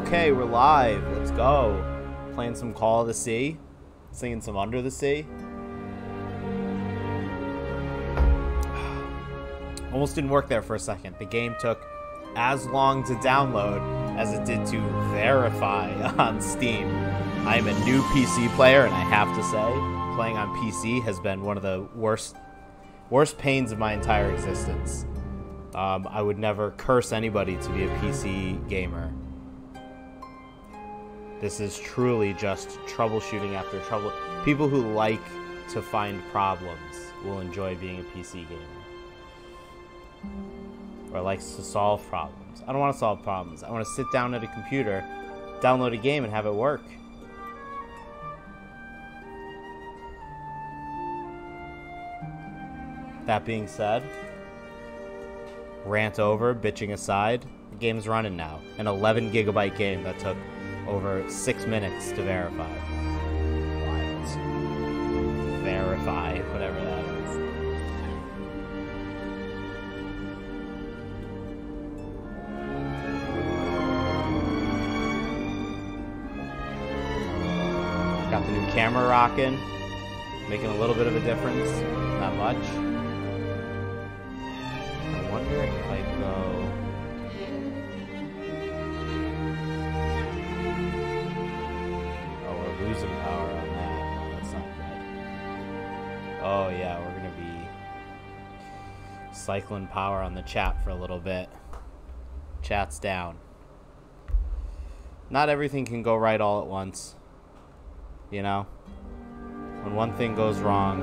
Okay, we're live. Let's go. Playing some Call of the Sea. Singing some Under the Sea. Almost didn't work there for a second. The game took as long to download as it did to verify on Steam. I am a new PC player, and I have to say, playing on PC has been one of the worst pains of my entire existence. I would never curse anybody to be a PC gamer. This is truly just troubleshooting after trouble. People who like to find problems will enjoy being a PC gamer. Or likes to solve problems. I don't want to solve problems. I want to sit down at a computer, download a game, and have it work. That being said, rant over, bitching aside, the game's running now. An 11 gigabyte game that took over 6 minutes to verify. Wild. Verify, whatever that is. Got the new camera rocking, making a little bit of a difference. Not much. I wonder if I go... losing power on that. No, that's not good. Oh yeah, we're gonna be cycling power on the chat for a little bit. Chat's down. Not everything can go right all at once. You know? When one thing goes wrong.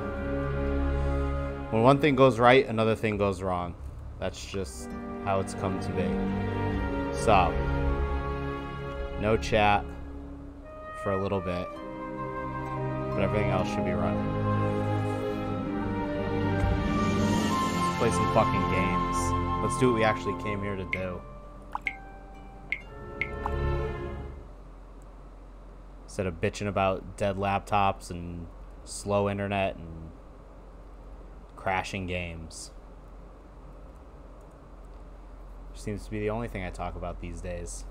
When one thing goes right, another thing goes wrong. That's just how it's come to be. So, no chat for a little bit, but everything else should be running. Let's play some fucking games. Let's do what we actually came here to do. Instead of bitching about dead laptops and slow internet and crashing games. Which seems to be the only thing I talk about these days.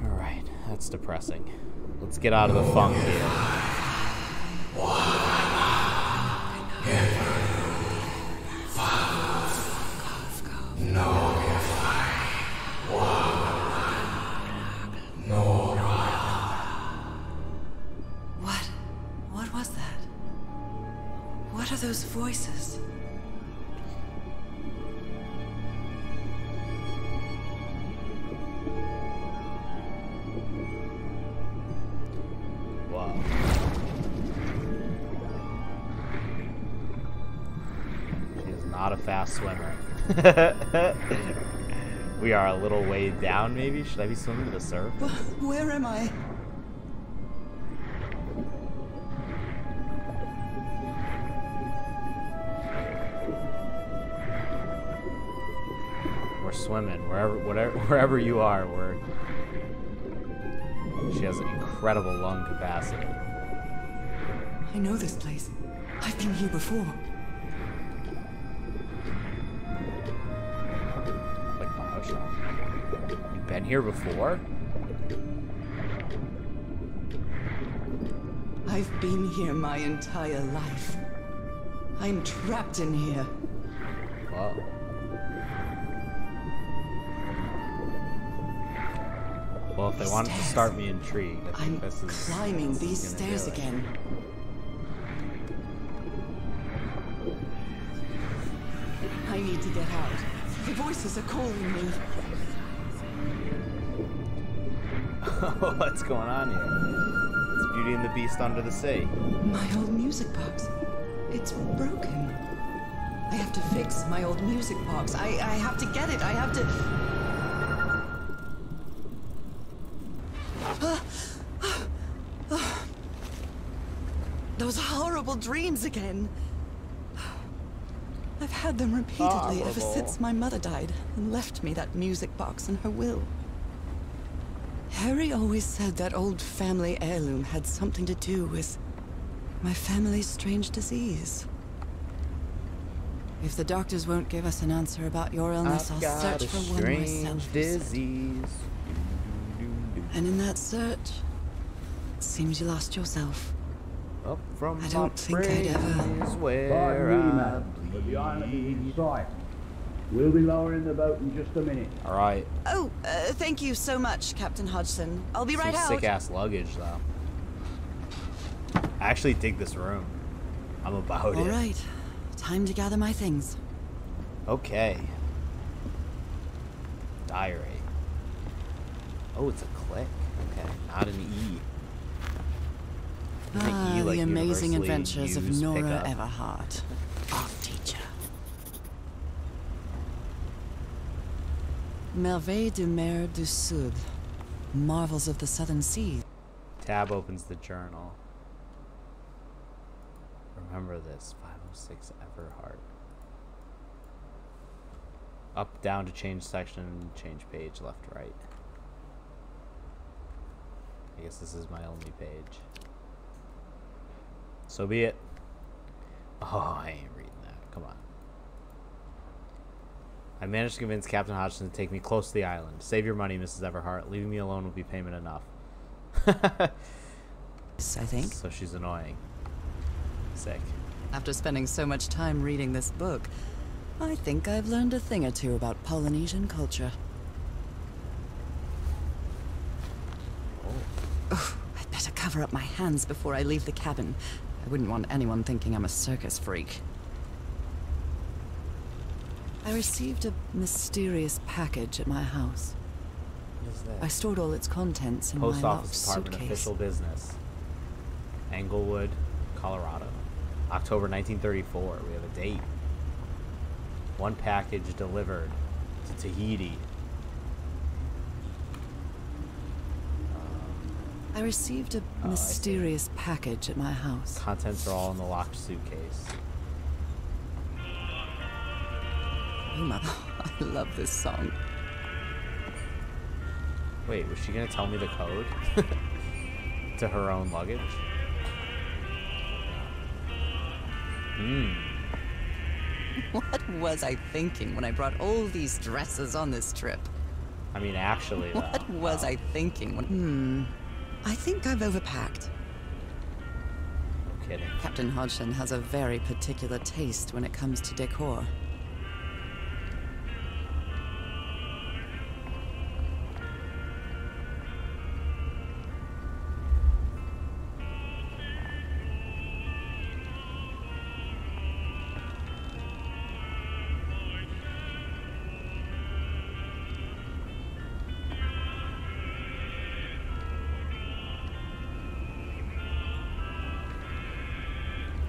Alright, that's depressing. Let's get out of the funk here. What was that? What are those voices? Not a fast swimmer. We are a little way down, maybe? Should I be swimming to the surface? Where am I? We're swimming. Wherever you are, she has incredible lung capacity. I know this place. I've been here before. You've been here before? I've been here my entire life. I'm trapped in here. Whoa. Well, if they wanted to start me intrigued, I think I'm climbing these stairs again. I need to get out. The voices are calling me. What's going on here? It's Beauty and the Beast Under the Sea. My old music box. It's broken. I have to fix my old music box. I have to get it. I have to... Those horrible dreams again. I've had them repeatedly ever since my mother died and left me that music box in her will. Harry always said that old family heirloom had something to do with my family's strange disease. If the doctors won't give us an answer about your illness, I'll search for one myself. Disease. And in that search, it seems you lost yourself. Up from I don't think I'd ever. Pardon me, madam, but the island is in sight. We'll be lowering the boat in just a minute. All right. Oh, thank you so much, Captain Hodgson. I'll be right out. Sick ass luggage, though. I actually dig this room. I'm about it. All right, time to gather my things. Okay. Diary. Oh, it's a click. Okay, not an E. Ah, like the amazing universally adventures of used Nora pickup. Everhart, art teacher. Merveilles de mer du Sud, marvels of the southern seas. Tab opens the journal. Remember this, 506 Everhart. Up, down to change section, change page, left, right. I guess this is my only page. So be it. Oh, I ain't reading that. Come on. I managed to convince Captain Hodgson to take me close to the island. Save your money, Mrs. Everhart. Leaving me alone will be payment enough. I think. So she's annoying. Sick. After spending so much time reading this book, I think I've learned a thing or two about Polynesian culture. Oh, I'd better cover up my hands before I leave the cabin. I wouldn't want anyone thinking I'm a circus freak. I received a mysterious package at my house. What is that? I stored all its contents in Post my locked Office Department suitcase. official business. Englewood, Colorado. October 1934. We have a date. One package delivered to Tahiti. I received a mysterious package at my house. Contents are all in the locked suitcase. I love this song. Wait, was she gonna tell me the code to her own luggage? What was I thinking when I brought all these dresses on this trip? I mean, actually, though. What was I thinking when... I think I've overpacked. No kidding. Captain Hodgson has a very particular taste when it comes to decor.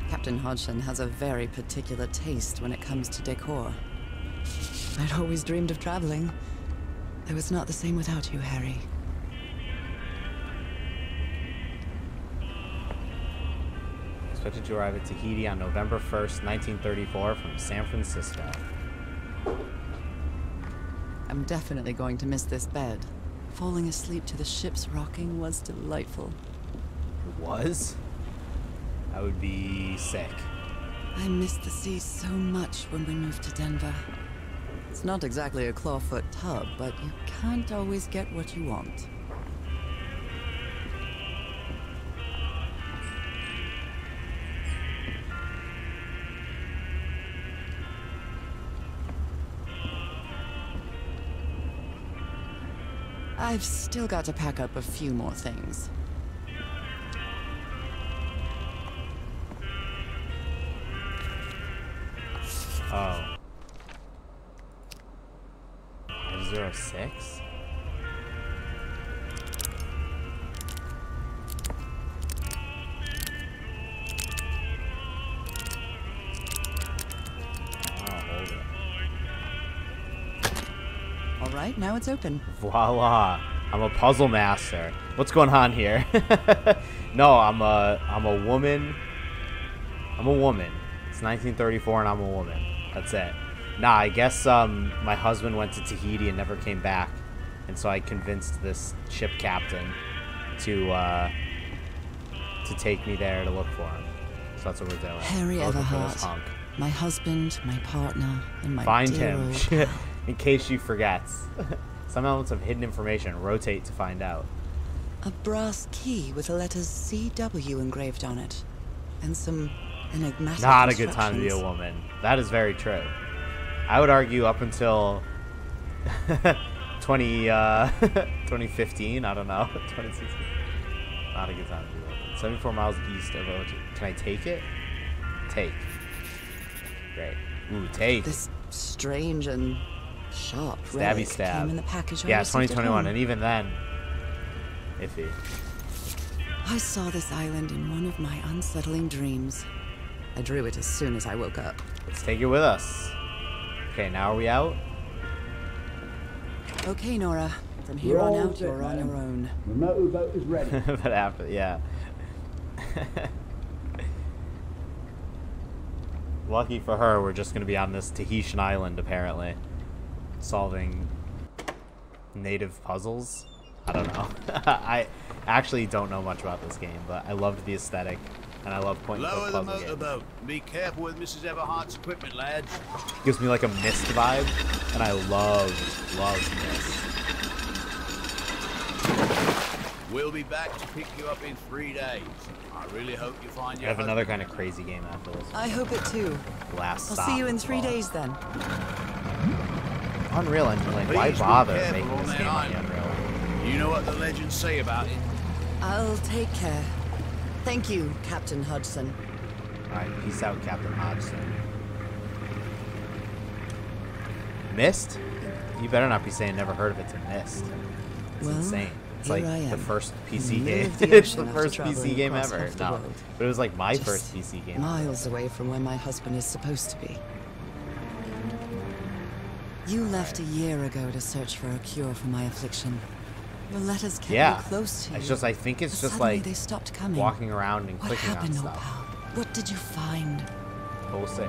Captain Hodgson has a very particular taste when it comes to decor. I'd always dreamed of traveling. It was not the same without you, Harry. Expected to arrive at Tahiti on November 1st, 1934 from San Francisco. I'm definitely going to miss this bed. Falling asleep to the ship's rocking was delightful. It was? I would be sick. I missed the sea so much when we moved to Denver. It's not exactly a clawfoot tub, but you can't always get what you want. I've still got to pack up a few more things. Oh. 506? Hold it. All right, now it's open. Voila. I'm a puzzle master. What's going on here? No, I'm a woman. I'm a woman. It's 1934 and I'm a woman. That's it. Nah, I guess my husband went to Tahiti and never came back. And so I convinced this ship captain to take me there to look for him. So that's what we're doing. Harry We're looking for this Everhart. hunk. My husband, my partner, and my Find dear him. old pal. In case she forgets. Some elements of hidden information. Rotate to find out. A brass key with the letters CW engraved on it. And some enigmatic Not a good time to be a instructions. woman. That is very true. I would argue up until 2015, I don't know, 2016. Not a good time to be a woman. 74 miles east of OG. Can I take it? Take. Great. Ooh, take. This strange and sharp Stabby relic stab. came in the package I Yeah, received at 2021, home. and even then, iffy. I saw this island in one of my unsettling dreams. I drew it as soon as I woke up. Let's take it with us. Okay, now are we out? Okay, Nora. From here We're on all out, set, you're on madam. your own. The motorboat is ready. But after, yeah. Lucky for her, we're just going to be on this Tahitian island, apparently. Solving native puzzles. I don't know. I actually don't know much about this game, but I loved the aesthetic, and I love point-and-click Lower the puzzle games. motorboat. Be careful with Mrs. Everhart's equipment, lads. Gives me like a Myst vibe, and I love Myst. We'll be back to pick you up in 3 days. I really hope you find I your have another husband. kind of crazy game after this. I hope it too. Last I'll Stop, see you in it's 3 called. days then. Unreal Engine, like, why Please be bother careful making on this that game on the island. Unreal? You know what the legends say about it. I'll take care. Thank you, Captain Hudson. Alright, peace out, Captain Hodgson. Myst? You better not be saying never heard of it to Myst. It's Well, insane. It's here like I the am, first in PC the middle game. of the It's ocean the after first traveling PC game across ever. half the No, world. but it was like my Just first PC game. miles away from where my husband is supposed to be. You left a year ago to search for a cure for my affliction. Your letters kept Yeah, me close to you. it's just, I think it's but just suddenly like they stopped coming. walking around and What clicking on happened, old stuff. pal? What did you find? But we'll see.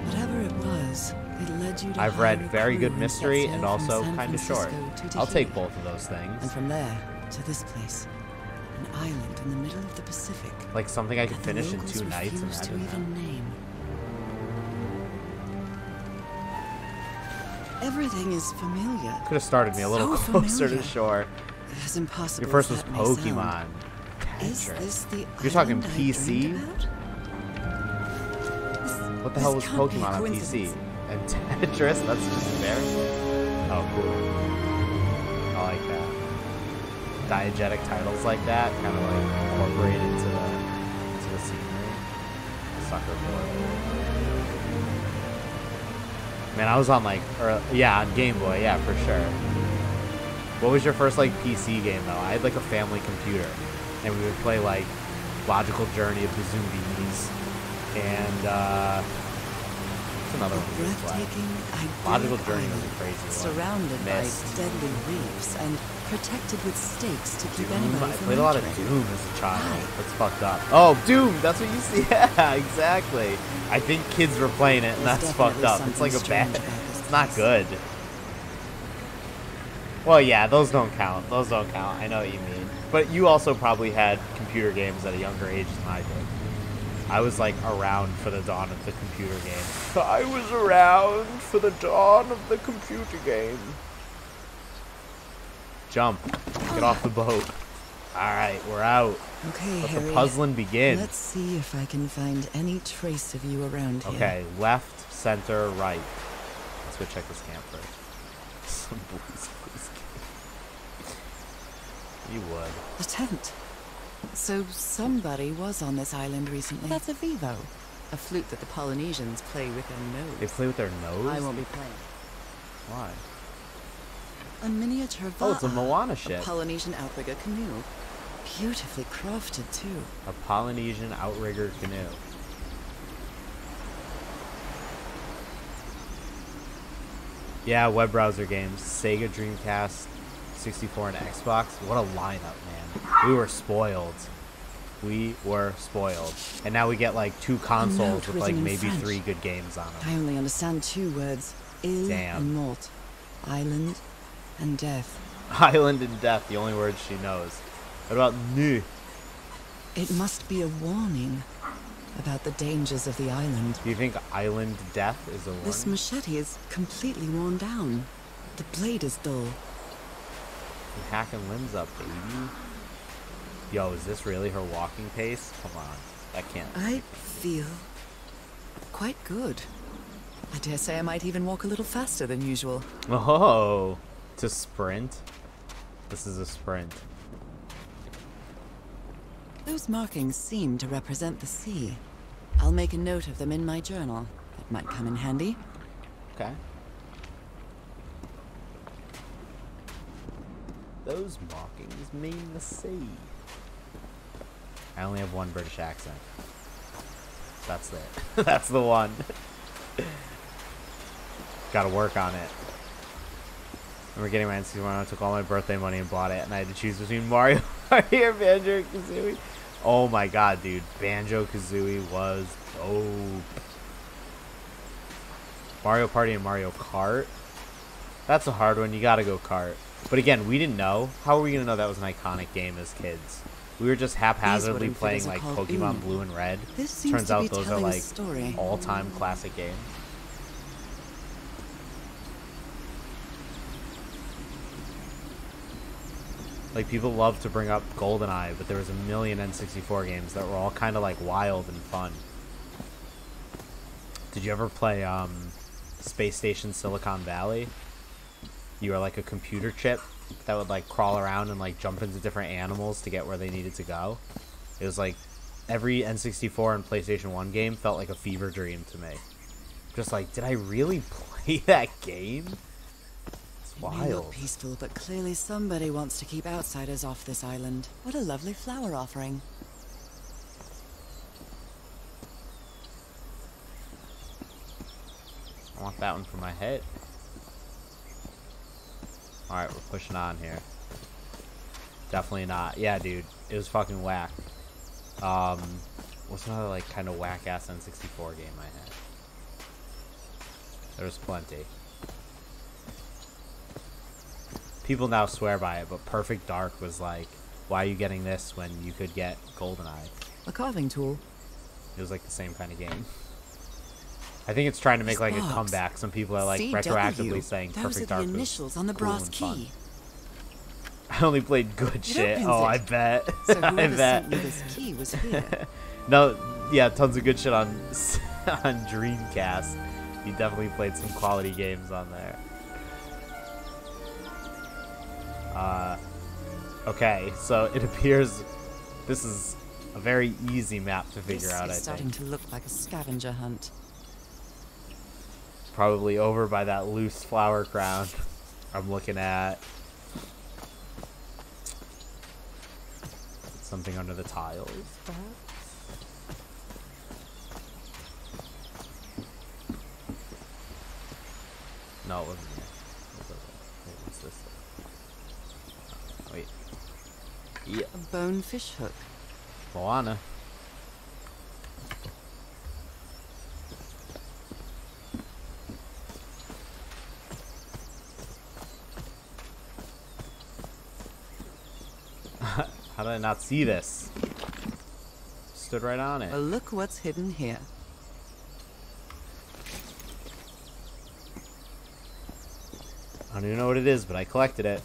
Whatever it was, it led you to I've read hire a very crew good that mystery sailed and from also San kind of short. Francisco to I'll take Tahiti. both of those things. And from there to this place, an island in the middle of the Pacific. Like something I could that the finish in locals 2 nights. refuse to Imagine that. even name. Everything is familiar. Could have started me a little So closer to familiar. shore. As impossible Your first as was that may sound. Pokemon. Is Tetris. this the You're talking island I PC? dreamed about? What the hell was This can't be a Pokemon on PC? coincidence. And Tetris? That's just embarrassing. Oh, cool. I like that. Diegetic titles like that, kind of like incorporated into the scenery. Sucker for it. Man, I was on like, yeah, on Game Boy, yeah, for sure. What was your first like PC game though? I had like a family computer, and we would play like Logical Journey of the Zombies, and what's another one we would play? Breathtaking, Logical idyllic Journey was a island, crazy one. surrounded Myst. by deadly reefs and protected with stakes to keep Doom. anybody I from played a lot of entering. Doom as a child. Why? That's fucked up. Oh, Doom! That's what you see. Yeah, exactly. I think kids were playing it, and There's that's fucked definitely up. It's like a something bad. strange about this It's not place. good. Well, yeah, those don't count. Those don't count. I know what you mean. But you also probably had computer games at a younger age than I did. I was like around for the dawn of the computer game. I was around for the dawn of the computer game. Jump. Get off the boat. Alright, we're out. Okay, Let Harry. the puzzling begin. Let's see if I can find any trace of you around here. Okay, left, center, right. Let's go check this camp first. Some Blues Clues game. You would. A tent. So somebody was on this island recently. That's a Vivo. A flute that the Polynesians play with their nose. They play with their nose? I won't be playing. Why? A miniature Oh, it's a va'a, Moana a ship. Polynesian outrigger canoe. Beautifully crafted, too. A Polynesian outrigger canoe. Yeah, web browser games. Sega Dreamcast, 64, and Xbox. What a lineup, man. We were spoiled. We were spoiled. And now we get like 2 consoles note with like written in maybe French. 3 good games on I them. only understand 2 words. Il Damn. and mort. Island and death. Island and death, the only words she knows. What about nu? It must be a warning. about the dangers of the island. Do you think island death is a warning? This machete is completely worn down. The blade is dull. I'm hacking limbs up, baby. Yo, is this really her walking pace? Come on. That can't. I feel quite good. I dare say I might even walk a little faster than usual. Oh, to sprint? This is a sprint. Those markings seem to represent the sea. I'll make a note of them in my journal. It might come in handy. Okay. Those markings mean the sea. I only have one British accent. That's it. That's the one. Gotta work on it. I remember getting my N64 when I took all my birthday money and bought it, and I had to choose between Mario Party or Banjo and Kazooie. Oh my god, dude. Banjo Kazooie was dope. Mario Party and Mario Kart. That's a hard one. You gotta go kart. But again, we didn't know. How were we gonna know that was an iconic game as kids? We were just haphazardly playing like Pokemon Blue and Red. Turns out those are like all-time classic games. Like, people love to bring up GoldenEye, but there was a million N64 games that were all kind of like wild and fun. Did you ever play Space Station Silicon Valley? You were like a computer chip that would like crawl around and like jump into different animals to get where they needed to go. It was like every N64 and PlayStation 1 game felt like a fever dream to me. Just like, did I really play that game? It's wild. May look peaceful, but clearly somebody wants to keep outsiders off this island. What a lovely flower offering. I want that one for my head. Alright, we're pushing on here. Definitely not. Yeah, dude. It was fucking whack. What's another, like, kind of whack-ass N64 game I had? There was plenty. People now swear by it, but Perfect Dark was like, why are you getting this when you could get GoldenEye? A carving tool. It was like the same kind of game. I think it's trying to make like a comeback. Some people are like retroactively saying Perfect Dark was initials on the brass key. I only played good shit. Oh, I bet. So I bet. sent you this key was here. No, yeah, tons of good shit on on Dreamcast. You definitely played some quality games on there. Okay, so it appears this is a very easy map to figure out. I think. Starting to look like a scavenger hunt. Probably over by that loose flower crown I'm looking at. Something under the tiles, perhaps? No, it wasn't there. Wait, what's this? Wait. Yeah. A bonefish hook. Moana. How did I not see this? Stood right on it. Well, look what's hidden here. I don't even know what it is, but I collected it.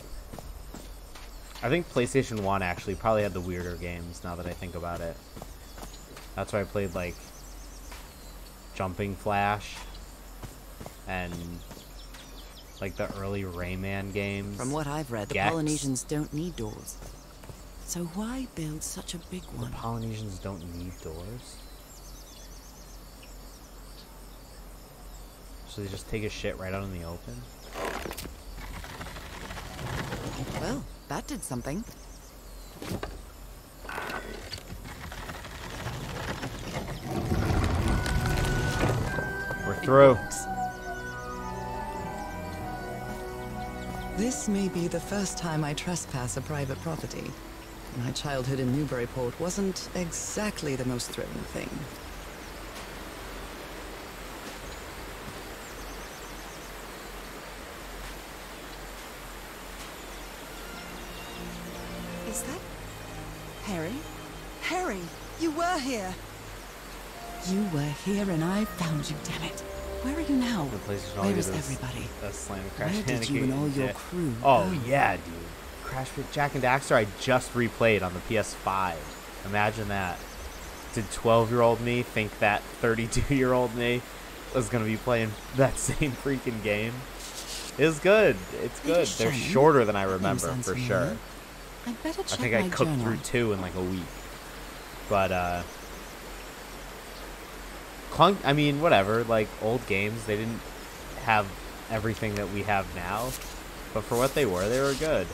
I think PlayStation 1 actually probably had the weirder games, now that I think about it. That's why I played, like, Jumping Flash and, like, the early Rayman games. From what I've read, the Gex. Polynesians don't need doors. So why build such a big one? The Polynesians don't need doors. So they just take a shit right out in the open? Well, that did something. We're through. This may be the first time I trespass a private property. My childhood in Newburyport wasn't exactly the most thrilling thing. Is that Harry? Harry, you were here! You were here and I found you, damn it. Where are you now? The PlayStation Where only is did everybody? Slam Crash Where did Bandicoot. you and all your Yeah. crew Oh, go? yeah, dude. Crash Jack and Daxter I just replayed on the PS5. Imagine that. Did 12-year-old me think that 32-year-old me was going to be playing that same freaking game? It's good. It's good. They're Shannon. shorter than I That name remember, sounds for familiar. sure. I'd better check I think my I cooked journal. through 2 in like a week. But, I mean, whatever. Like, old games, they didn't have everything that we have now. But for what they were good.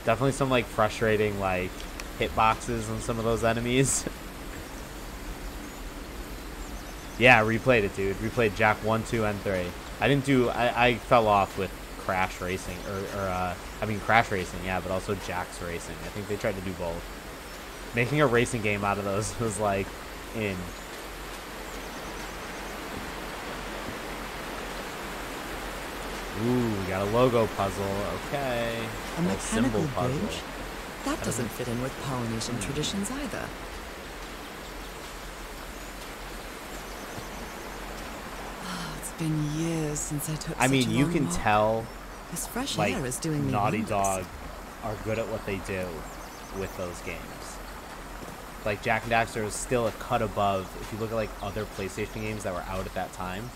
Definitely some, like, frustrating, like, hitboxes on some of those enemies. Yeah, replayed it, dude. Replayed Jack 1, 2, and 3. I fell off with Crash Racing, I mean Crash Racing, yeah, but also Jack's Racing. I think they tried to do both. Making a racing game out of those was like, in. Ooh, we got a logo puzzle, okay. A Little mechanical symbol puzzle. bridge? That doesn't fit in with Polynesian traditions either. It's been years since I took I mean, such a you long can walk. tell, This fresh like, air is doing me Naughty wonders. Dog are good at what they do with those games. Like, Jack and Daxter is still a cut above. If you look at, like, other PlayStation games that were out at that time,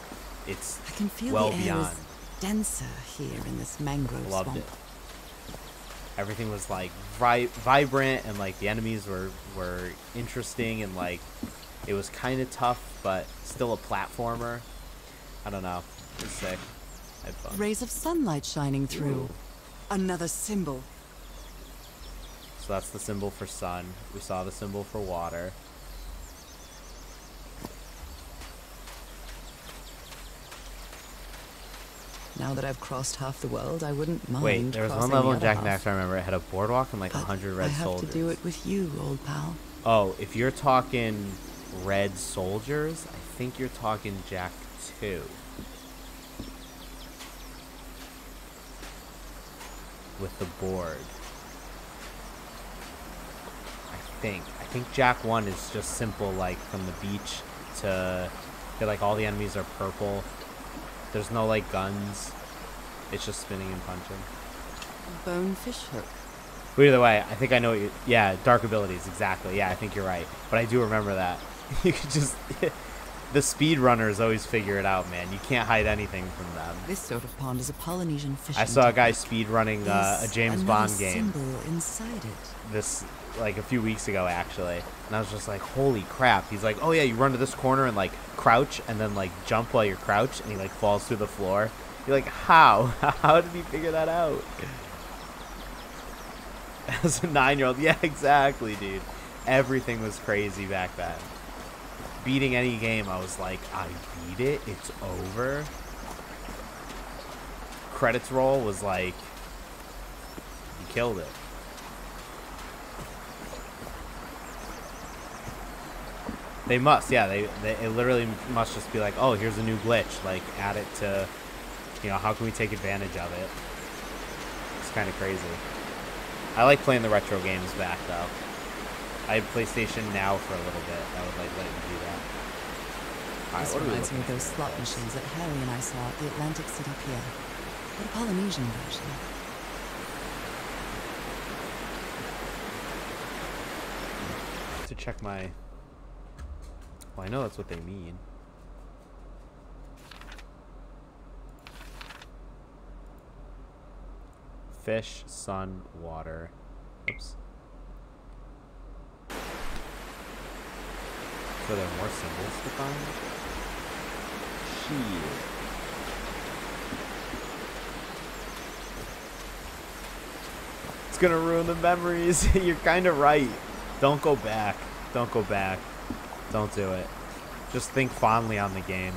it's I can feel well the air beyond. is denser here in this mangrove Loved swamp. it. Everything was, like, vibrant, and, like, the enemies were interesting, and, like, it was kind of tough, but still a platformer. I don't know. It was sick. I had fun. Rays of sunlight shining through. Ooh. Another symbol. So that's the symbol for sun. We saw the symbol for water. Now that I've crossed half the world, I wouldn't mind. Wait, there was one crossing level the in Jack other and half. Daxter, I remember. It had a boardwalk and like But 100 red I have soldiers. to do it with you, old pal. Oh, if you're talking red soldiers, I think you're talking Jack 2. With the board. I think Jack 1 is just simple, like, from the beach to, like, all the enemies are purple. There's no, like, guns. It's just spinning and punching. Bonefish hook. But either way, I think I know what you... Yeah, dark abilities, exactly. Yeah, I think you're right. But I do remember that. You could just... The speedrunners always figure it out, man. You can't hide anything from them. This sort of pond is a Polynesian fishing I saw a guy town. speedrunning a There's James another Bond game symbol inside it. this, like, a few weeks ago, actually. And I was just like, holy crap. He's like, oh yeah, you run to this corner and, like, crouch and then, like, jump while you're crouched, and he, like, falls through the floor. You're like, how? How did he figure that out? As a 9-year-old. Yeah, exactly, dude. Everything was crazy back then. Beating any game, I was like, I beat it? It's over? Credits roll was like, you killed it. They must, yeah. It literally must just be like, oh, here's a new glitch. Like, add it to, you know, how can we take advantage of it? It's kind of crazy. I like playing the retro games back, though. I had PlayStation Now for a little bit. I would, like, let you do that. Alright, This what are we reminds me looking of those for? slot machines that Harry and I saw at the Atlantic City Pier. But a Polynesian version. To check my... Well, I know that's what they mean. Fish, sun, water. Oops. So there are more symbols to find? Shit. It's gonna ruin the memories. You're kind of right. Don't go back. Don't go back. Don't do it. Just think fondly on the game.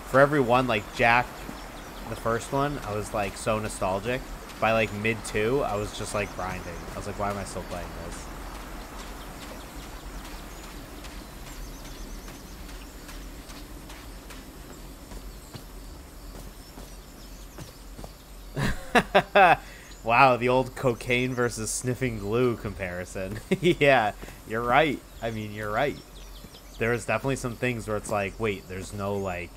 For every one, like Jack, the first one, I was like so nostalgic. By like mid 2, I was just like grinding. I was like, why am I still playing this? Wow, the old cocaine versus sniffing glue comparison. Yeah, you're right. I mean, you're right. There's definitely some things where it's like, wait, there's no, like,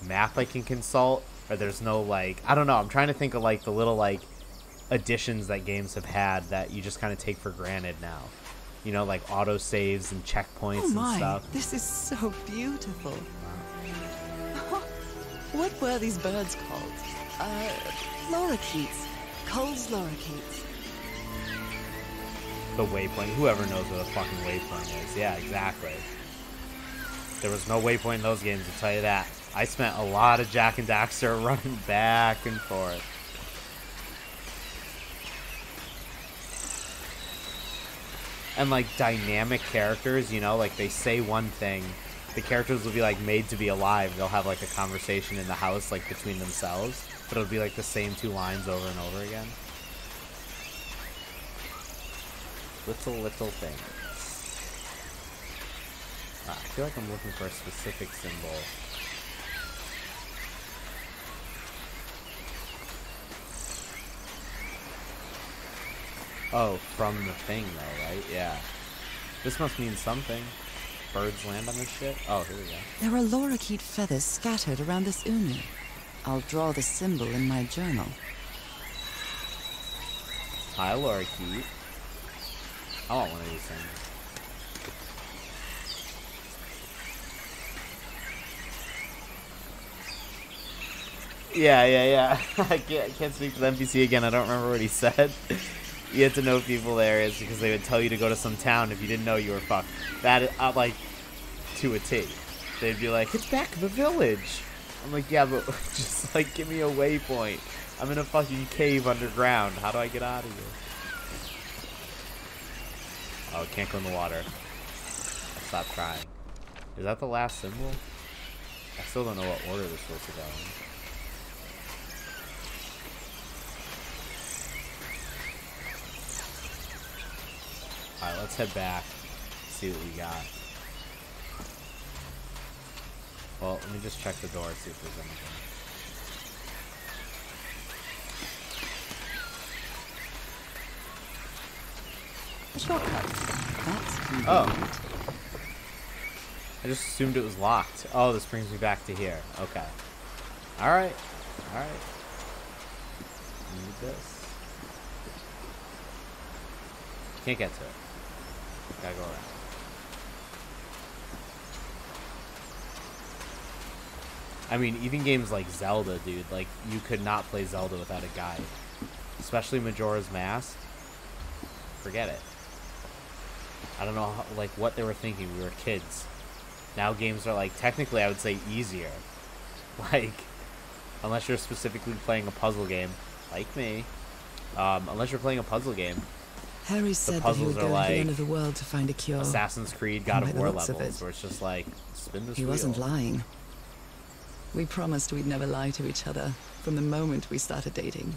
map I can consult, or there's no, like, I don't know. I'm trying to think of, like, the little, like, additions that games have had that you just kind of take for granted now. You know, like auto saves and checkpoints and stuff. This is so beautiful. What were these birds called? Lorikeets. Cole's lorikeets. The waypoint. Whoever knows what a fucking waypoint is. Yeah, exactly. There was no waypoint in those games, I'll tell you that. I spent a lot of Jak and Daxter running back and forth. And, like, dynamic characters, you know, like, they say one thing. The characters will be, like, made to be alive. They'll have, like, a conversation in the house, like, between themselves. But it'll be, like, the same two lines over and over again. Little things. I feel like I'm looking for a specific symbol. Oh, from the thing, though, right? Yeah. This must mean something. Birds land on this shit? Oh, here we go. There are lorikeet feathers scattered around this unu. I'll draw the symbol in my journal. Hi, lorikeet. I want one of these things. Yeah. I can't speak to the NPC again. I don't remember what he said. You had to know people there is because they would tell you to go to some town if you didn't know you were fucked. That, like, to a T. They'd be like, it's back to the village. I'm like, yeah, but just, like, give me a waypoint. I'm in a fucking cave underground. How do I get out of here? Oh, can't go in the water. I stopped trying. Is that the last symbol? I still don't know what order they're supposed to go in. Alright, let's head back. See what we got. Well, let me just check the door, see if there's anything. A shortcut. That's convenient. Oh. I just assumed it was locked. Oh, this brings me back to here. Okay. Alright. Need this. Can't get to it. Gotta go around. I mean, even games like Zelda, dude, like, you could not play Zelda without a guide. Especially Majora's Mask. Forget it. I don't know, how, like, what they were thinking. We were kids. Now games are, like, technically, I would say easier. Like, unless you're specifically playing a puzzle game, like me. Unless you're playing a puzzle game. Harry said that he would go to the end of the world to find a cure. Assassin's Creed, God of War levels, where it's just like, spin this wheel. He wasn't lying. We promised we'd never lie to each other from the moment we started dating,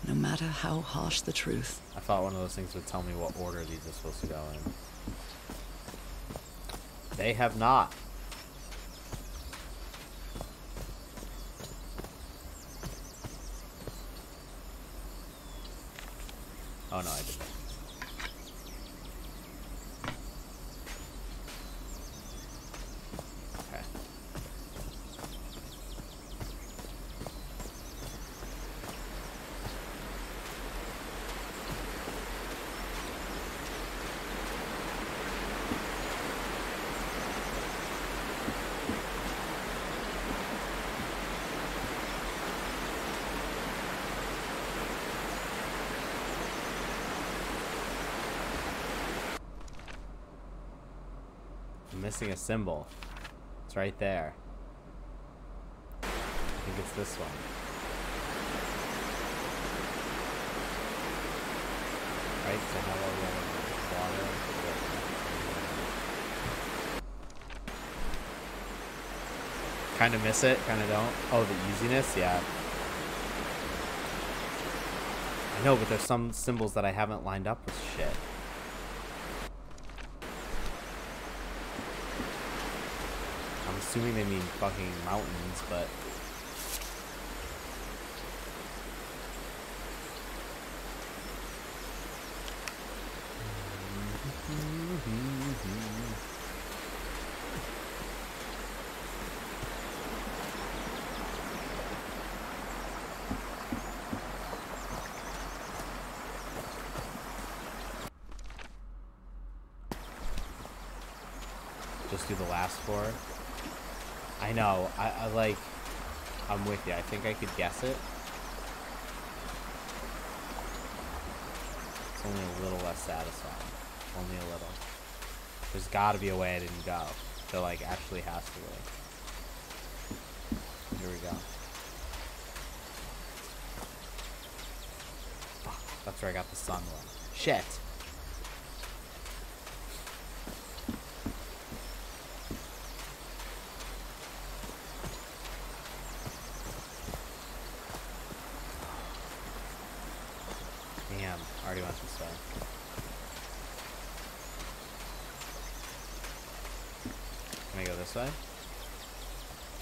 no matter how harsh the truth. I thought one of those things would tell me what order these are supposed to go in. They have not. Oh no, I didn't. Missing a symbol. It's right there. I think it's this one. Right? So how are we water? Kind of miss it, kind of don't. Oh, the easiness? Yeah. I know, but there's some symbols that I haven't lined up with shit. I'm assuming they mean fucking mountains, but... Just do the last 4. I know. I like... I'm with you. I think I could guess it. It's only a little less satisfying. Only a little. There's gotta be a way I didn't go. There, like, actually has to be. Here we go. Fuck, that's where I got the sun one. Shit! Damn, I already went this way. Can I go this way?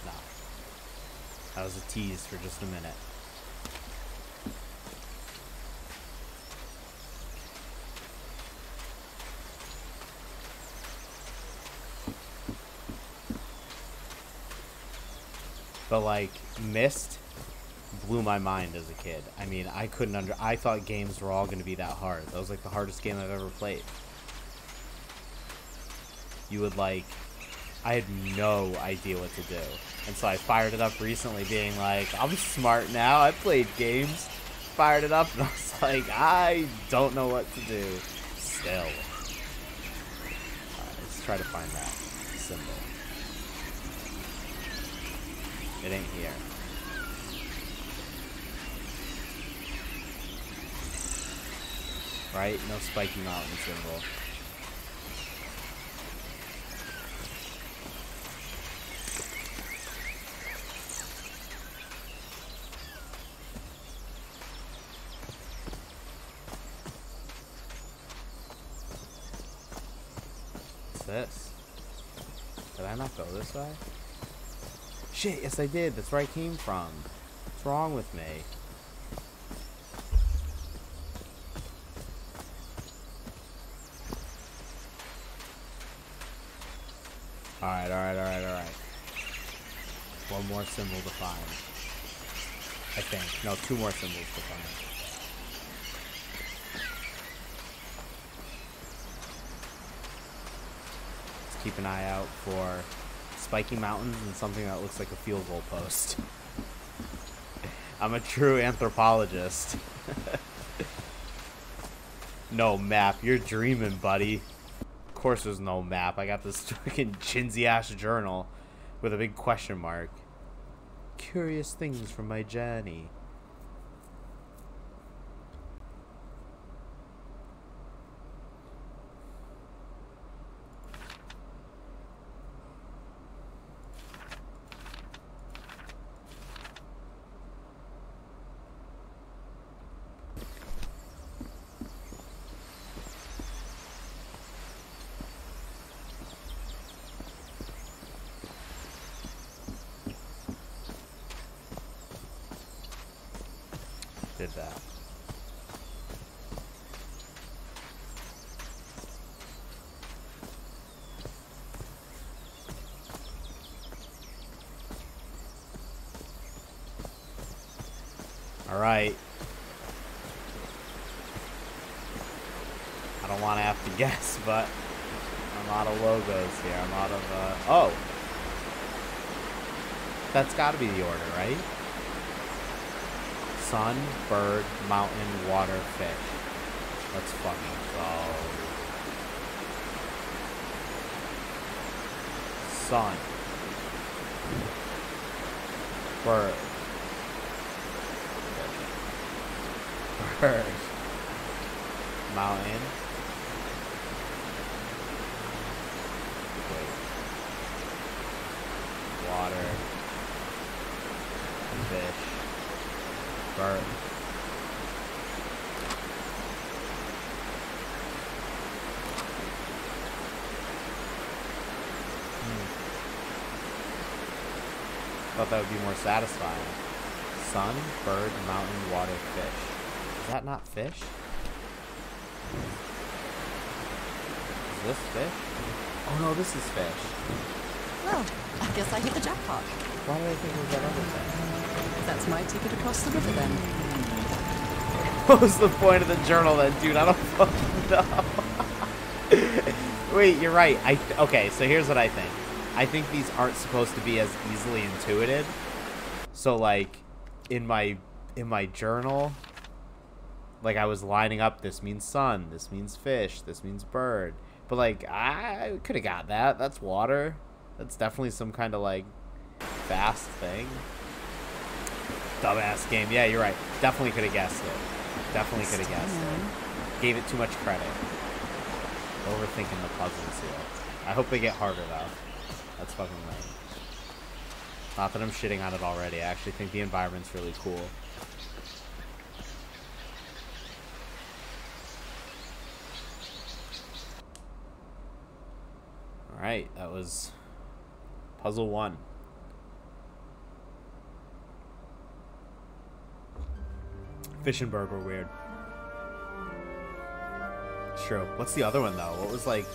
No. That was a tease for just a minute. But like, Myst blew my mind as a kid. I mean, I thought games were all going to be that hard. That was like the hardest game I've ever played. You would like... I had no idea what to do. And so I fired it up recently being like, I'm smart now. I played games. Fired it up and I was like, I don't know what to do. Still. Alright, let's try to find that symbol. It ain't here. Right? No spiky mountain symbol. What's this? Did I not go this way? Shit, yes I did. That's where I came from. What's wrong with me? Alright. One more symbol to find. I think. No, 2 more symbols to find. Let's keep an eye out for spiky mountains and something that looks like a field goal post. I'm a true anthropologist. No map. You're dreaming, buddy. Of course there's no map. I got this freaking chinsy ass journal with a big question mark. Curious things from my journey. Did that. All right. I don't want to have to guess, but I'm out of logos here. I'm out of, oh. That's got to be the order, right? Sun, bird, mountain, water, fish. Let's fucking go. Sun. Bird. Bird. Mountain. Wait. Water. Fish. Bird. Thought that would be more satisfying. Sun, bird, mountain, water, fish. Is that not fish? Is this fish? Oh no, this is fish. Well, I guess I hit the jackpot. Why did I think it was that other thing? That's my ticket across the river then. What was the point of the journal then, dude? I don't fucking know. Wait, you're right. Okay, so here's what I think. I think these aren't supposed to be as easily intuited. So like in my journal, like I was lining up, this means sun, this means fish, this means bird. But like I could have got that. That's water. That's definitely some kind of like fast thing. Dumbass game. Yeah, you're right. Definitely could have guessed it. Definitely could have guessed it. Gave it too much credit. Overthinking the puzzles here. I hope they get harder though. That's fucking lame. Not that I'm shitting on it already. I actually think the environment's really cool. Alright, that was puzzle 1. Fish and bird were weird. It's true. What's the other one though? What was like...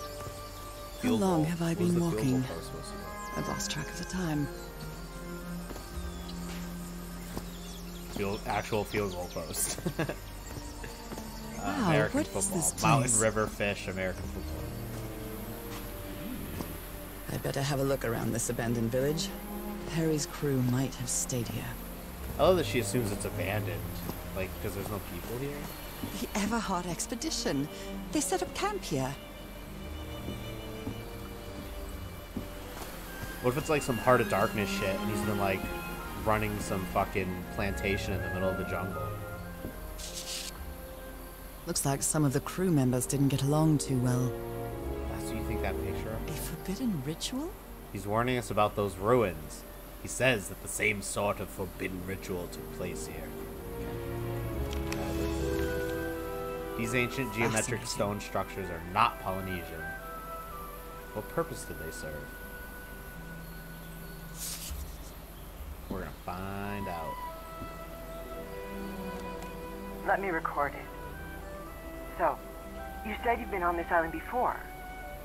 How long have I been walking? I've lost track of the time. Actual field goal post. Wow, American what is football. this place? Mountain, river, fish, American football. I'd better have a look around this abandoned village. Harry's crew might have stayed here. I love that she assumes it's abandoned. Like, because there's no people here. The Everhard expedition. They set up camp here. What if it's like some Heart of Darkness shit and he's been like running some fucking plantation in the middle of the jungle? Looks like some of the crew members didn't get along too well. That's what you think that picture of? A forbidden ritual? He's warning us about those ruins. He says that the same sort of forbidden ritual took place here. These ancient geometric stone structures are not Polynesian. What purpose did they serve? We're gonna find out. Let me record it. So, you said you've been on this island before.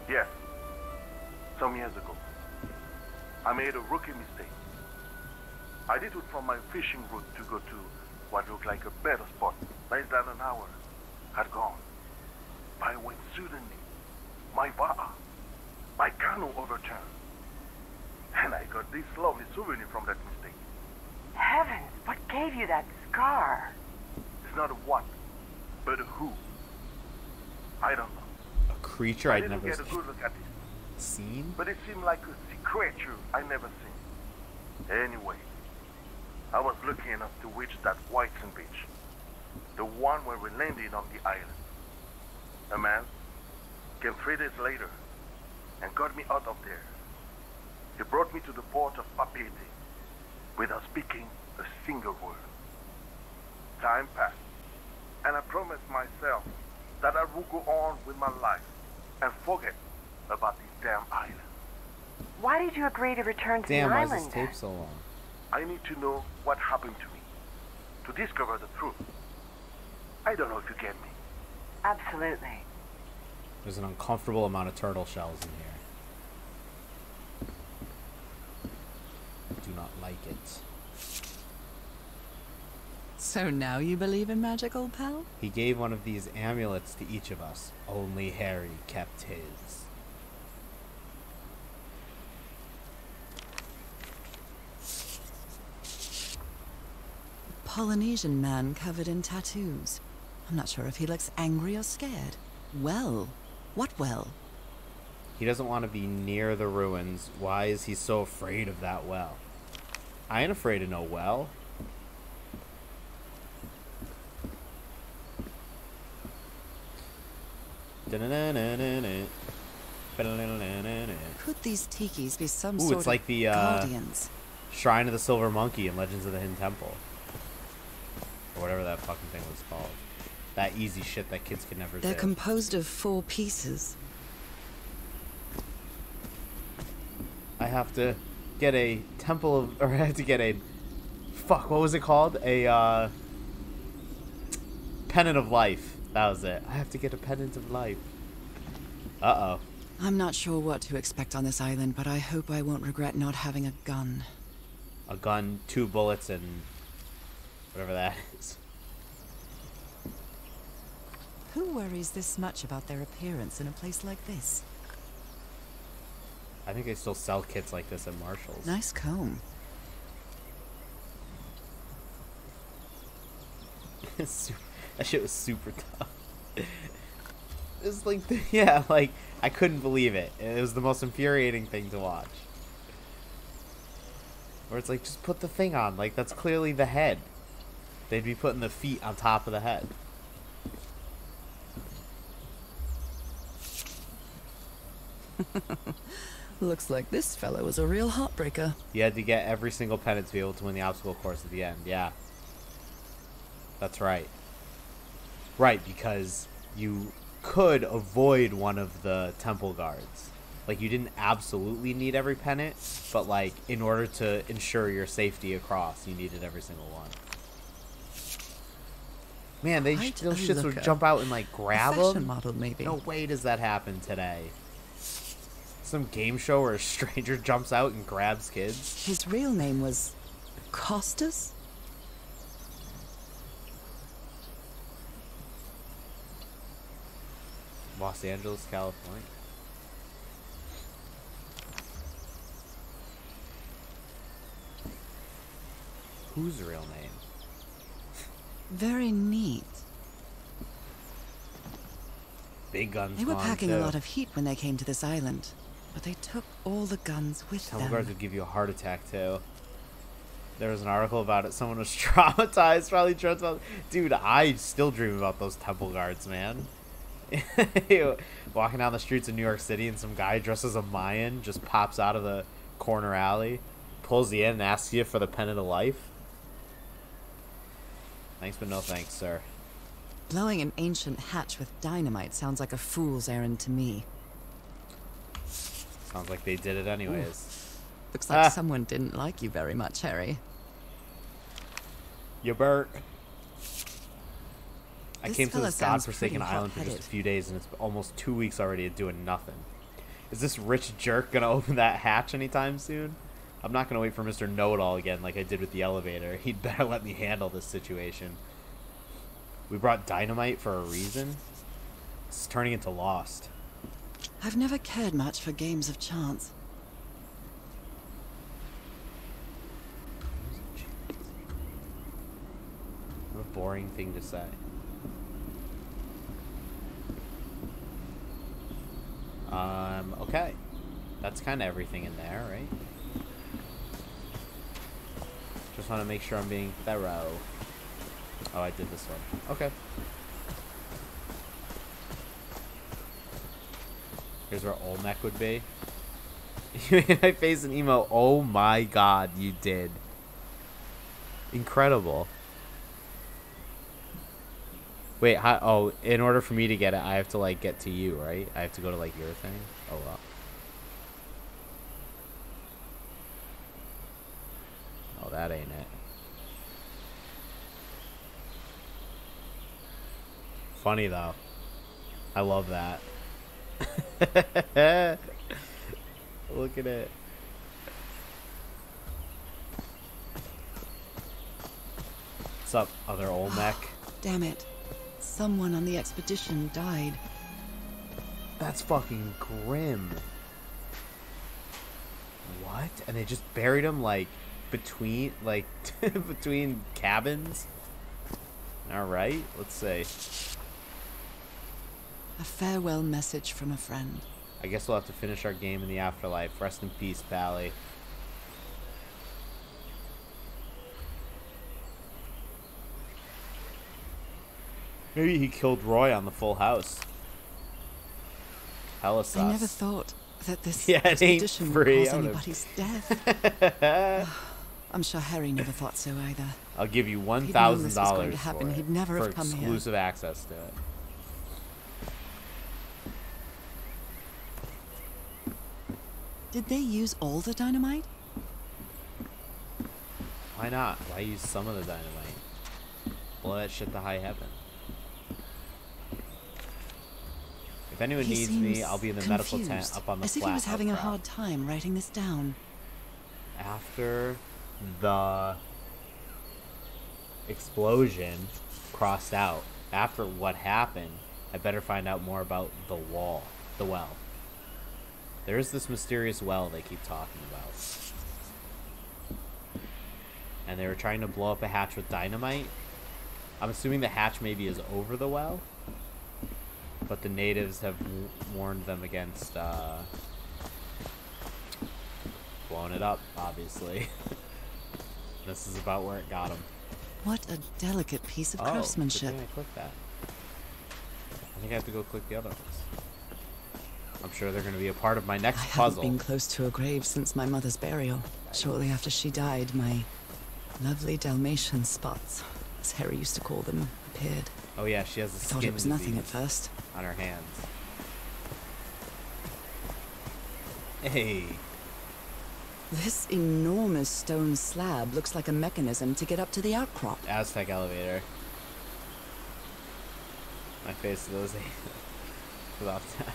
Yes. Some years ago. I made a rookie mistake. I did it from my fishing route to go to what looked like a better spot. Less than an hour had gone. By when suddenly, my va'a, my canoe overturned. And I got this lovely souvenir from that mistake. Heavens, what gave you that scar? It's not a what, but a who. I don't know. A creature I'd never get a good look at it. seen? But it seemed like a sea creature I never seen. Anyway, I was lucky enough to reach that Whiteson beach. The one where we landed on the island. A man came 3 days later and got me out of there. He brought me to the port of Papeete without speaking a single word. Time passed, and I promised myself that I would go on with my life and forget about this damn island. Why did you agree to return to Damn, the why island? is this tape so long? I need to know what happened to me, to discover the truth. I don't know if you get me. Absolutely. There's an uncomfortable amount of turtle shells in here. I do not like it. So now you believe in magic, old pal? He gave one of these amulets to each of us. Only Harry kept his. Polynesian man covered in tattoos. I'm not sure if he looks angry or scared. Well, what well? He doesn't want to be near the ruins. Why is he so afraid of that well? I ain't afraid of no well. Could these tikis be some Ooh, sort it's like of the guardians? Shrine of the Silver Monkey in Legends of the Hidden Temple. Or whatever that fucking thing was called. That easy shit that kids can never do. They're composed of 4 pieces. I have to get a temple of, or I have to get a, fuck, what was it called? A, Pennant of Life. That was it. I have to get a Pennant of Life. Uh-oh. I'm not sure what to expect on this island, but I hope I won't regret not having a gun. A gun, 2 bullets, and whatever that is. Who worries this much about their appearance in a place like this? I think they still sell kits like this at Marshall's. Nice comb. That shit was super tough. It's like, yeah, like, I couldn't believe it. It was the most infuriating thing to watch. Where it's like, just put the thing on. Like, that's clearly the head. They'd be putting the feet on top of the head. Looks like this fellow was a real heartbreaker. You had to get every single pennant to be able to win the obstacle course at the end. Yeah. That's right. Right, because you could avoid one of the temple guards. Like, you didn't absolutely need every pennant, but, like, in order to ensure your safety across, you needed every single one. Man, those shits would jump out and, like, grab them. Model, maybe. No way does that happen today. Some game show where a stranger jumps out and grabs kids. His real name was Costas? Los Angeles, California. Whose real name? Very neat. Big guns. They were packing a lot of heat when they came to this island, but they took all the guns with them. Temple guards would give you a heart attack too. There was an article about it. Someone was traumatized, probably traumatized. Dude, I still dream about those temple guards, man. Walking down the streets of New York City and some guy dressed as a Mayan just pops out of the corner alley, pulls you in and asks you for the pennant of life. Thanks, but no thanks, sir. Blowing an ancient hatch with dynamite sounds like a fool's errand to me. Sounds like they did it anyways. Looks like someone didn't like you very much, Harry. You Bert. I This came to fella this sounds godforsaken pretty island for just a hot-headed. few days, and it's almost 2 weeks already of doing nothing. Is this rich jerk gonna open that hatch anytime soon? I'm not gonna wait for Mr. Know-It-All again like I did with the elevator. He'd better let me handle this situation. We brought dynamite for a reason? It's turning into Lost. I've never cared much for games of chance. What a boring thing to say. Okay. That's kind of everything in there, right? Just want to make sure I'm being thorough. Oh, I did this one. Okay. Here's where Olmec would be. You made my face an emo. Oh my god, you did. Incredible. Wait, how, oh, in order for me to get it, I have to, like, get to you, right? I have to go to, like, your thing? Oh, well. Oh, that ain't it. Funny, though. I love that. Look at it. What's up, other Olmec? Damn it. Someone on the expedition died. That's fucking grim. What? And they just buried him, like, between, like, between cabins? Alright, let's see. A farewell message from a friend. I guess we'll have to finish our game in the afterlife. Rest in peace, Pally. Maybe he killed Roy on the Full House. Hella sus. I never thought that this Yeah, it ain't expedition free. would cause I would've- anybody's death. I'm sure Harry never thought so either. I'll give you If he'd known $1,000 this was going to for happen, it, he'd never for have come here. exclusive access to it. Did they use all the dynamite? Why not? Why use some of the dynamite? Blow that shit to high heaven. If anyone He needs me, seems I'll be in the medical tent confused, up on the as if flat. he was having a out front. hard time writing this down. After the explosion crossed out, after what happened, I better find out more about the well. There's this mysterious well they keep talking about. And they were trying to blow up a hatch with dynamite. I'm assuming the hatch maybe is over the well. But the natives have warned them against blowing it up, obviously. This is about where it got them. What a delicate piece of Oh, craftsmanship. good thing I clicked that. I think I have to go click the other ones. I'm sure they're going to be a part of my next I puzzle. haven't been close to a grave since my mother's burial. Shortly after she died, my lovely Dalmatian spots, as Harry used to call them, appeared. Oh yeah, she has a I skin thought it was nothing at disease first. on her hands. Hey. This enormous stone slab looks like a mechanism to get up to the outcrop. Aztec elevator. My face goes without that.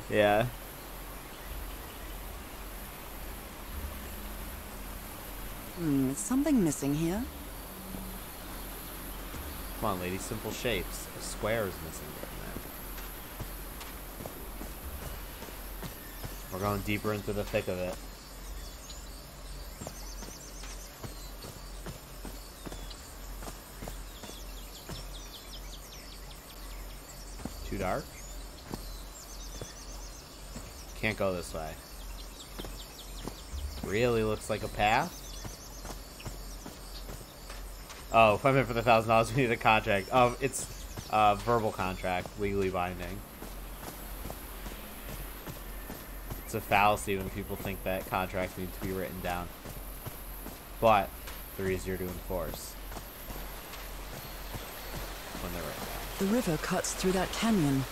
Yeah. Something missing here. Come on, lady. Simple shapes. A square is missing from that. We're going deeper into the thick of it. Too dark? Can't go this way. Really looks like a path. Oh, if I'm in for the $1,000, we need a contract. Oh, it's a verbal contract, legally binding. It's a fallacy when people think that contracts need to be written down. But they're easier to enforce when they're written down. The river cuts through that canyon.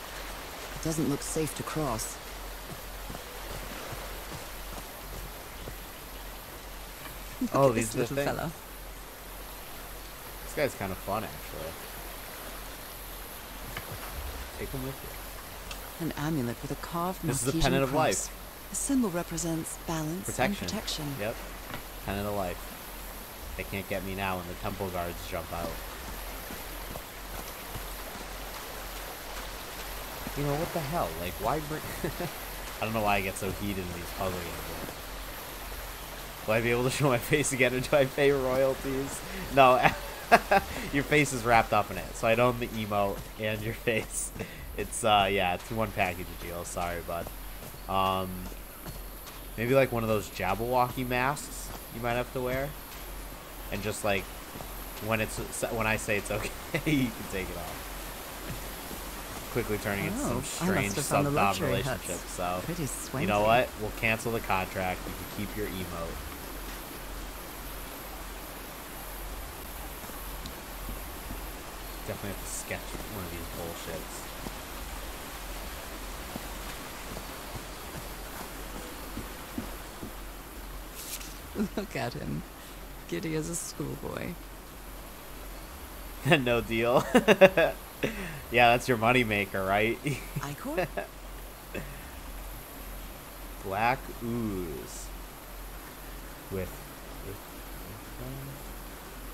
It doesn't look safe to cross. Oh, Look at these this are the little things. fella. This guy's kind of fun, actually. Take him with you. An amulet with a carved This is the Maltesian pennant of cross. life. The symbol represents balance and Protection. protection. Yep. Pennant of life. They can't get me now when the temple guards jump out. You know, what the hell? Like, why bring... I don't know why I get so heated in these puzzle games. Will I be able to show my face again, or do I pay royalties? No, your face is wrapped up in it, so I own the emote and your face. It's, yeah, it's one package deal. Sorry, bud. Maybe like one of those Jabberwocky masks you might have to wear. And just like, when I say it's okay, you can take it off. Quickly turning into some strange sub-dom relationship. So, you know what? We'll cancel the contract. You can keep your emote. Definitely have to sketch one of these bullshits. Look at him. Giddy as a schoolboy. No deal. Yeah, that's your moneymaker, right? Icor? Black ooze. With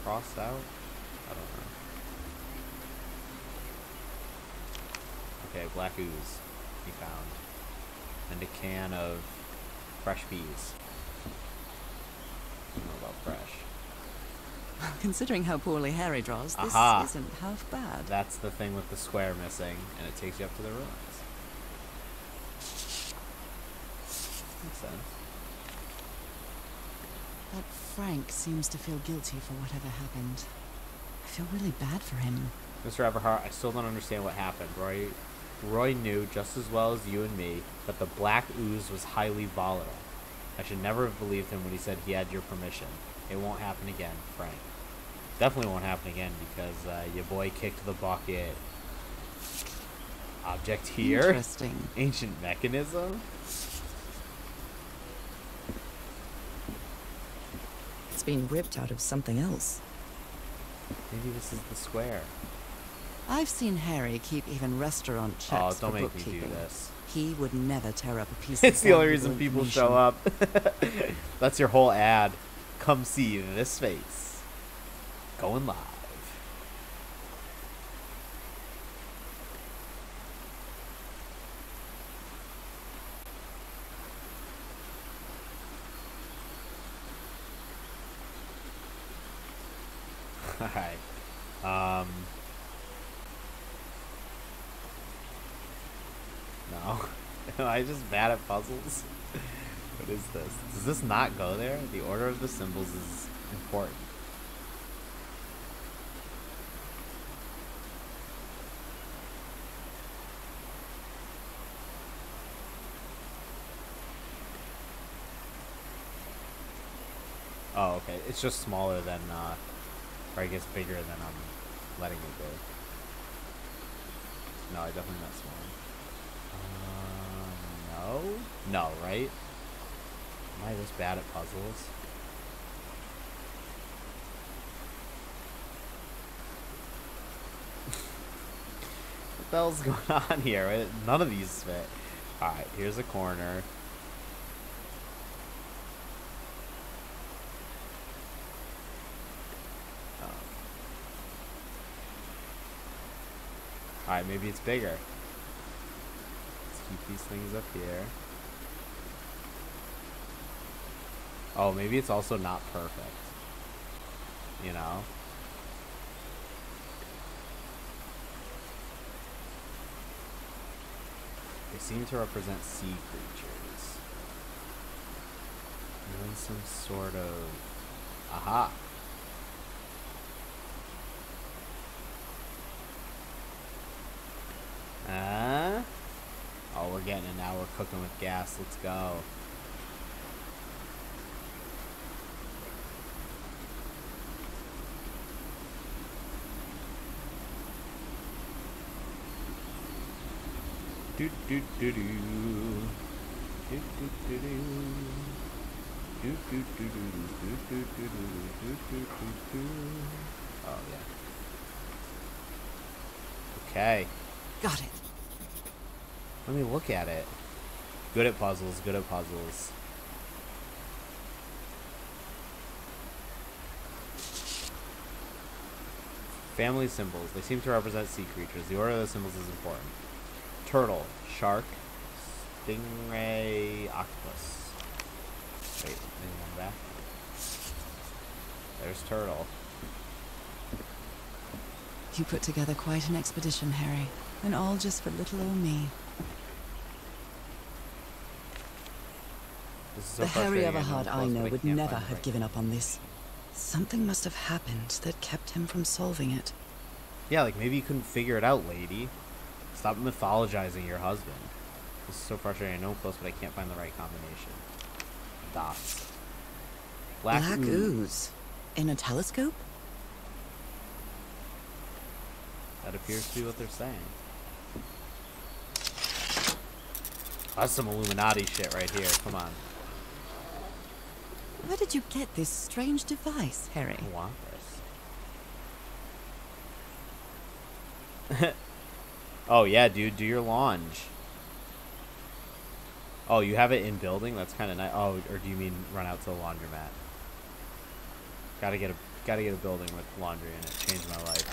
crossed out? I don't know. Okay, black ooze he found. And a can of fresh peas. I don't know about fresh. Considering how poorly Harry draws, this Aha. isn't half bad. That's the thing with the square missing, and it takes you up to the ruins. Makes sense. But Frank seems to feel guilty for whatever happened. I feel really bad for him. Mr. Everhart, I still don't understand what happened. Roy knew just as well as you and me that the black ooze was highly volatile. I should never have believed him when he said he had your permission. It won't happen again, Frank. Definitely won't happen again because your boy kicked the bucket. Object here. Interesting. Ancient mechanism. It's been ripped out of something else. Maybe this is the square. I've seen Harry keep even restaurant checks Oh, for don't make me bookkeeping. do this. He would never tear up a piece It's of the only valuable reason people information. show up. That's your whole ad. Come see this face. Going live. Alright. No. Am I just bad at puzzles? What is this? Does this not go there? The order of the symbols is important. Oh, okay. It's just smaller than, or I guess bigger than I'm letting it go. No, I definitely not smaller. No? No, right? Am I this bad at puzzles? What the hell's going on here? None of these fit. Alright, here's a corner. Alright, maybe it's bigger. Let's keep these things up here. Oh, maybe it's also not perfect. You know? They seem to represent sea creatures. And then some sort of... Aha! Oh, we're getting it now. We're cooking with gas. Let's go. Do do do do. Do do do do. Do do do do do do do do do do. Oh yeah. Okay. Got it. Let me look at it. Good at puzzles, good at puzzles. Family symbols. They seem to represent sea creatures. The order of the symbols is important. Turtle, shark, stingray, octopus. Wait, maybe one back. There's turtle. You put together quite an expedition, Harry. And all just for little old me. This is so The Harry frustrating. Everhard I Close, know but would can't never find the have right- given up on this. Something must have happened that kept him from solving it. Yeah, like maybe you couldn't figure it out, lady. Stop mythologizing your husband. This is so frustrating. I know I'm close, but I can't find the right combination. Dots. Black ooze. In a telescope? That appears to be what they're saying. That's some Illuminati shit right here. Come on. Where did you get this strange device, Harry? I want this. Oh yeah, dude, do your launch. Oh, you have it in building? That's kind of nice. Oh, or do you mean run out to the laundromat? Gotta get a building with laundry in it. Changed my life.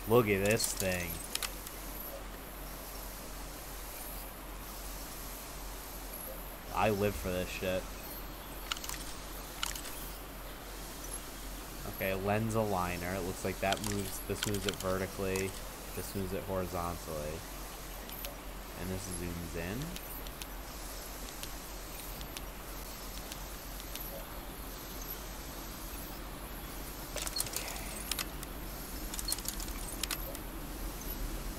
Look at this thing. I live for this shit. Okay, lens aligner. It looks like that moves. This moves it vertically. This moves it horizontally. And this zooms in. Okay.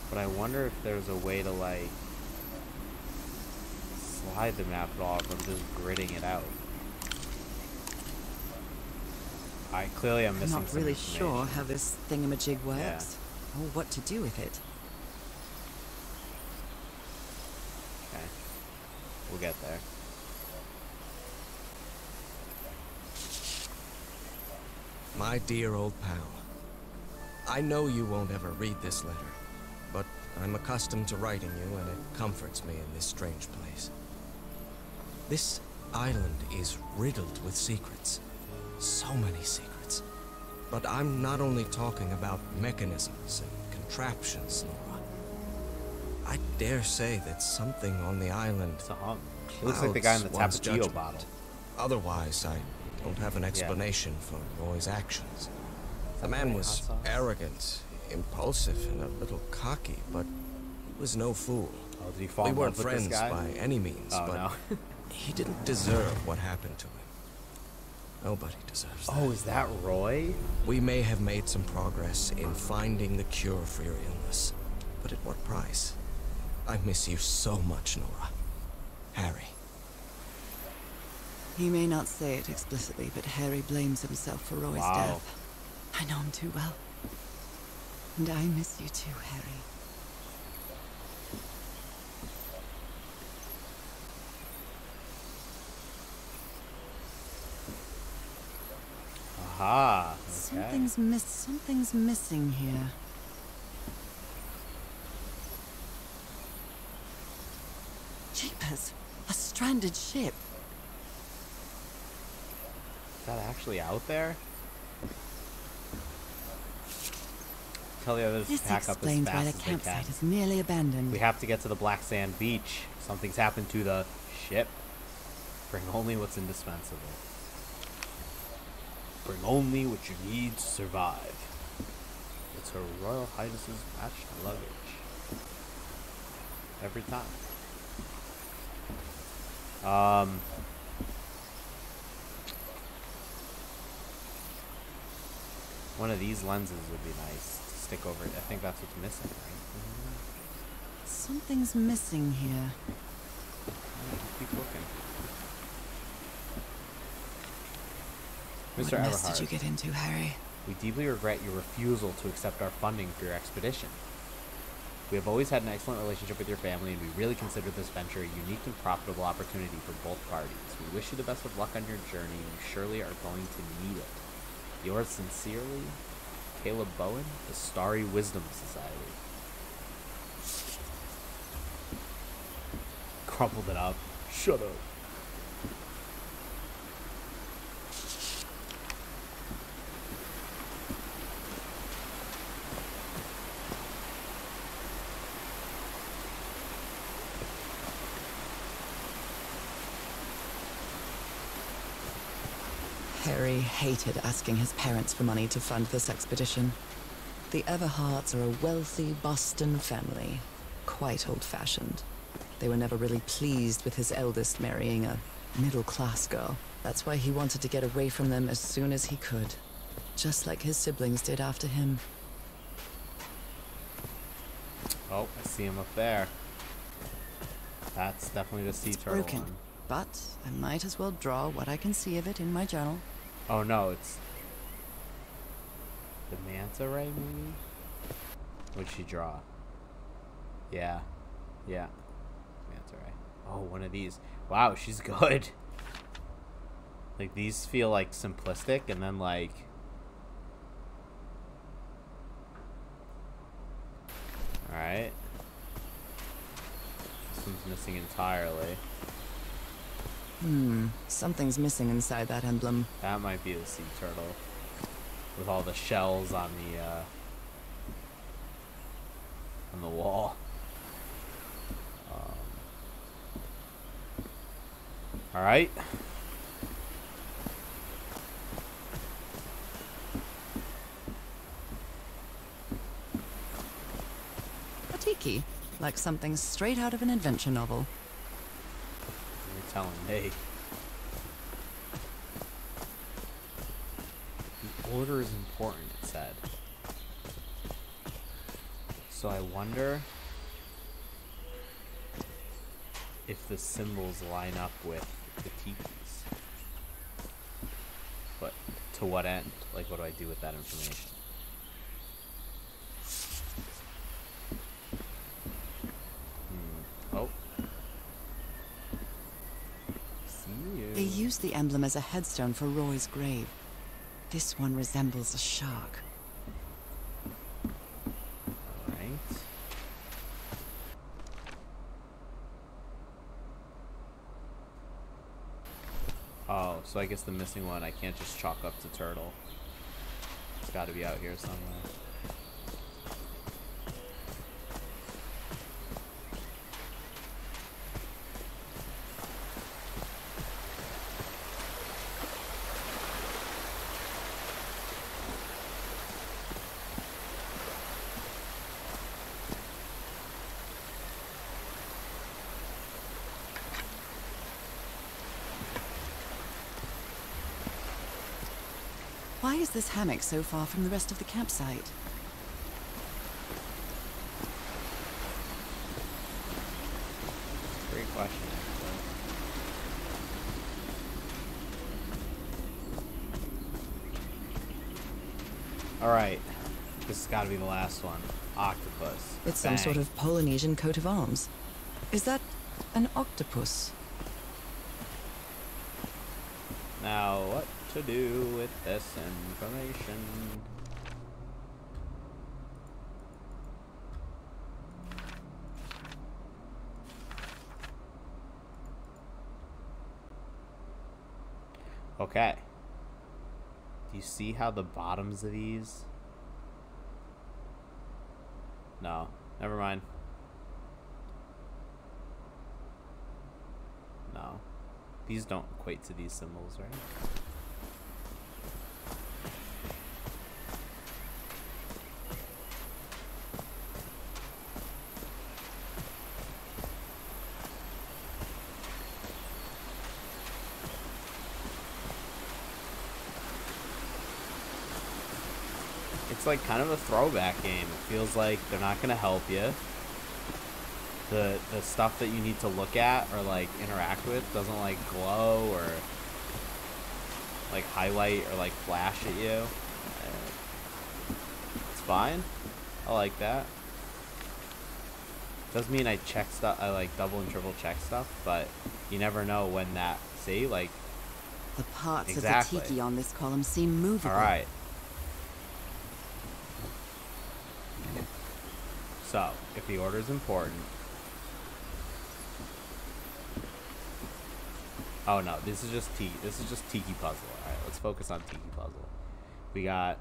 But I wonder if there's a way to like slide the map at all from just gridding it out. Clearly I'm missing I'm not some really information. sure how this thingamajig works, or what to do with it. Okay. We'll get there. My dear old pal, I know you won't ever read this letter, but I'm accustomed to writing you and it comforts me in this strange place. This island is riddled with secrets. So many secrets. But I'm not only talking about mechanisms and contraptions, Nora. I dare say that something on the island It's a hunk. It looks like the guy in the clouds one's Tapatio judgment. bottle. Otherwise, don't have an explanation for Roy's actions. The man was arrogant, impulsive, and a little cocky, but he was no fool. Oh, did he fall We in weren't love with this friends guy? by any means, Oh, but no. he didn't deserve what happened to him. Nobody deserves that. Oh, is that Roy? We may have made some progress in finding the cure for your illness, but at what price? I miss you so much, Nora. Harry. He may not say it explicitly, but Harry blames himself for Roy's Wow. death. I know him too well. And I miss you too, Harry. Aha. Okay. Something's missing here. Jeepers, a stranded ship. Is that actually out there? Tell the others to This pack up as explains why fast the as they can. campsite is nearly abandoned. We have to get to the black sand beach. Something's happened to the ship. Bring only what's indispensable. Bring only what you need to survive. It's Her Royal Highness's matched luggage. Every time. One of these lenses would be nice to stick over it. I think that's what's missing, right? Something's missing here. Keep looking. What Mr. mess did Everhart, you get into, Harry? we deeply regret your refusal to accept our funding for your expedition. We have always had an excellent relationship with your family, and we really consider this venture a unique and profitable opportunity for both parties. We wish you the best of luck on your journey. You surely are going to need it. Yours sincerely, Caleb Bowen, the Starry Wisdom Society. Crumpled it up. Shut up. Harry hated asking his parents for money to fund this expedition. The Everharts are a wealthy Boston family, quite old-fashioned. They were never really pleased with his eldest marrying a middle-class girl. That's why he wanted to get away from them as soon as he could, just like his siblings did after him. Oh, I see him up there. That's definitely the sea turtle Broken, one. but I might as well draw what I can see of it in my journal. Oh no, it's the manta ray, maybe? What'd she draw? Yeah. Yeah. Manta ray. Oh, one of these. Wow, she's good. Like, these feel like simplistic, and then like alright. This one's missing entirely. Something's missing inside that emblem. That might be the sea turtle. With all the shells on the wall. Alright. A tiki, like something straight out of an adventure novel. You're telling me. The order is important, it said. So I wonder if the symbols line up with the tikis. But to what end? Like, what do I do with that information? Oh. See you. They used the emblem as a headstone for Roy's grave. This one resembles a shark. Alright. Oh, so I guess the missing one I can't just chalk up to turtle. It's gotta be out here somewhere. Why is this hammock so far from the rest of the campsite? Great question, actually. Alright. This has got to be the last one. Octopus. It's some sort of Polynesian coat of arms. Is that an octopus? Now, what to do with this information? Okay. Do you see how the bottoms of these? No, never mind. No. These don't equate to these symbols, right? It's like kind of a throwback game. It feels like they're not gonna help you. The stuff that you need to look at or like interact with doesn't like glow or like highlight or like flash at you. It's fine. I like that. Does mean I check stuff. I like double and triple check stuff, but you never know when that. See, like the parts exactly. of the tiki on this column seem movable. All right. So, if the order is important. Oh no, this is just tiki. This is just tiki puzzle. All right, let's focus on tiki puzzle. We got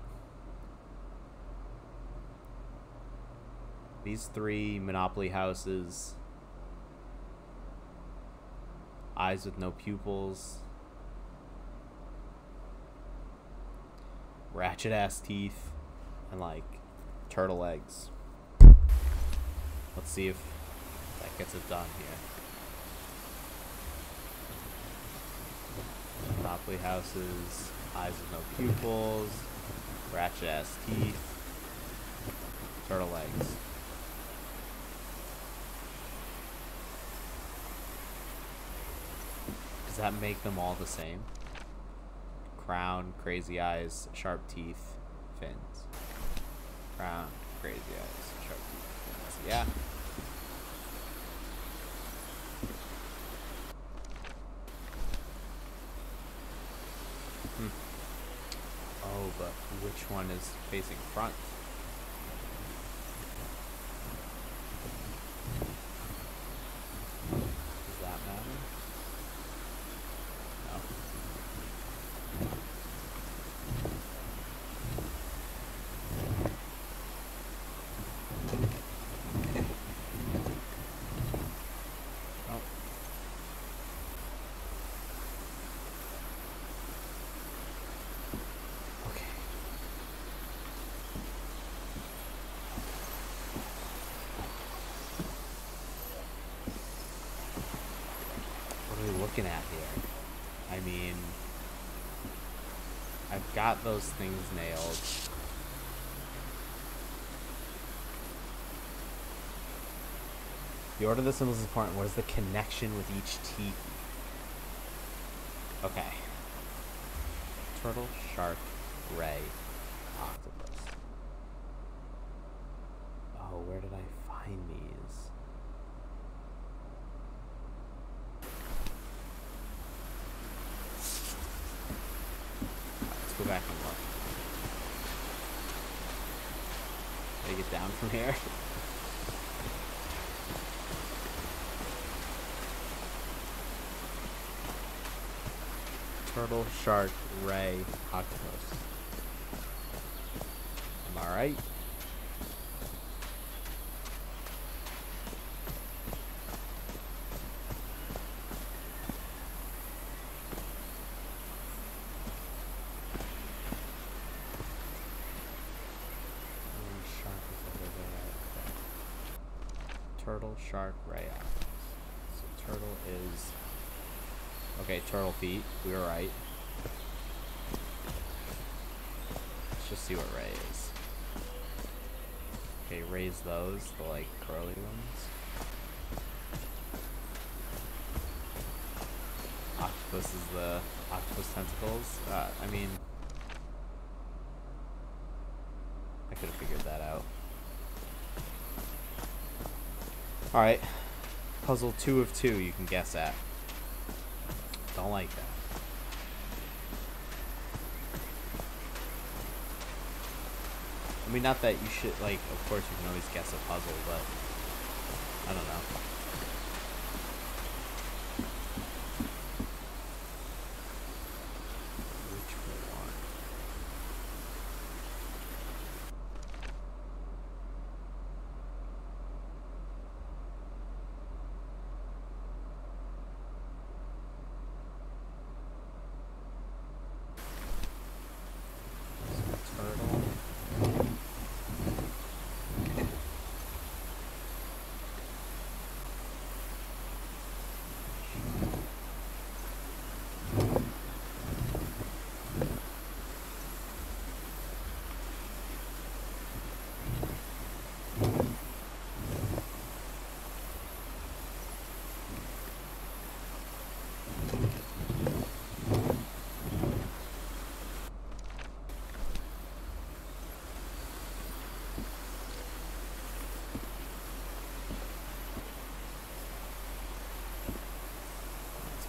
these 3 Monopoly houses. Eyes with no pupils. Ratchet ass teeth. And like turtle legs. Let's see if that gets it done here. Monopoly houses, eyes with no pupils, ratchet ass teeth, turtle legs. Does that make them all the same? Crown, crazy eyes, sharp teeth, fins. Crown, crazy eyes, sharp teeth, fins. Yeah. Oh, but which one is facing front? Does that matter? No. Oh. Okay. What are we looking at here? I mean, I've got those things nailed. The order of the symbols is important. What is the connection with each teeth? Okay. Turtle, shark, ray, octopus. Oh, where did I find these? Let's go back and look. Can I get down from here? Turtle, shark, ray, octopus. Am I right? Turtle, shark, ray, octopus. So turtle is... Okay, turtle feet. We were right. just see what Ray is. Okay, raise those, the like curly ones. Octopus is the octopus tentacles. I mean, I could have figured that out. Alright. Puzzle 2 of 2 you can guess at. Don't like that. I mean, not that you should, like, of course you can always guess a puzzle, but I don't know. Which one? Turtle.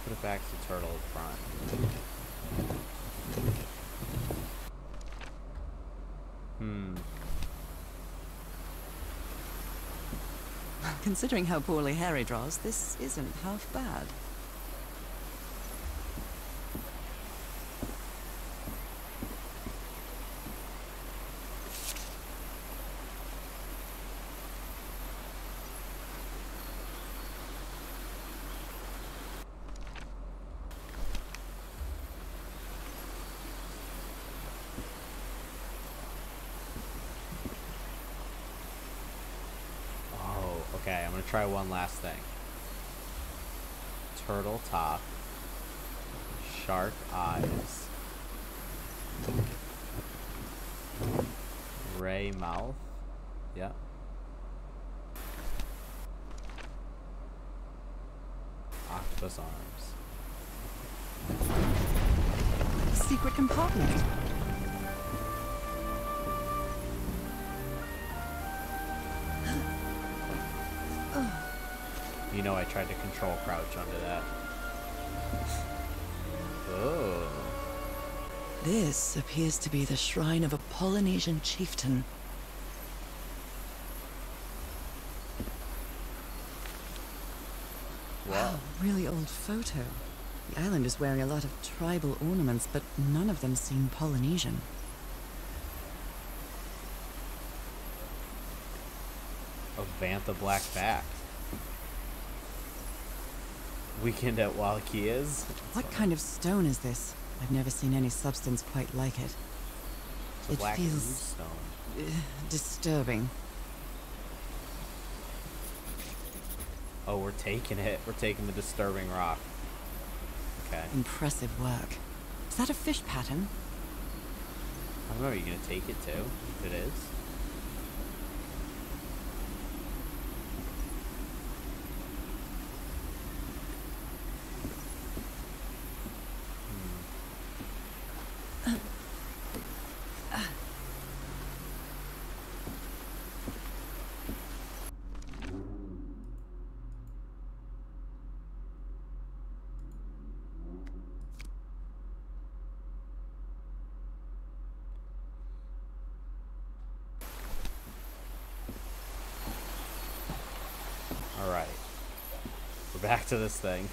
Put it back to turtle front. Considering how poorly Harry draws, this isn't half bad. Okay, I'm gonna try one last thing. Turtle top. Shark eyes. Ray mouth. Yep. Octopus arms. Secret compartment. You know I tried to control crouch under that. Oh. This appears to be the shrine of a Polynesian chieftain. Wow. Really old photo. The island is wearing a lot of tribal ornaments, but none of them seem Polynesian. A Vantha black back. Weekend at Wallachiyah's. What kind of stone is this? I've never seen any substance quite like it. It's a It black feels stone. disturbing. Oh, we're taking it. We're taking the disturbing rock. Okay. Impressive work. Is that a fish pattern? I don't know. Are you gonna take it too? If it is. Alright. We're back to this thing.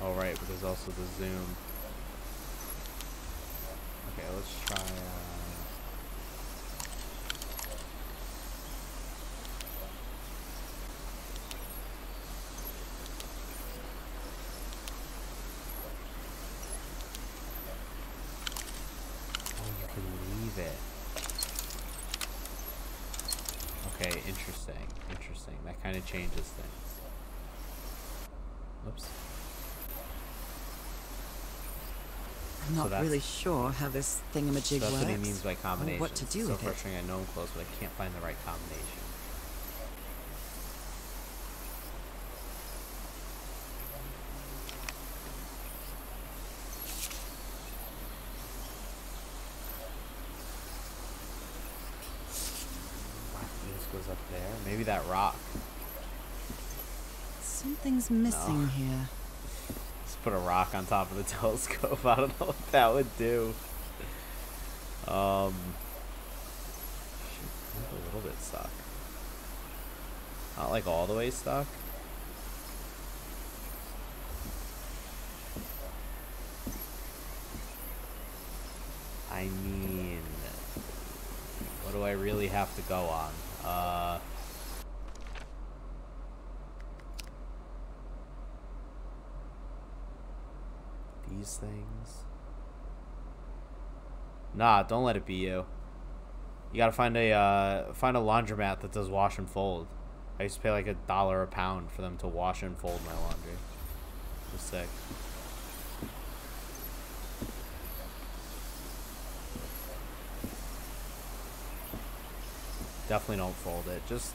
Oh, right, but there's also the zoom. Okay, let's try, kind of changes things. Oops. I'm not really sure how this thingamajig That's works. what he means by combination. What to do so with it. frustrating. I know I'm close, but I can't find the right combination. This goes up there. Maybe that rock. Something's missing here. Let's put a rock on top of the telescope. I don't know what that would do. Should a little bit stuck. Not like all the way stuck. I mean, what do I really have to go on? These things. Nah, don't let it be you. You gotta find a laundromat that does wash and fold. I used to pay like $1 a pound for them to wash and fold my laundry. It was sick. Definitely don't fold it. Just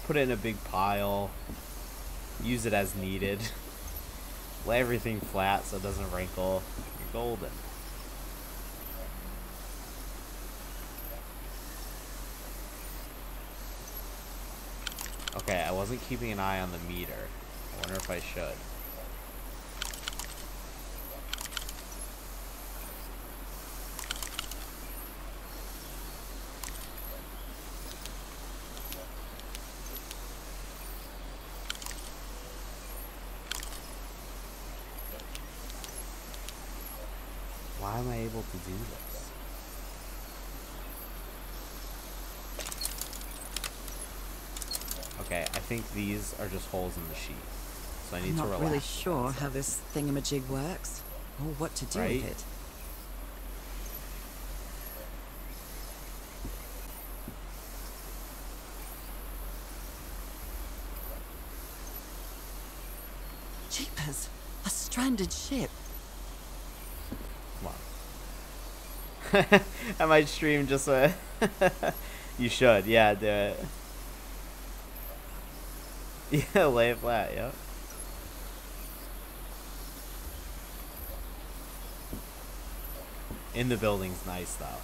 put it in a big pile. Use it as needed. Lay everything flat so it doesn't wrinkle. You're golden. Okay, I wasn't keeping an eye on the meter. I wonder if I should. Why am I able to do this? Okay, I think these are just holes in the sheet. So I need to relax. I'm not really sure how this thingamajig works, or what to do with it. Jeepers, a stranded ship. Come on. I might stream just a... You should, yeah, do it. Yeah, lay it flat, yep. In the building's nice, though.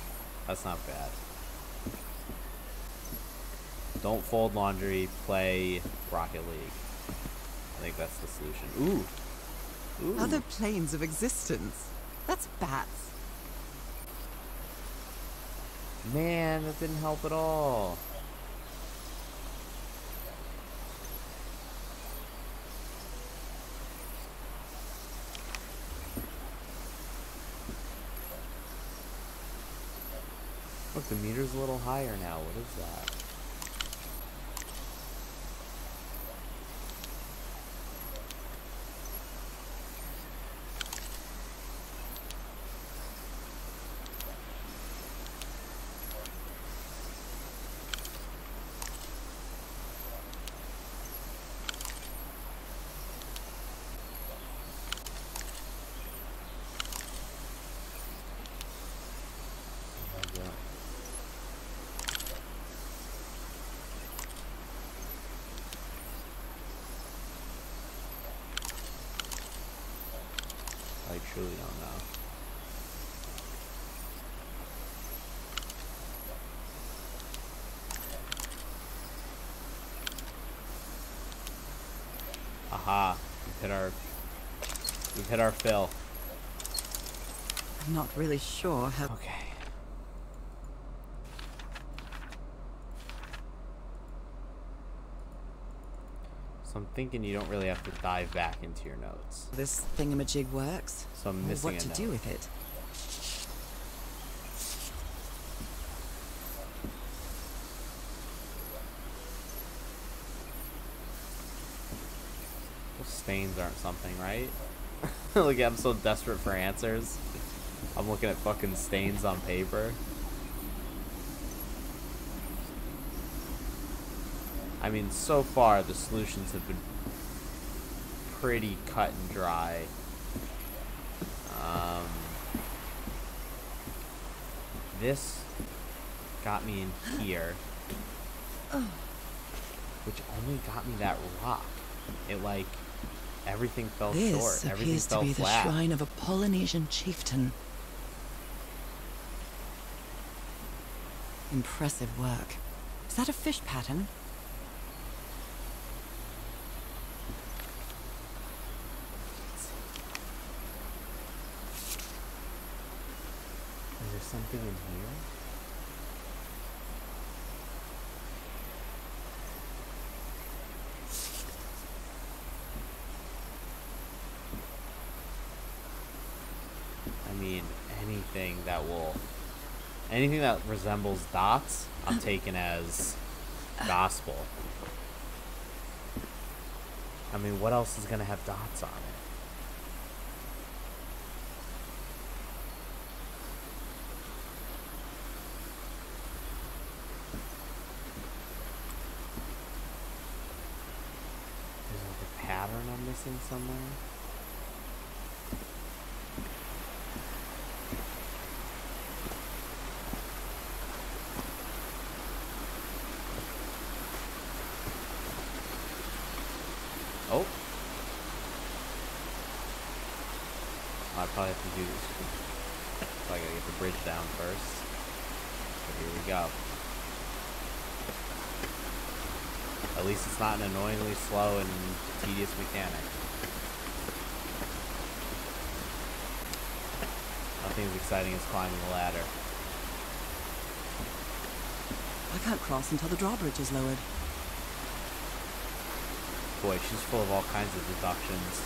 That's not bad. Don't fold laundry, play Rocket League. I think that's the solution. Ooh. Ooh. Other planes of existence. That's bats. Man, that didn't help at all. Look, the meter's a little higher now. What is that? I truly don't know. Aha, we've hit our fill. I'm not really sure how... Okay. So I'm thinking you don't really have to dive back into your notes. this thingamajig works, So I'm or missing what a to note. do with it. Those stains aren't something, right? Look, I'm so desperate for answers. I'm looking at fucking stains on paper. I mean, so far the solutions have been pretty cut and dry. This got me in here, which only got me that rock. It, like, everything fell short. This Everything appears to fell be the flat. shrine of a Polynesian chieftain. Impressive work. Is that a fish pattern? Is there something in here? I mean, anything that resembles dots, I'm taking as gospel. I mean, what else is gonna have dots on it? There's like a pattern I'm missing somewhere. Oh. I probably have to do this. So I gotta get the bridge down first. But here we go. At least it's not an annoyingly slow and tedious mechanic. Nothing as exciting as climbing a ladder. I can't cross until the drawbridge is lowered. Boy, she's full of all kinds of deductions.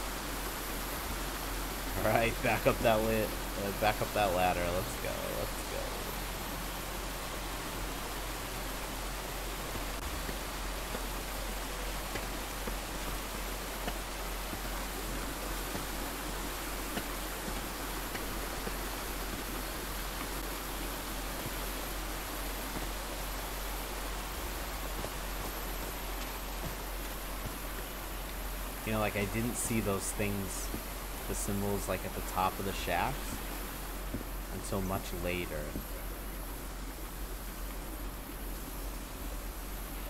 Alright, back up that ladder. Let's go, let's go. You know, like, I didn't see those things, the symbols, like, at the top of the shafts until much later.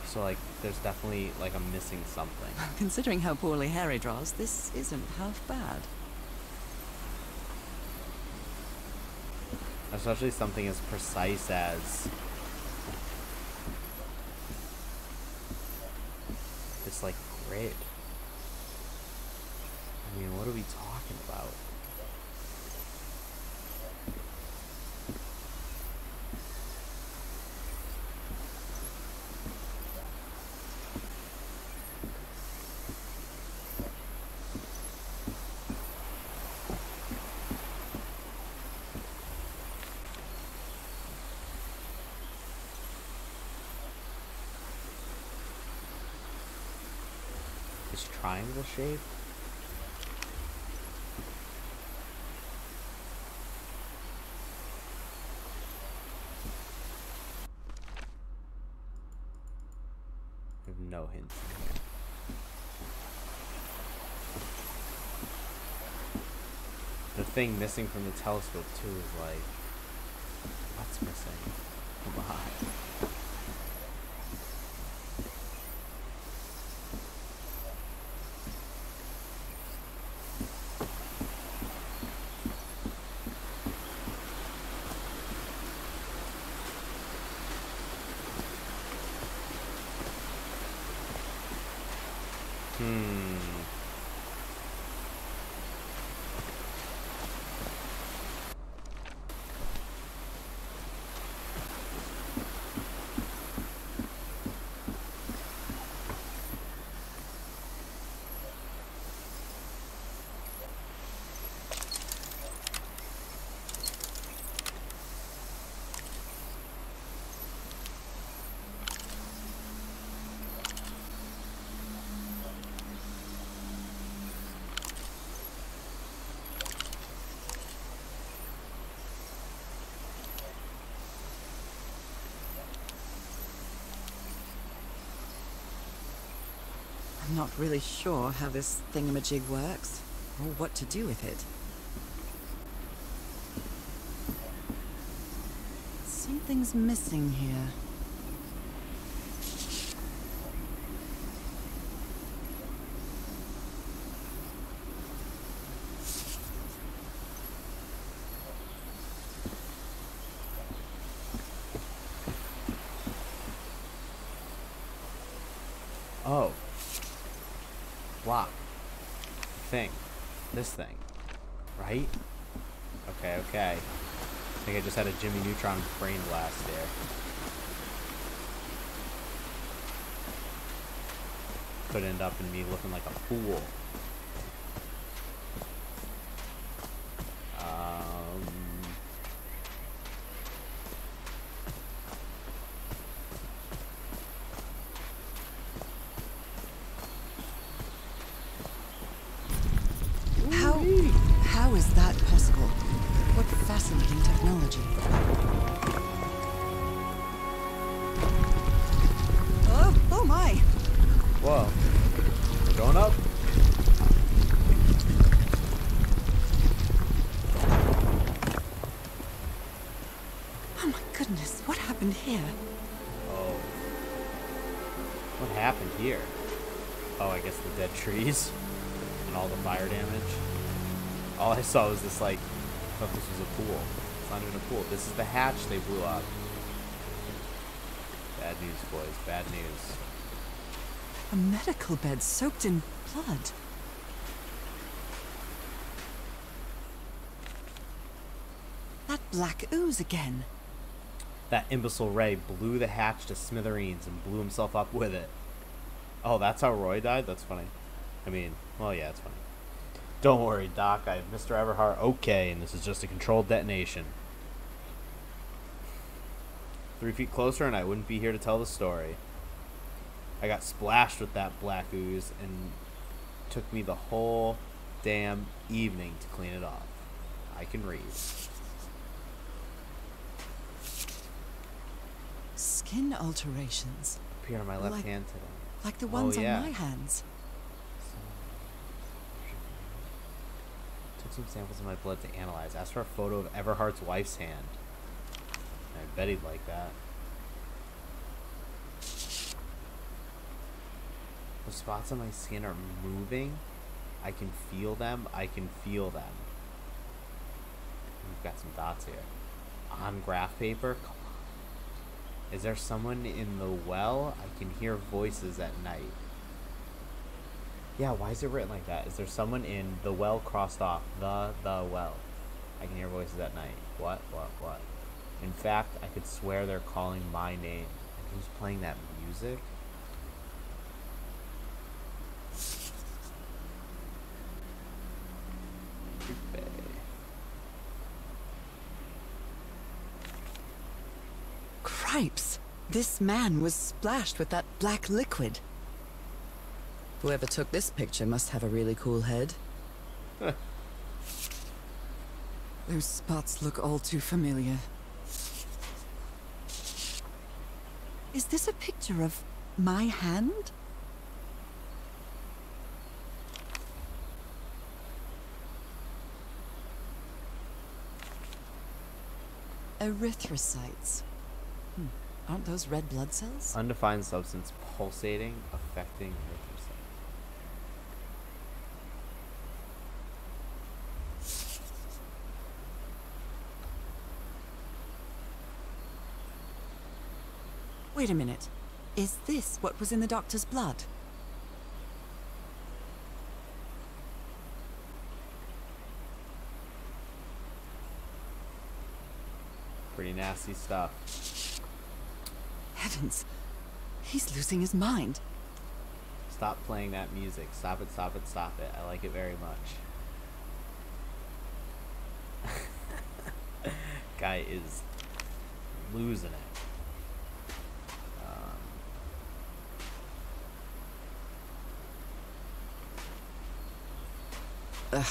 So, like, there's definitely, like, I'm missing something. Considering how poorly Harry draws, this isn't half bad. Especially something as precise as this, like, grid. I mean, what are we talking about? Is triangle shape? I have no hints in here. The thing missing from the telescope too is like, what's missing? Come on. not really sure how this thingamajig works, or what to do with it. Something's missing here. Oh. Block. Thing. This thing. Right? Okay, okay. I think I just had a Jimmy Neutron brain blast there. Could end up in me looking like a fool. How is that possible? What fascinating technology. Oh my! Whoa. Going up? Oh my goodness, what happened here? Oh. What happened here? Oh, I guess the dead trees and all the fire damage. All I saw was this, like, I thought this was a pool. It's not even a pool. This is the hatch they blew up. Bad news, boys. Bad news. A medical bed soaked in blood. That black ooze again. That imbecile Ray blew the hatch to smithereens and blew himself up with it. Oh, that's how Roy died? That's funny. I mean, well, yeah, it's funny. Don't worry, Doc. I have Mr. Everhart okay, and this is just a controlled detonation. 3 feet closer, and I wouldn't be here to tell the story. I got splashed with that black ooze, and it took me the whole damn evening to clean it off. I can read. Skin alterations. Appeared on my left hand today. Like the ones Oh, yeah. on my hands. Took some samples of my blood to analyze. Asked for a photo of Everhart's wife's hand. I bet he'd like that. The spots on my skin are moving. I can feel them. I can feel them. We've got some dots here. On graph paper? Come on. Is there someone in the well? I can hear voices at night. Yeah, why is it written like that? Is there someone in the well crossed off? The well. I can hear voices at night. What? In fact, I could swear they're calling my name. And who's playing that music? Creepy. Cripes! This man was splashed with that black liquid. Whoever took this picture must have a really cool head. Those spots look all too familiar. Is this a picture of my hand? Erythrocytes. Aren't those red blood cells? Undefined substance pulsating, affecting erythrocytes. Wait a minute. Is this what was in the doctor's blood? Pretty nasty stuff. Heavens. He's losing his mind. Stop playing that music. Stop it, stop it, stop it. I like it very much. Guy is losing it. Ugh,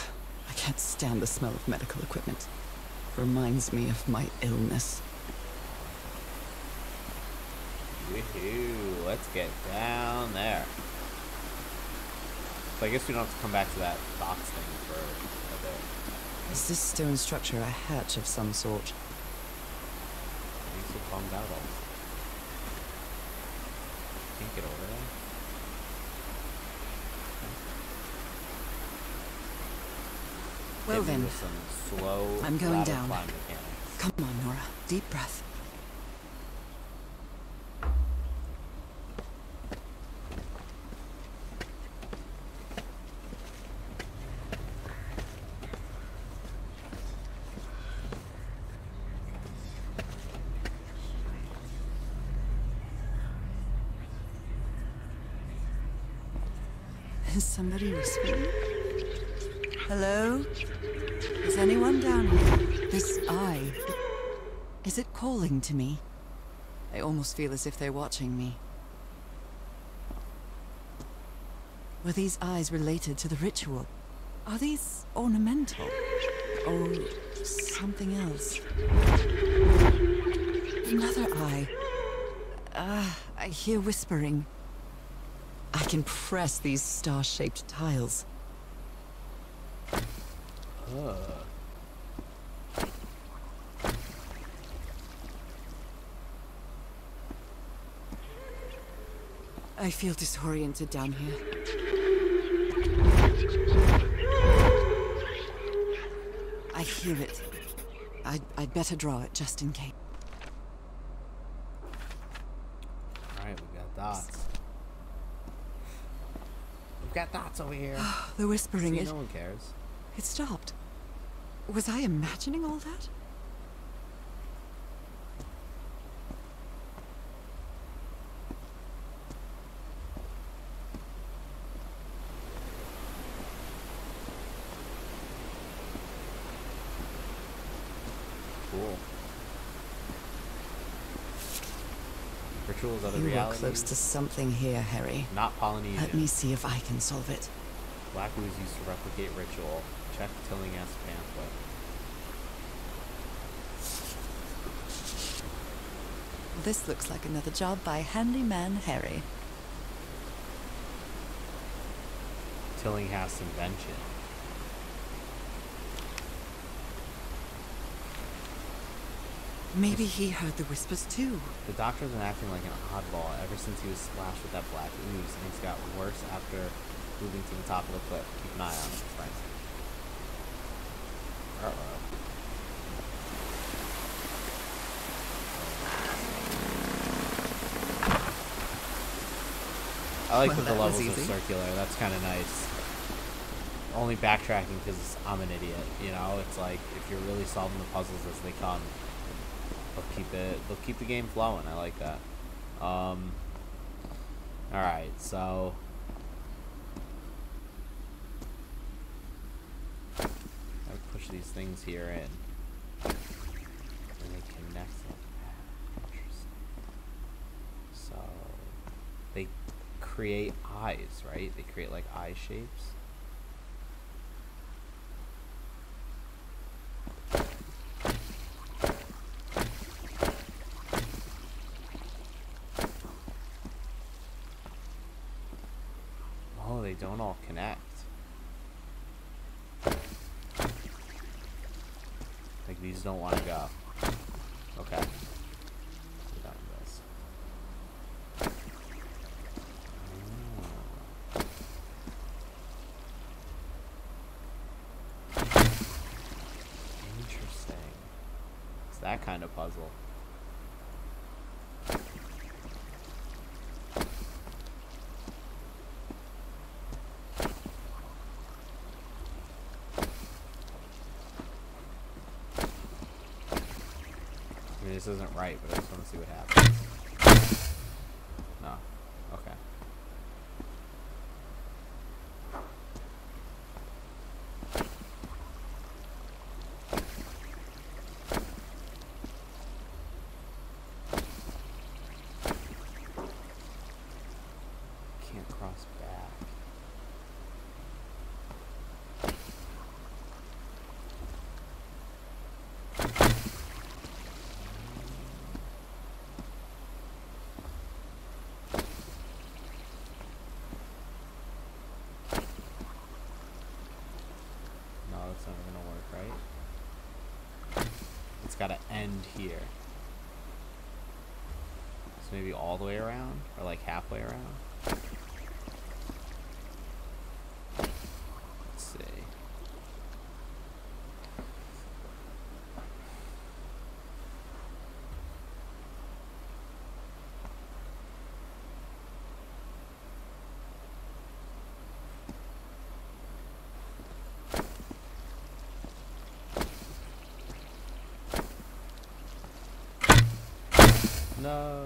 I can't stand the smell of medical equipment. Reminds me of my illness. Woohoo, let's get down there. So I guess we don't have to come back to that box thing for a bit. Is this stone structure a hatch of some sort? I'm so bummed out all this. Can't get over there. Well Hit me then, with some slow I'm going ladder down. climb mechanics. Come on, Nora. Deep breath. Is somebody whispering? Hello? Is anyone down here? This eye. Is it calling to me? I almost feel as if they're watching me. Were these eyes related to the ritual? Are these ornamental? Or something else? Another eye. I hear whispering. I can press these star-shaped tiles. I feel disoriented down here. I hear it. I'd better draw it just in case. Alright, we got dots. We've got dots over here. The whispering See, is... no one cares. It stopped. Was I imagining all that? Cool. Rituals of the You are reality. close to something here, Harry. Not Polynesian. Let me see if I can solve it. Black ooze used to replicate ritual. Check Tillinghast pamphlet. This looks like another job by Handyman Harry. Tillinghast invention. Maybe he heard the whispers too. The doctor's been acting like an oddball ever since he was splashed with that black ooze, and he's got worse after moving to the top of the cliff. Keep an eye on him, Frank. Uh-oh. I like Well, that the that was levels are easy. circular. That's kind of nice. Only backtracking because I'm an idiot. You know, it's like if you're really solving the puzzles as they come, they'll keep the game flowing. I like that. All right, so I push these things here in, and they connect like that. Interesting. So they create eyes, right? They create like eye shapes. Oh, they don't all connect. Like these don't want to go. Okay. We're done with this. Interesting. It's that kind of puzzle. I mean, this isn't right, but I just want to see what happens. No. Okay. Can't cross back. right? It's gotta end here. So maybe all the way around? Or like halfway around? Let's see. No.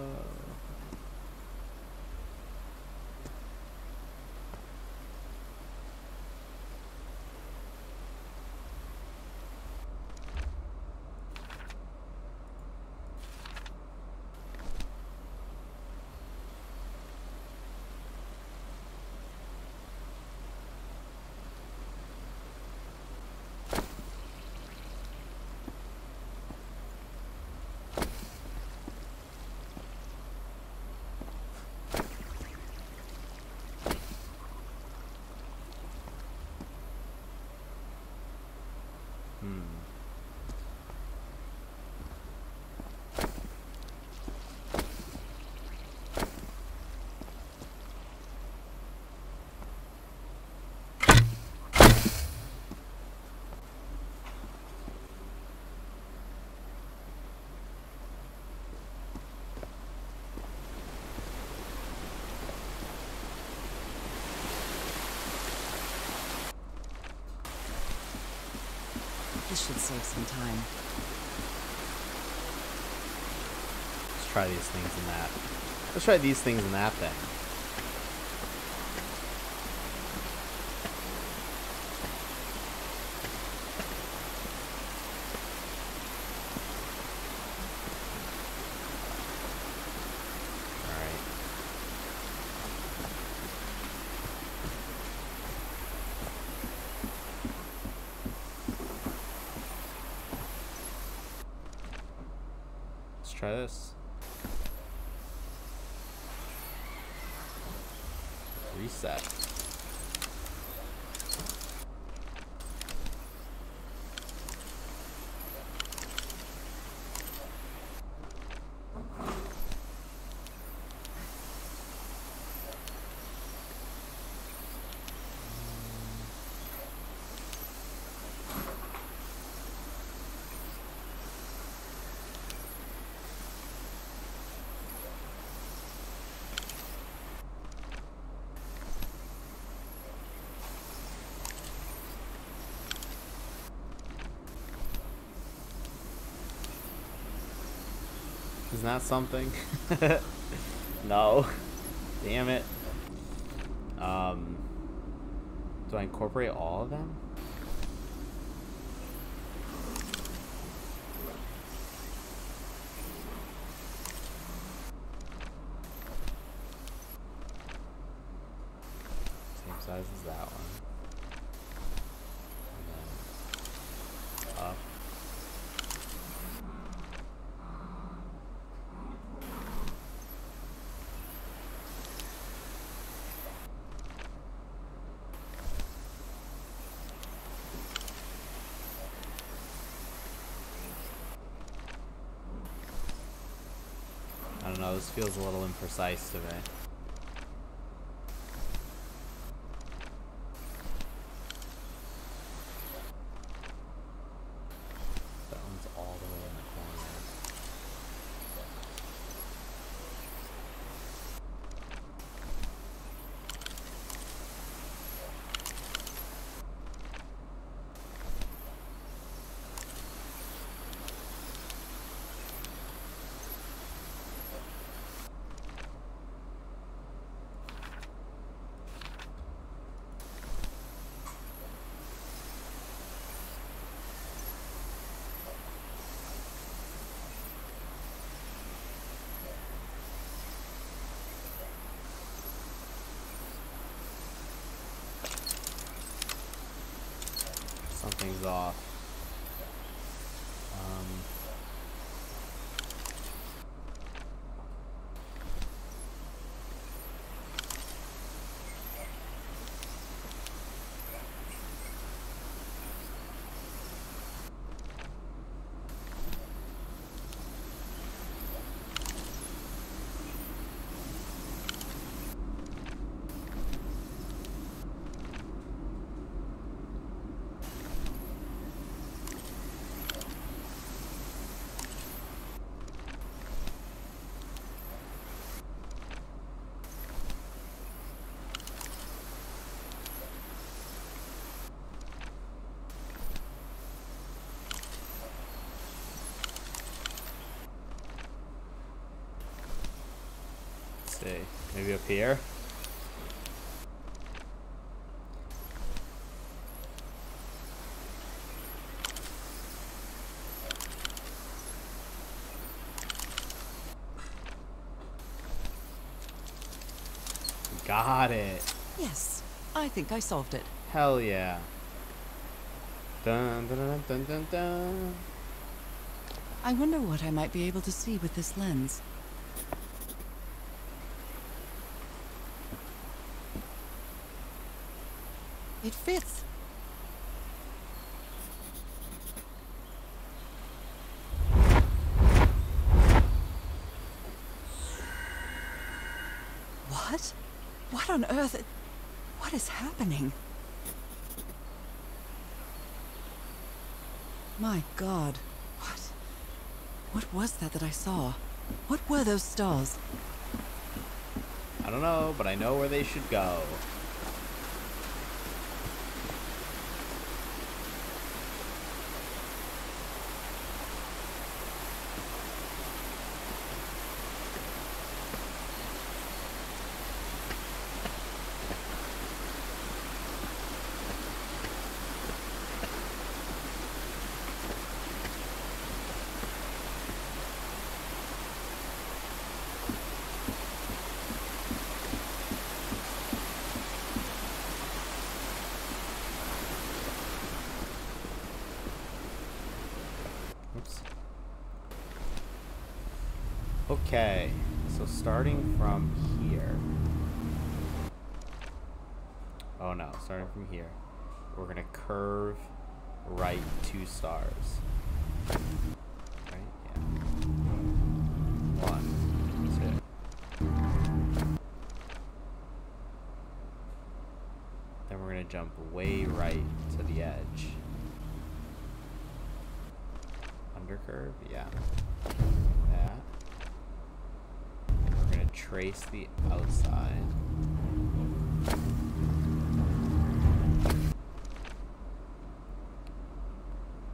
This should save some time. Let's try these things in that. Let's try these things in that thing. Try this. Reset. Isn't that something? No. Damn it. Do I incorporate all of them? Same size as that one. And then up. I don't know, this feels a little imprecise to me. That one's all the way in the corner. Something's off. see. Maybe up here? Got it. Yes, I think I solved it. Hell yeah. Dun dun dun dun dun dun. I wonder what I might be able to see with this lens. It fits. What? What on earth? What is happening? My God. What was that I saw? What were those stars? I don't know, but I know where they should go. Okay, so starting from here. Oh no, starting from here. We're gonna curve right 2 stars. Right? Yeah. 1, 2. Then we're gonna jump way right to the edge. Undercurve? Yeah. That. We're gonna trace the outside.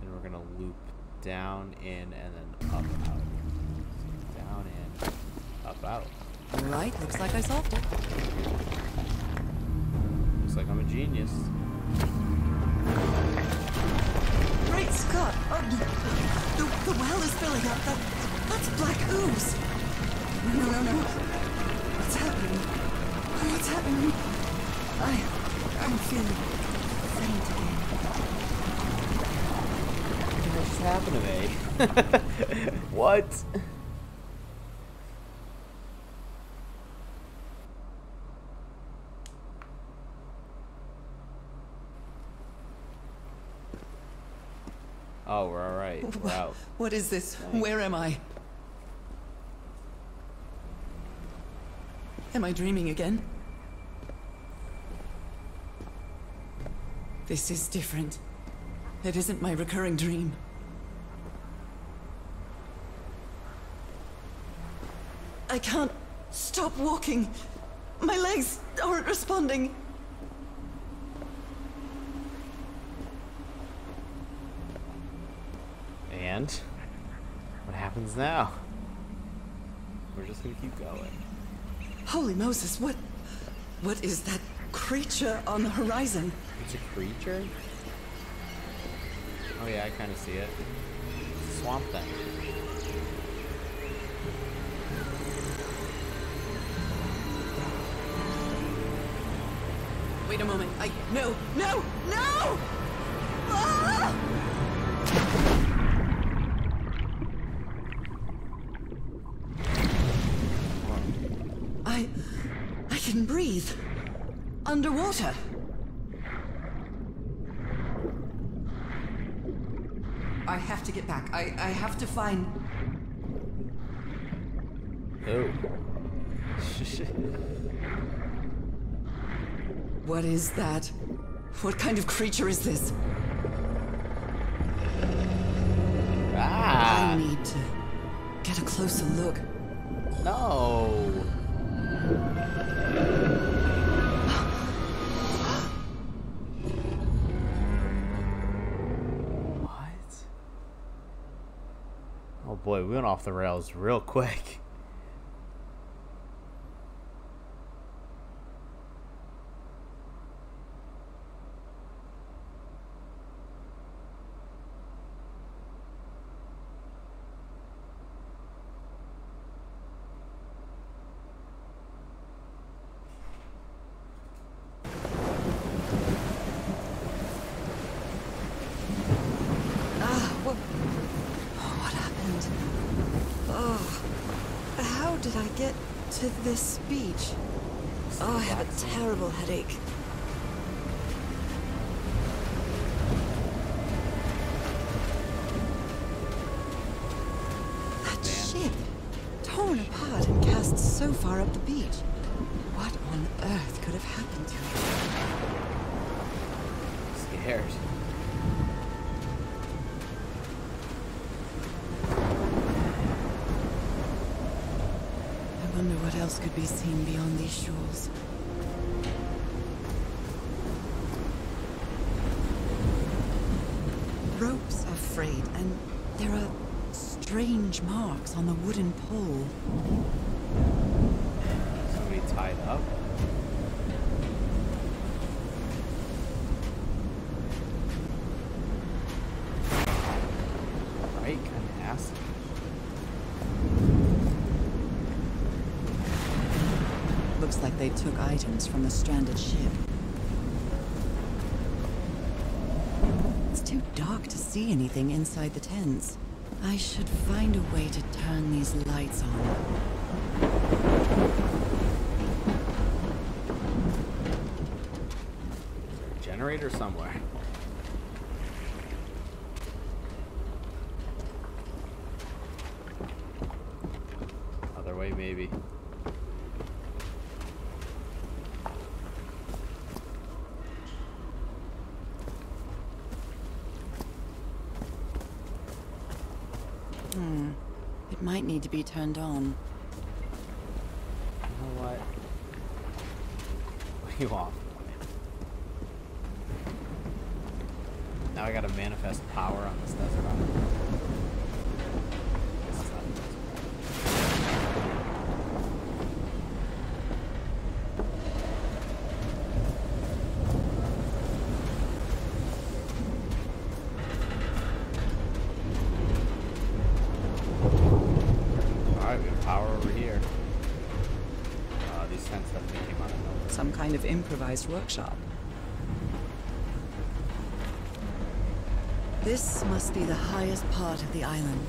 And we're gonna loop down in and then up out. So down in, up out. Right, looks like I solved it. Looks like I'm a genius. Great Scott! The well is filling up. That's black ooze. No. What's happening? What's happening? I'm feeling faint again. What just happened to me? What? Oh, we're alright. We're out. What is this? Thanks. Where am I? Am I dreaming again? This is different. It isn't my recurring dream. I can't stop walking. My legs aren't responding. And what happens now? We're just gonna keep going. Holy Moses, what is that creature on the horizon? It's a creature? Oh yeah, I kind of see it. It's a swamp thing. Wait a moment. No! Ah! I can breathe. Underwater. I have to get back. I have to find... Oh. What is that? What kind of creature is this? Ah! I need to get a closer look. No! What? Oh boy, we went off the rails real quick. did I get to this beach? Oh, I have a terrible headache. That ship, torn apart and cast so far up the beach. What on earth could have happened to it? Scared. I wonder what else could be seen beyond these shores. Ropes are frayed, and there are strange marks on the wooden pole. Somebody tied up. Right, kind of nasty. Looks like they took items from the stranded ship. It's too dark to see anything inside the tents. I should find a way to turn these lights on. Generator somewhere. Other way, maybe. It might need to be turned on. You know what? What do you want? Now I gotta manifest power on this desert island. This is not a desert island. Alright, we have power over here. These tents definitely came out of nowhere. Some kind of improvised workshop. This must be the highest part of the island.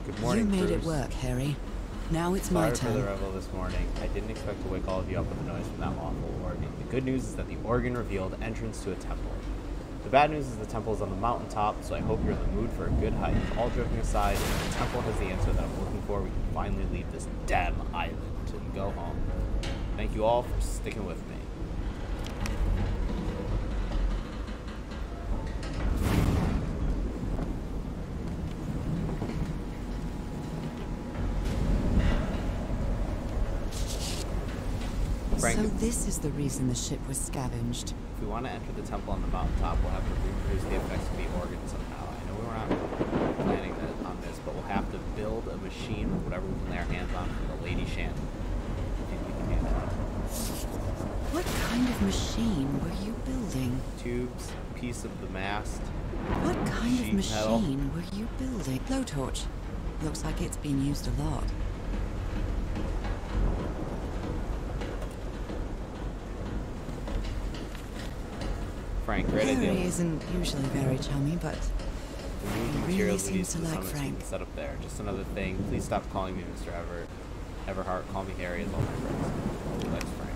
Good morning, You made it crews. work, Harry. Now it's my Sorry for the turn. revel this morning. I didn't expect to wake all of you up with the noise from that awful organ. The good news is that the organ revealed entrance to a temple. The bad news is the temple is on the mountaintop, so I hope you're in the mood for a good hike. All joking aside, if the temple has the answer that I'm looking for, we can finally leave this damn island and go home. Thank you all for sticking with me. Frank, So this is the reason the ship was scavenged. if we want to enter the temple on the mountaintop, we'll have to reproduce the effects of the organ somehow. I know we're not planning on this, but we'll have to build a machine with whatever we can lay our hands on from the Lady Shannon. I think we can do that. What kind of machine were you building? Tubes, piece of the mast. What kind of Sheet metal. machine were you building? Blowtorch. Looks like it's been used a lot. Frank, great Harry idea. isn't usually very chummy, but Remove the really materials we seems use to for the like summons we Frank. can set up there. Just another thing. Please stop calling me Mr. Everhart. Call me Harry as all my friends. Who likes Frank?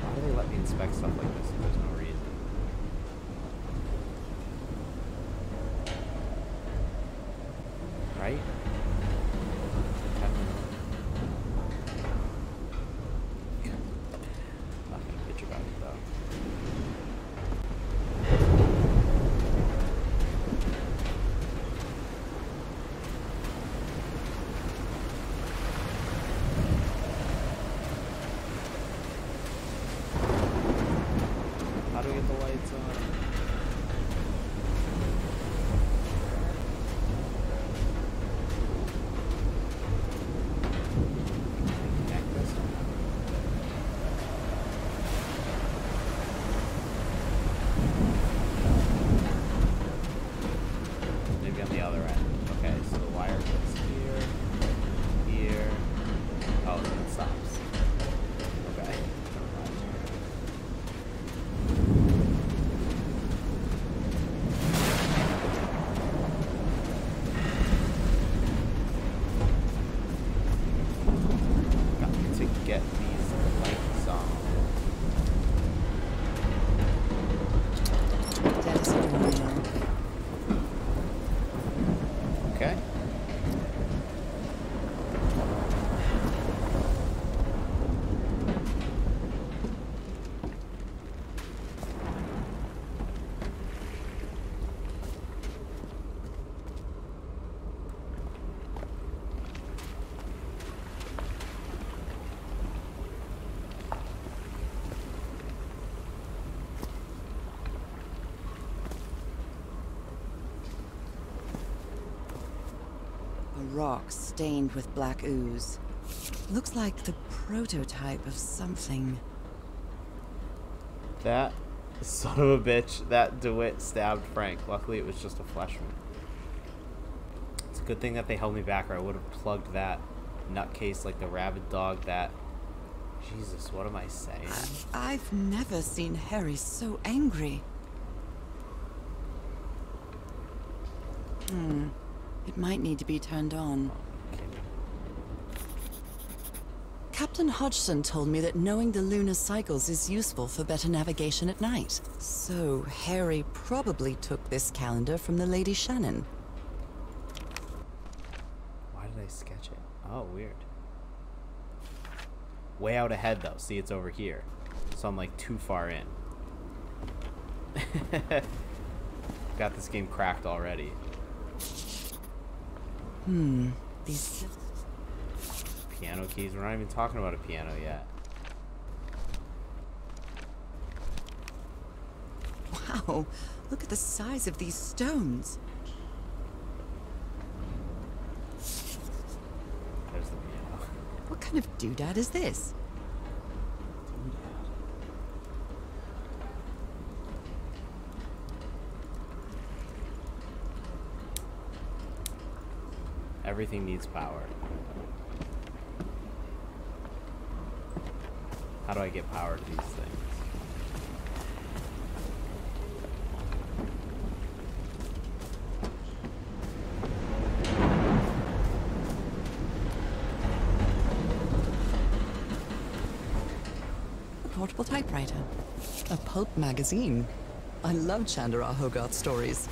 Why do they let me inspect stuff like this if there's no reason? Right? Not gonna bitch about it though. How do we get the lights on? Connect this? Maybe on the other end. Okay, so the wire goes here, here. Oh, then it stops. Okay. Never mind. rock stained with black ooze. Looks like the prototype of something. That son of a bitch, that DeWitt stabbed Frank. Luckily, it was just a flesh wound. It's a good thing that they held me back, or I would have plugged that nutcase like the rabid dog that... Jesus, what am I saying? I've never seen Harry so angry. It might need to be turned on. Okay. Captain Hodgson told me that knowing the lunar cycles is useful for better navigation at night. So Harry probably took this calendar from the Lady Shannon. Why did I sketch it? Oh, weird. Way out ahead, though. See, it's over here. So I'm, like, too far in. Got this game cracked already. These... Piano keys. We're not even talking about a piano yet. Wow, look at the size of these stones. There's the piano. What kind of doodad is this? Everything needs power. How do I get power to these things? A portable typewriter. A pulp magazine. I love Chandra Hogarth stories.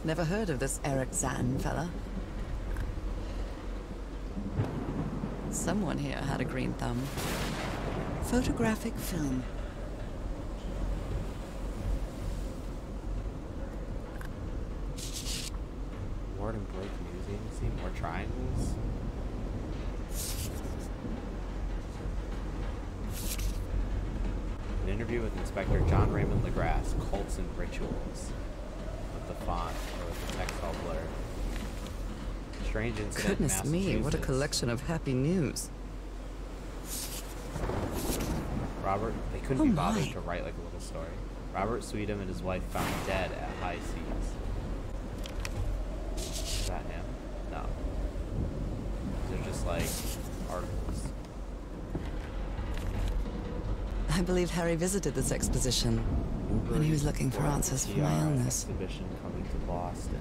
Never heard of this Eric Zahn fella. Someone here had a green thumb. Photographic film. Ward and Blake Museum. See more triangles. An interview with Inspector John Raymond LaGrasse. Cults and rituals. With the font or with the text all blurred. Strange incident. Goodness me, what a collection of happy news. Robert, they couldn't be bothered to write like a little story. Robert Sweetum and his wife found dead at high seas. Is that him? No. They're just like articles. I believe Harry visited this exposition when he was looking for answers for my illness. Exhibition coming to Boston.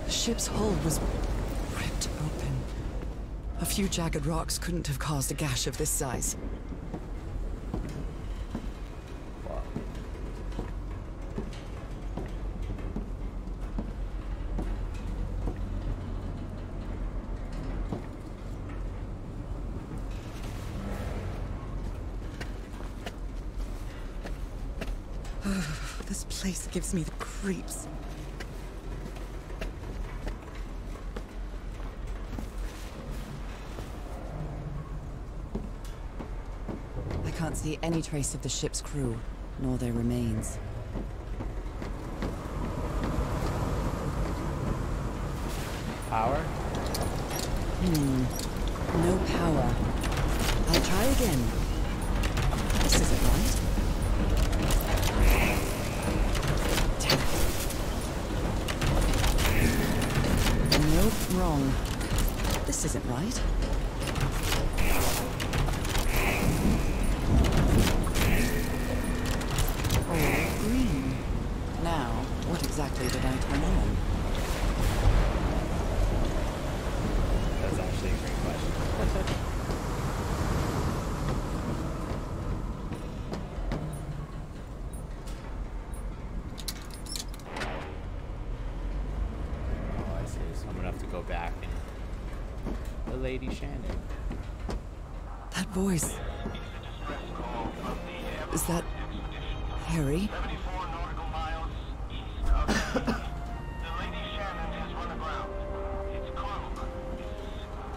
The ship's hull was ripped open. A few jagged rocks couldn't have caused a gash of this size. Wow. This place gives me the creeps. I can't see any trace of the ship's crew, nor their remains. Power? No power. I'll try again. This isn't right. Nope, wrong. This isn't right. All green. Now, quickly did I turn on? That's actually a great question. Oh, I see. So I'm gonna have to go back and the Lady Shannon. That voice. Is that Harry?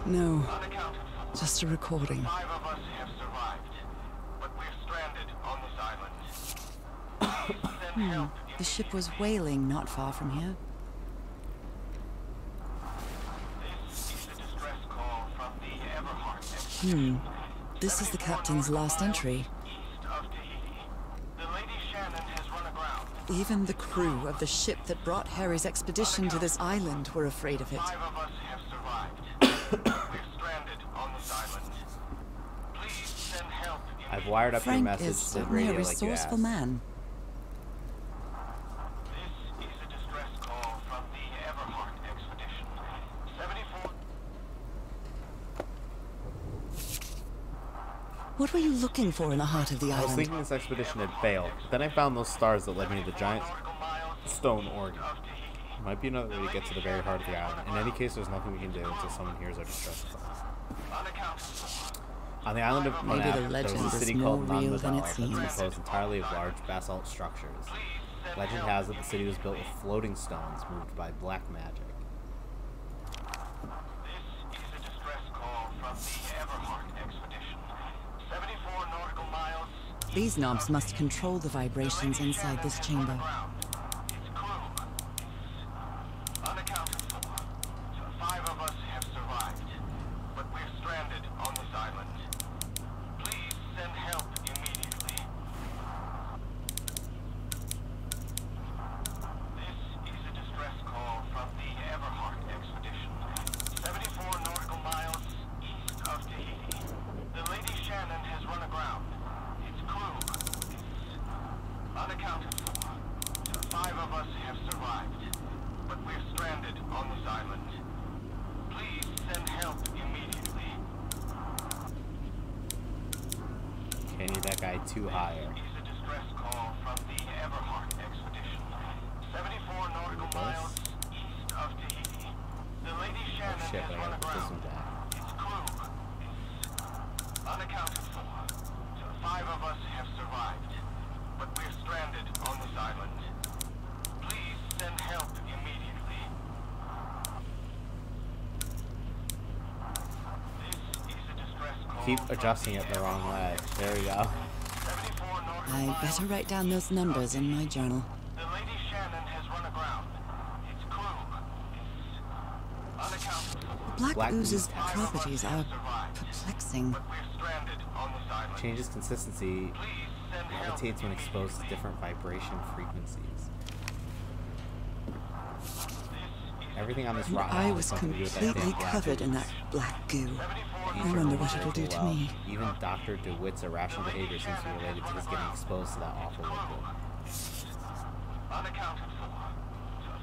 No, just a recording. 5 of us have survived, but we're stranded on this island. Send help. The ship was whaling not far from here. This is a distress call from the Everheart. This is the captain's last entry. East of Tahiti. The Lady Shannon has run aground. Even the crew of the ship that brought Harry's expedition to this island were afraid of it. 5 of us have survived. We're stranded on this island. Please send help. I've wired up your Frank message is to the certainly radio a like you resourceful asked. man. This is a distress call from the Everheart expedition. 74. What were you looking for in the heart of the I was island? thinking this expedition had failed, but then I found those stars that led me to the giant stone organ. Might be another way to get to the very heart of the island. In any case, there's nothing we can do until someone hears our distress call. On the island of Maybe Monad, the there legend was a is city more called real Nanmadal than it that's seems. composed entirely of large basalt structures. Legend has it the city was built with floating stones moved by black magic. This is a distress call from the Everheart expedition. 74 nautical miles. These knobs must control the vibrations inside this chamber. Its crew is unaccounted for. 5 of us have survived, but we're stranded on this island. Please send help immediately. This is a distress call from the Everheart expedition. 74 nautical miles east of Tahiti. The Lady Shannon has run aground. Its crew is unaccounted for. 5 of us have survived, but we're stranded on this island. Please send help immediately. Can't need that guy too higher. This is a distress call from the Everheart expedition. 74 nautical miles east of Tahiti. The Lady Shannon Oh shit, has I run gotta put this aground. one back. Its crew is unaccounted for. 5 of us have survived, but we're stranded on this island. Please send help immediately. This is a distress call. Keep adjusting it the wrong way. There we go. 74 nautical I miles. better write down those numbers in my journal. The Lady Shannon has run aground. Its crew is unaccounted for. Black Black ooze's ooze properties are perplexing. But we're stranded on this island. Changes consistency, Please send help levitates when exposed to immediately. different vibration frequencies. This is Everything on this And rock I has was something to do with that completely damn black covered in ooze. that black goo. 74 I Nature wonder knows what it'll it do to well. me. Even Dr. DeWitt's irrational behavior seems to be related to his getting exposed to that awful liquid. unaccounted for.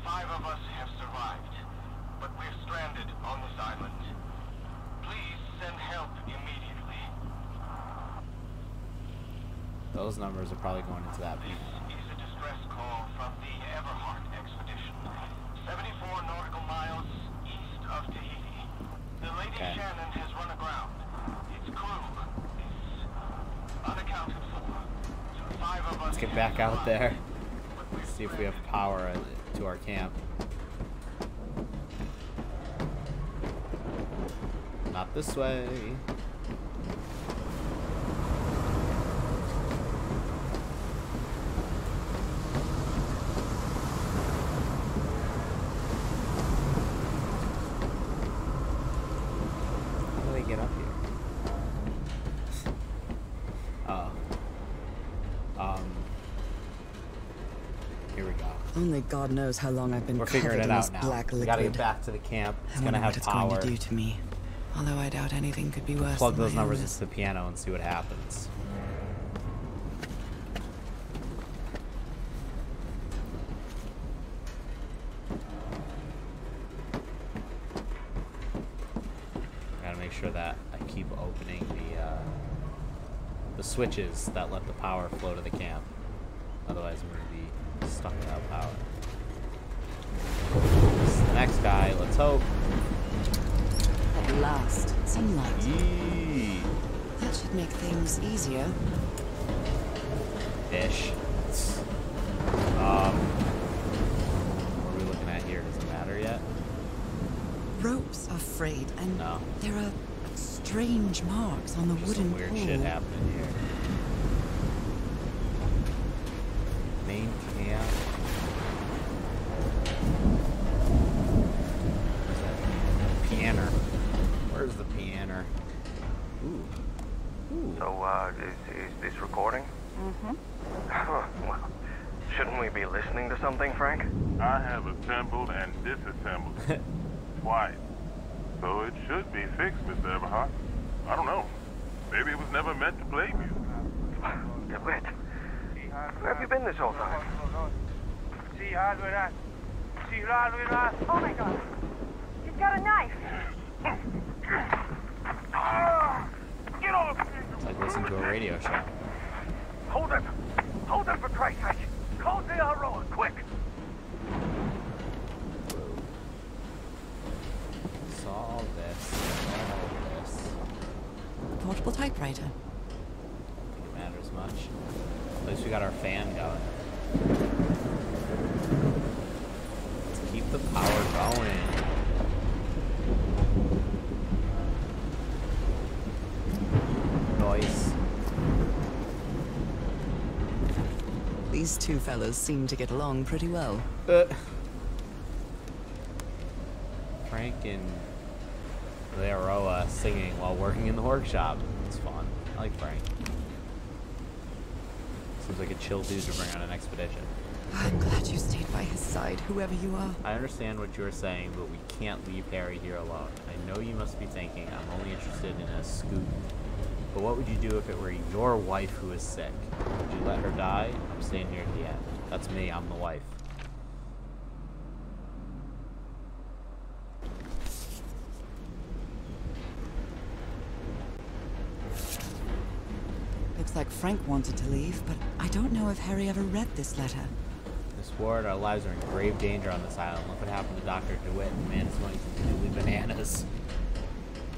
5 of us have survived, but we're stranded on this island. Please send help immediately. Those numbers are probably going into that This beat. is a distress call from the Everheart expedition. 74 nautical miles east of Tahiti. The Lady Okay. Shannon has run aground. Its crew is unaccounted for. 5 of us Let's get have back out survived, there. but we're See if we have power to our camp. Not this way. How do they get up here? Oh. Here we go. Only God knows how long I've been We're covered figuring it in this out now. black We gotta get liquid. back to the camp. It's I gonna wonder have what it's power. going to do to me. Although I doubt anything could be worse Plug than those my numbers illness. into the piano and see what happens. make sure that I keep opening the switches that let the power flow to the camp. Otherwise, I'm going to be stuck without power. This is the next guy. Let's hope. At last, some light. Yee. That should make things easier. Ish. What are we looking at here? Does it matter yet? Ropes are frayed, and No. there are strange marks on the Just wooden some weird pole. shit happening here. Main camp. Where's that? Pianer. Where's the pianer? Ooh. Ooh. So, is this recording? Mm-hmm. Well, shouldn't we be listening to something, Frank? I have assembled and disassembled twice. So it should be fixed, Mr. Everhart. I don't know. Maybe it was never meant to play music. Wait. Where have you been this whole time? Oh my god. She's got a knife. Get off! It's like listening to a radio show. Hold it! Hold it for Christ's sake! Call the RO, quick! Solve this. Portable typewriter. I don't think it matters much. At least we got our fan going. Let's keep the power going. Noise. These two fellows seem to get along pretty well. Frank and Learoa singing while working in the workshop. It's fun. I like Frank. Seems like a chill dude to bring on an expedition. I'm glad you stayed by his side, whoever you are. I understand what you're saying, but we can't leave Harry here alone. I know you must be thinking I'm only interested in a scoop. But what would you do if it were your wife who is sick? Would you let her die? I'm staying here at the end. That's me, I'm the wife. Looks like Frank wanted to leave, but I don't know if Harry ever read this letter. Miss Ward, our lives are in grave danger on this island. Look what happened to Dr. DeWitt. The man is going completely bananas.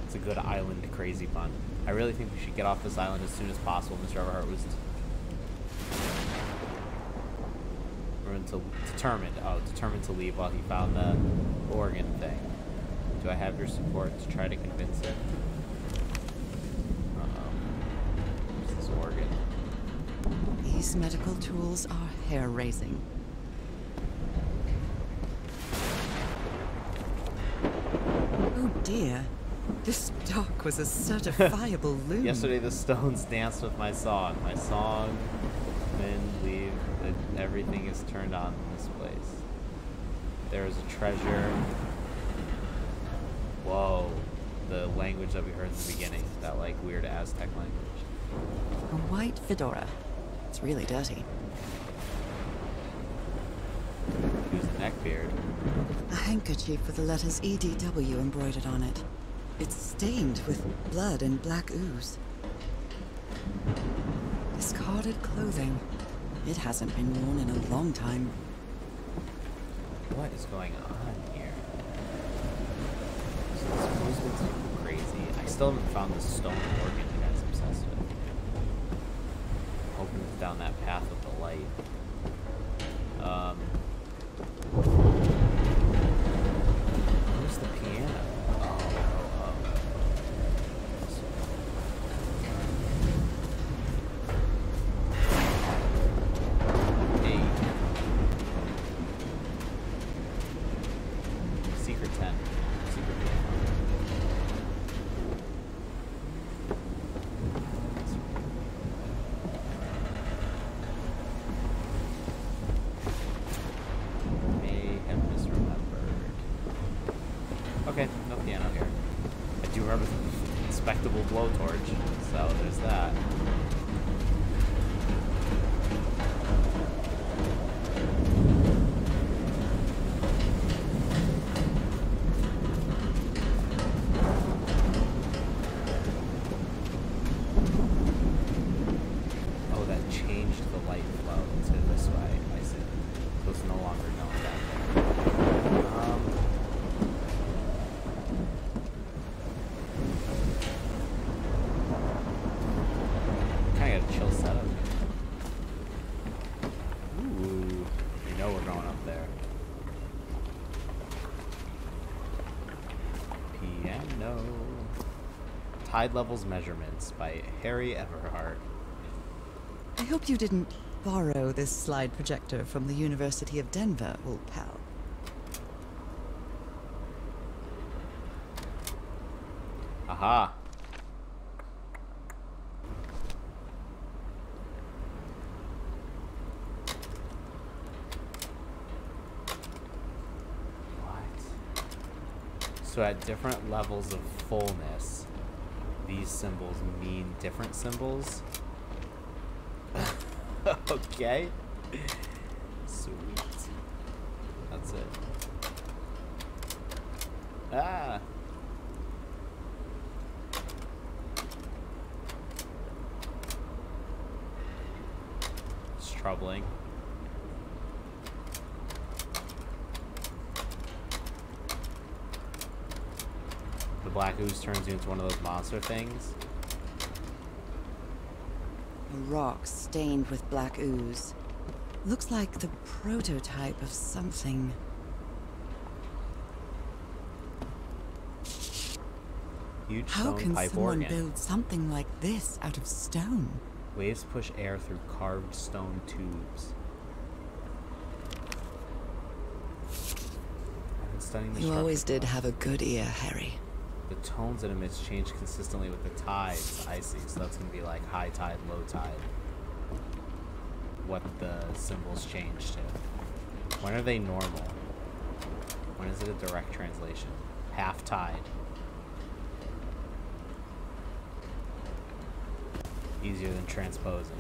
It's a good island crazy pun. I really think we should get off this island as soon as possible. Mr. Everhart was determined to leave while he found the organ thing. Do I have your support to try to convince him? What's this organ? These medical tools are hair-raising. Oh dear. This dock was a certifiable loon. Yesterday the stones danced with my song. My song, men leave, everything is turned on in this place. There is a treasure. Whoa. The language that we heard in the beginning. That like weird Aztec language. A white fedora. It's really dirty. Use a neckbeard. A handkerchief with the letters EDW embroidered on it. It's stained with blood and black ooze. Discarded clothing. It hasn't been worn in a long time. What is going on here? So this movement is crazy. I still haven't found this stone organ you guys are obsessed with. Hoping it's down that path with the light. Where's the piano? Hey. Secret tent. Secret piano. May have misremembered. Okay, no piano here. I do remember the inspectable blowtorch, so there's that. Tide Levels Measurements by Harry Everhart. I hope you didn't borrow this slide projector from the University of Denver, old pal. Aha. So at different levels of fullness, these symbols mean different symbols. Okay. Sweet. That's it. Ah. It's troubling. The black ooze turns you into one of those monster things. A rock stained with black ooze. Looks like the prototype of something. Huge How stone can pipe someone organ. build something like this out of stone? Waves push air through carved stone tubes. I've been studying the You structure always did of- have a good ear, Harry. The tones it emits change consistently with the tides, I see. So that's going to be like high tide, low tide. What the symbols change to. When are they normal? When is it a direct translation? Half tide. Easier than transposing,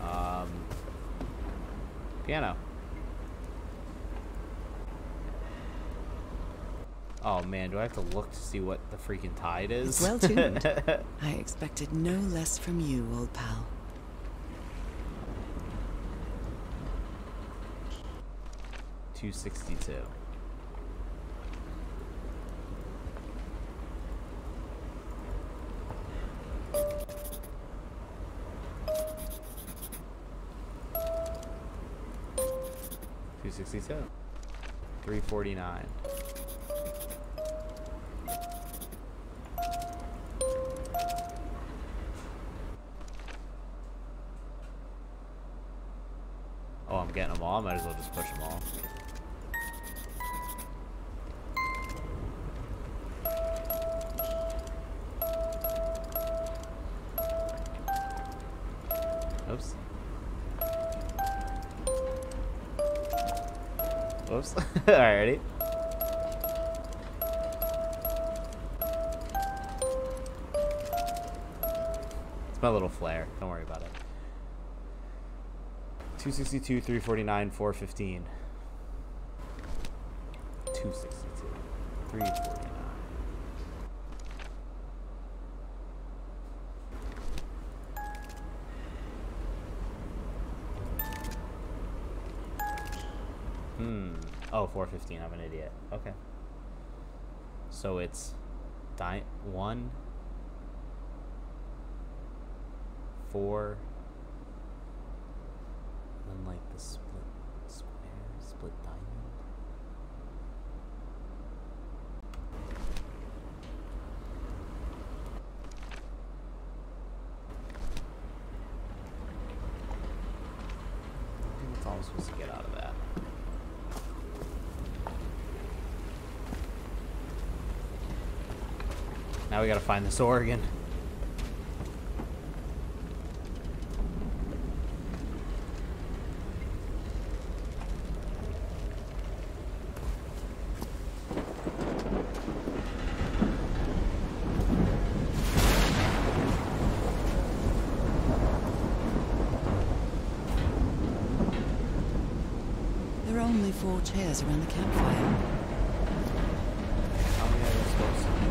right? Piano. Oh man, do I have to look to see what the freaking tide is? It's well tuned. I expected no less from you, old pal. $262. $262. $349. Oh, I'm getting them all. Might as well just push them all. Oops. Oops. Alrighty. It's my little flare. Don't worry about it. 262, 349, 415. 262, 349. Oh, 415. I'm an idiot. Okay. So it's 1, 4, and like the split square, split diamond. I think that's all I'm supposed to get out of that. Now we gotta find this organ. There are only 4 chairs around the campfire. How many are there supposed to be?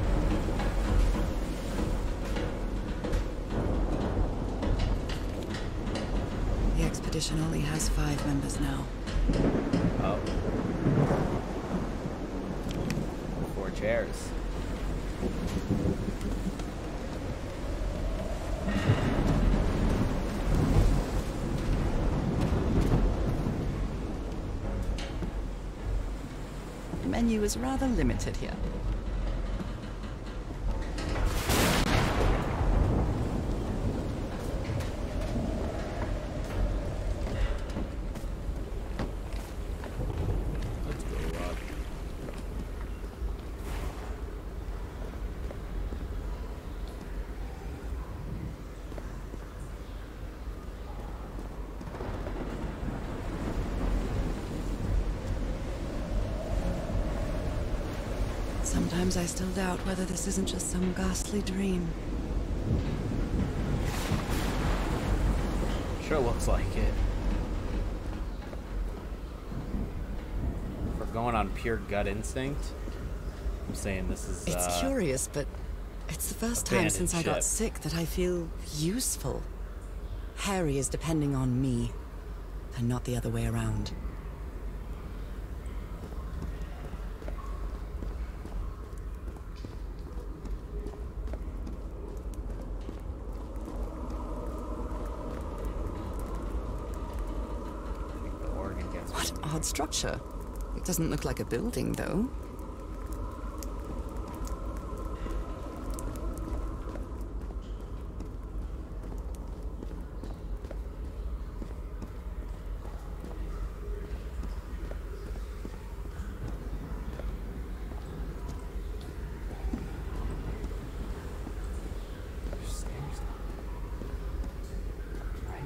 The expedition only has 5 members now. Oh. 4 chairs. The menu is rather limited here. Sometimes I still doubt whether this isn't just some ghastly dream. Sure looks like it. If we're going on pure gut instinct, I'm saying this is, It's curious, but it's the first time since I abandoned got ship. sick that I feel useful. Harry is depending on me, and not the other way around. The organ gets What odd structure. It doesn't look like a building, though. stairs, right?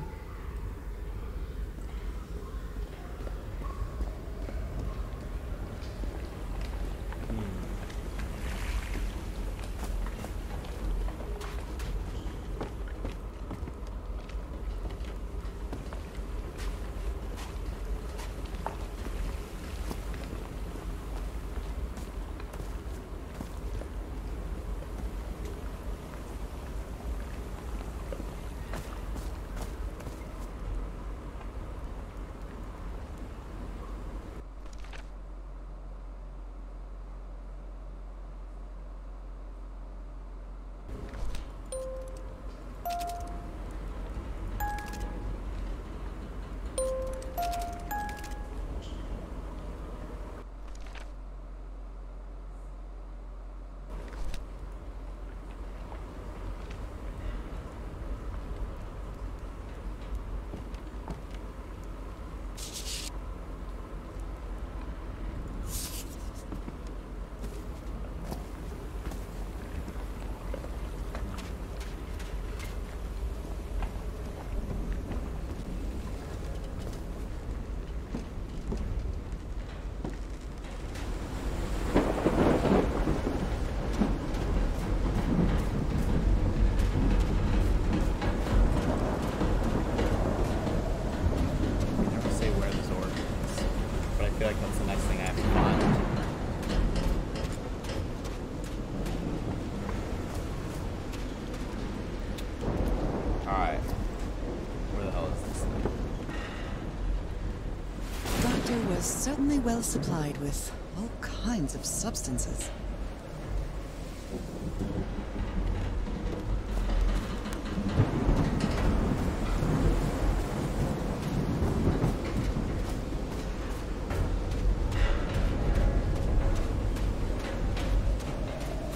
Never say where this organ is, but I feel like that's the next thing I have to find. Alright. Where the hell is this thing? Doctor was certainly well supplied with all kinds of substances.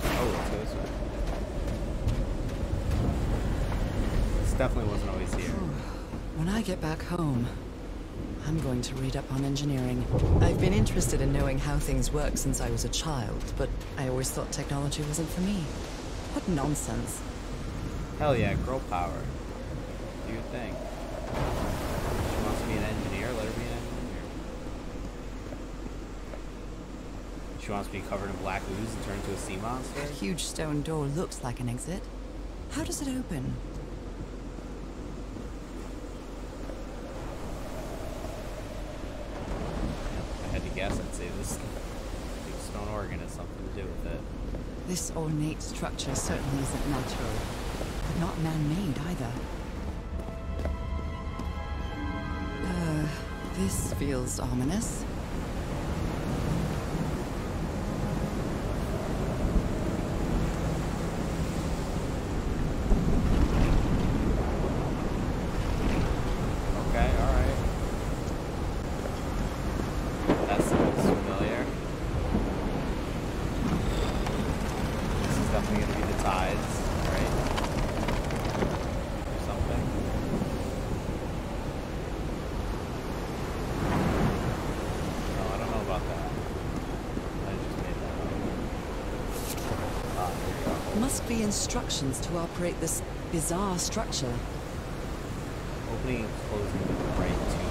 Oh, let's go this way. This definitely wasn't always here. When I get back home, I'm going to read up on engineering. I've been interested in knowing how things work since I was a child, but I always thought technology wasn't for me. What nonsense. Hell yeah, girl power. Do your thing. She wants to be an engineer, let her be an engineer. She wants to be covered in black ooze and turn into a sea monster? That huge stone door looks like an exit. How does it open? If I had to guess, I'd say this big stone organ has something to do with it. This ornate structure certainly isn't natural, but not man-made either. This feels ominous. Okay, alright. That sounds familiar. This is definitely gonna be the tides, right? Or something. No, I don't know about that. I just made that up. Ah, here we go. Must be instructions to operate this bizarre structure. Opening and closing the right tube.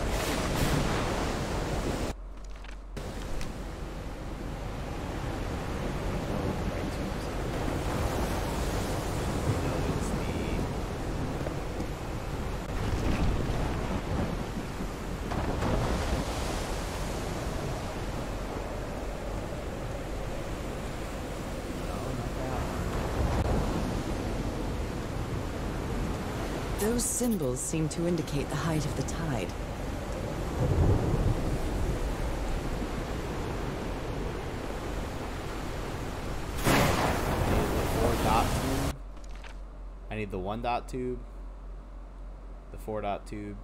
Those symbols seem to indicate the height of the tide. I need the 1-dot tube, the 4-dot tube,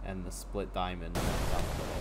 and the split diamond down the middle.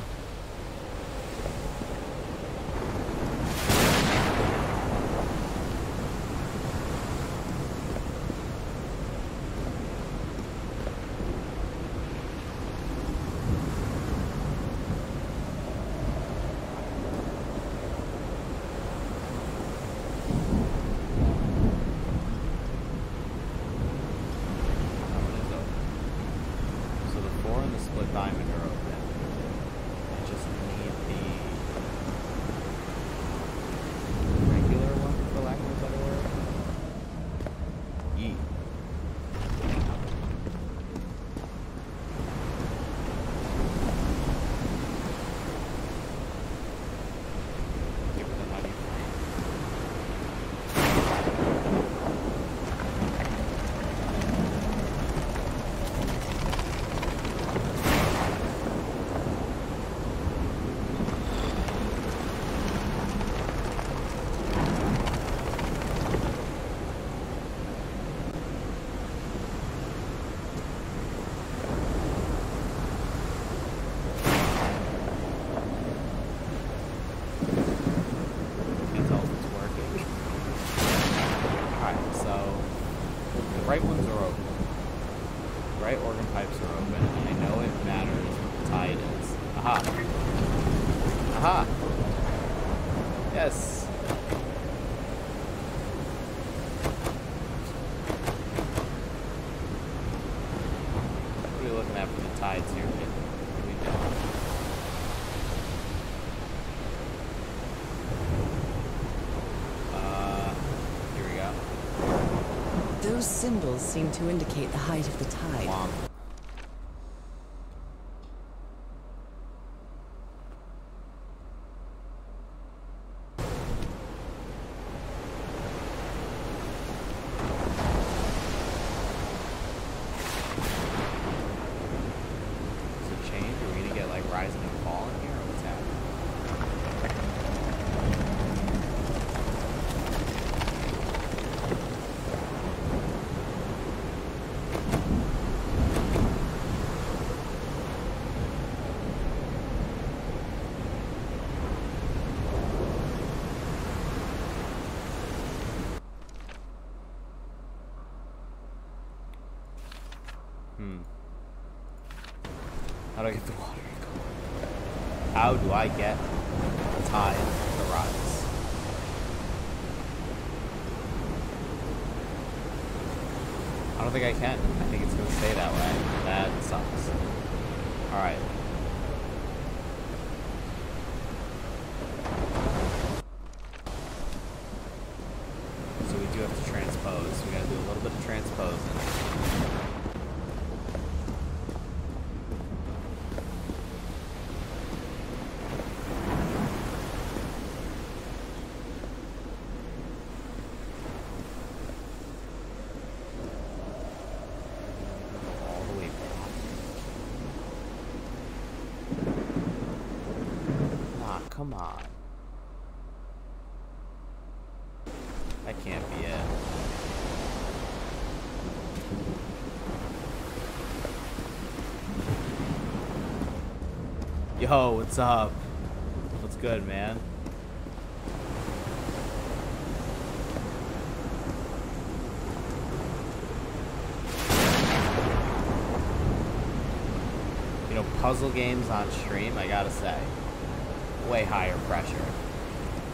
Those symbols seem to indicate the height of the tide. Wow. How do I get the water to go? How do I get the tide to rise? I don't think I can. I think it's going to stay that way. That sucks. Alright. So we do have to transpose. We got to do a little bit of transposing. Come on. That can't be it. Yo, what's up? What's good, man? You know, puzzle games on stream, I gotta say, way higher pressure.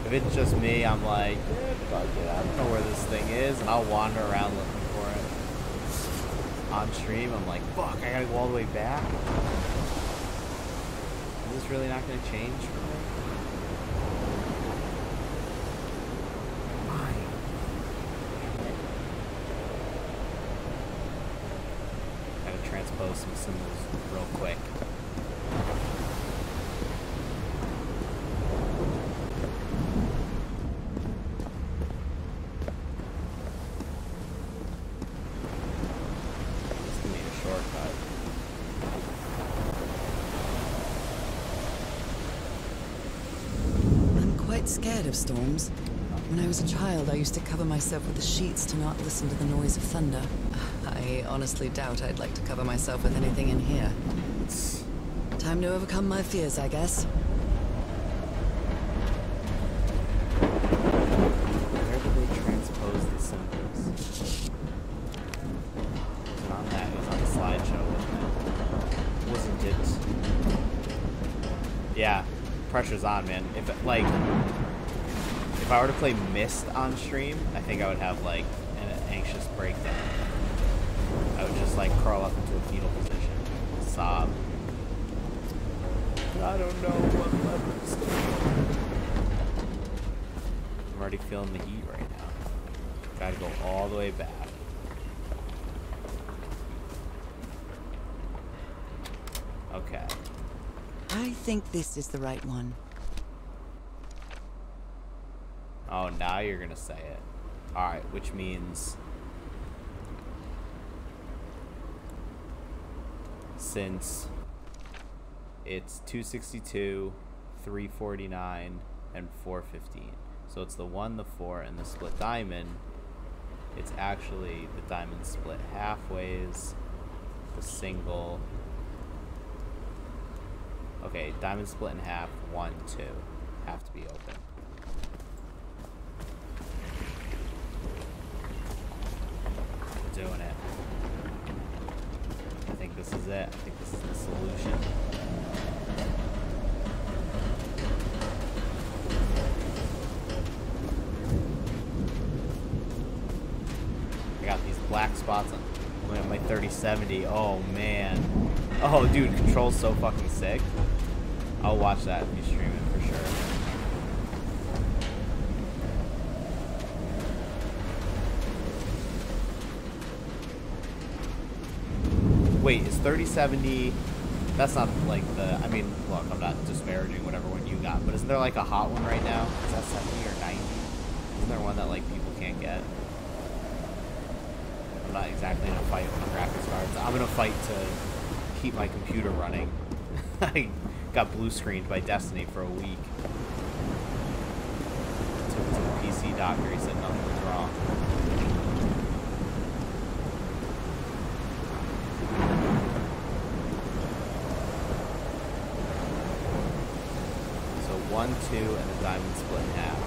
If it's just me, I'm like, fuck it, I don't know where this thing is, and I'll wander around looking for it. On stream, I'm like, fuck, I gotta go all the way back. Is this really not gonna change for me? Why? Gotta transpose some symbols real quick. scared of storms. When I was a child, I used to cover myself with the sheets to not listen to the noise of thunder. I honestly doubt I'd like to cover myself with anything in here. Time to overcome my fears, I guess. Where did they transpose the symbols? It was on that. It was on the slideshow, wasn't it? Yeah, pressure's on, man. If I were to play Myst on stream, I think I would have like an anxious breakdown. I would just like curl up into a fetal position, sob. I don't know what levers to do. I'm already feeling the heat right now. Gotta go all the way back. Okay. I think this is the right one. Oh, now you're gonna say it. Alright, which means since it's 262, 349, and 415. So it's the 1, the 4, and the split diamond. It's actually the diamond split halfways, the single. Okay, diamond split in half, 1, 2. Have to be open. We're doing it. I think this is it. I think this is the solution. I got these black spots on my 3070. Oh man. Oh dude, control's so fucking sick. I'll watch that if you stream it for sure. Wait, is 3070... That's not like the... I mean, look, I'm not disparaging whatever one you got, but isn't there like a hot one right now? Is that 70 or 90? Isn't there one that like people can't get? I'm not exactly in a fight with graphics cards. I'm in a fight to keep my computer running. I got blue screened by Destiny for a week. Took it to the PC doctor, he said nothing was wrong. So 1, 2, and the diamond split in half.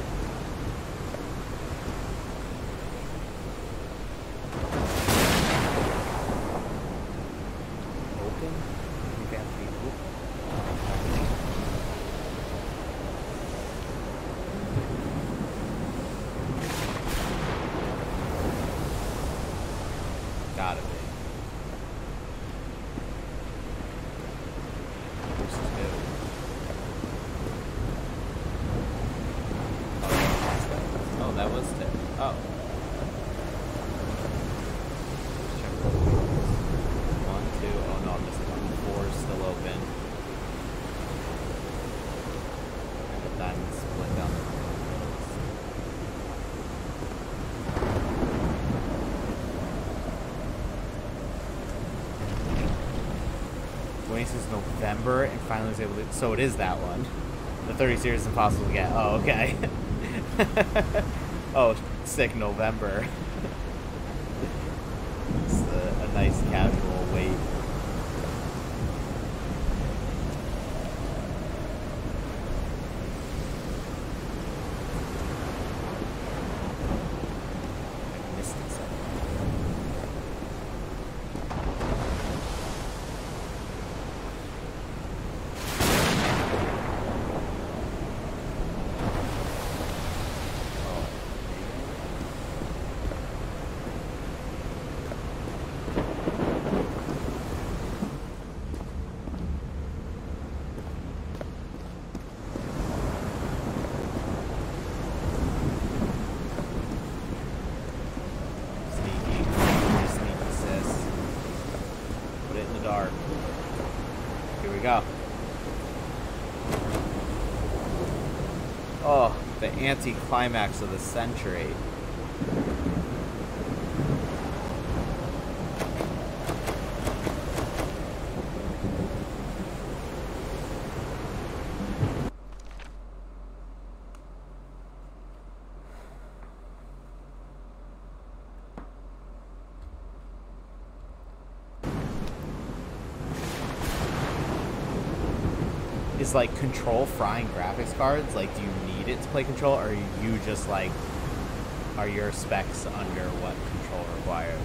Open? You have to be open. Gotta be. This is good. Oh, that was it. Oh. Let's check real quick. 1, 2. Oh no, I'm missing one. 4 is still open. And the diamond split down the middle. When he says November and finally was able to... So it is that one. The 30 series is impossible to get. Oh, okay. Oh, sick November. It's a nice casual wait. I missed it somewhere. Sneaky, sis. Put it in the dark. Here we go. Oh, the anti-climax of the century. is like Control frying graphics cards? Like, do you need it to play Control, or are you just like, are your specs under what Control requires?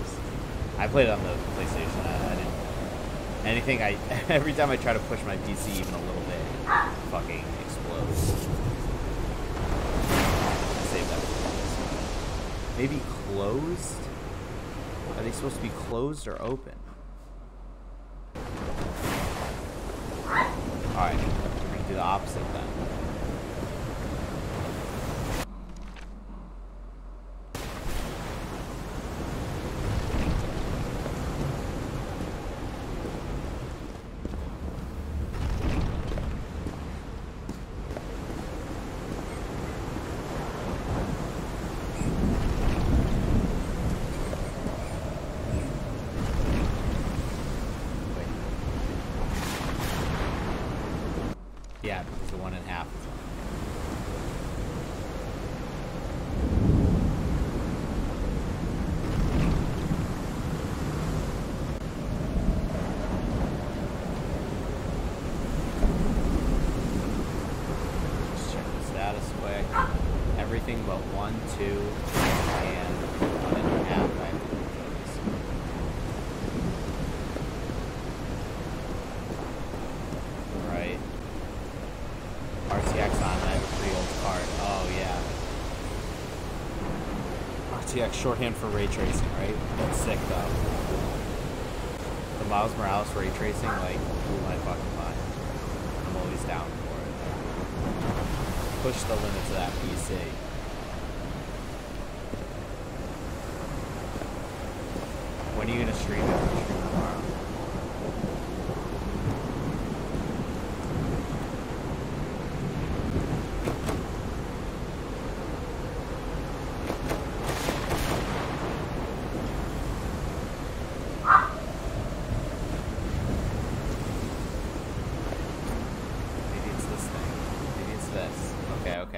I played it on the PlayStation. I didn't. Anything every time I try to push my PC even a little bit, it fucking explodes. Save that for this. Maybe closed? Are they supposed to be closed or open? Alright, we're gonna do the opposite then. Yeah, because the 1.5 is on. Just check the status quick. Everything but 1, 2, and 1.5. I have to do this. Right. RTX on, I have a pretty old card. Oh, yeah. RTX shorthand for ray tracing, right? That's sick, though. The Miles Morales ray tracing, like, blew my fucking mind. I'm always down for it. Push the limits of that PC. When are you gonna stream it? I'm gonna stream tomorrow.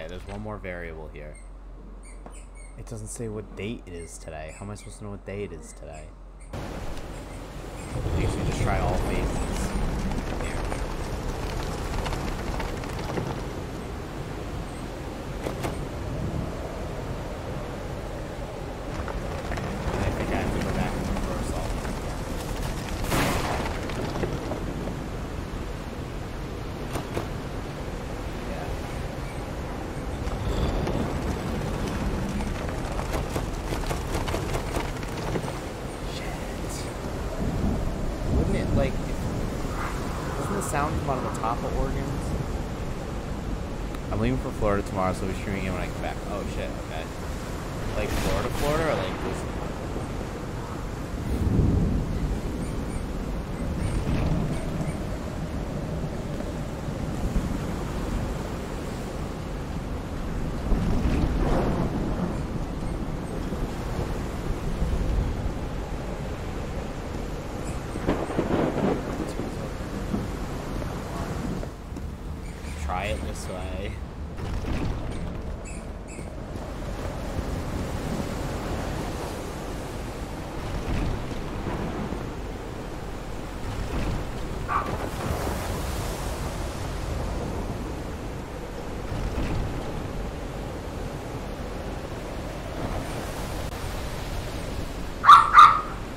There's one more variable here. It doesn't say what date it is today. How am I supposed to know what day it is today? I guess we just try all phases. Here. I think I have to go back and reverse all of them. Sound come out of the top of organs. I'm leaving for Florida tomorrow, so I'll be streaming it when I come back. Oh shit, okay. Like Florida, or like this? Try it this way.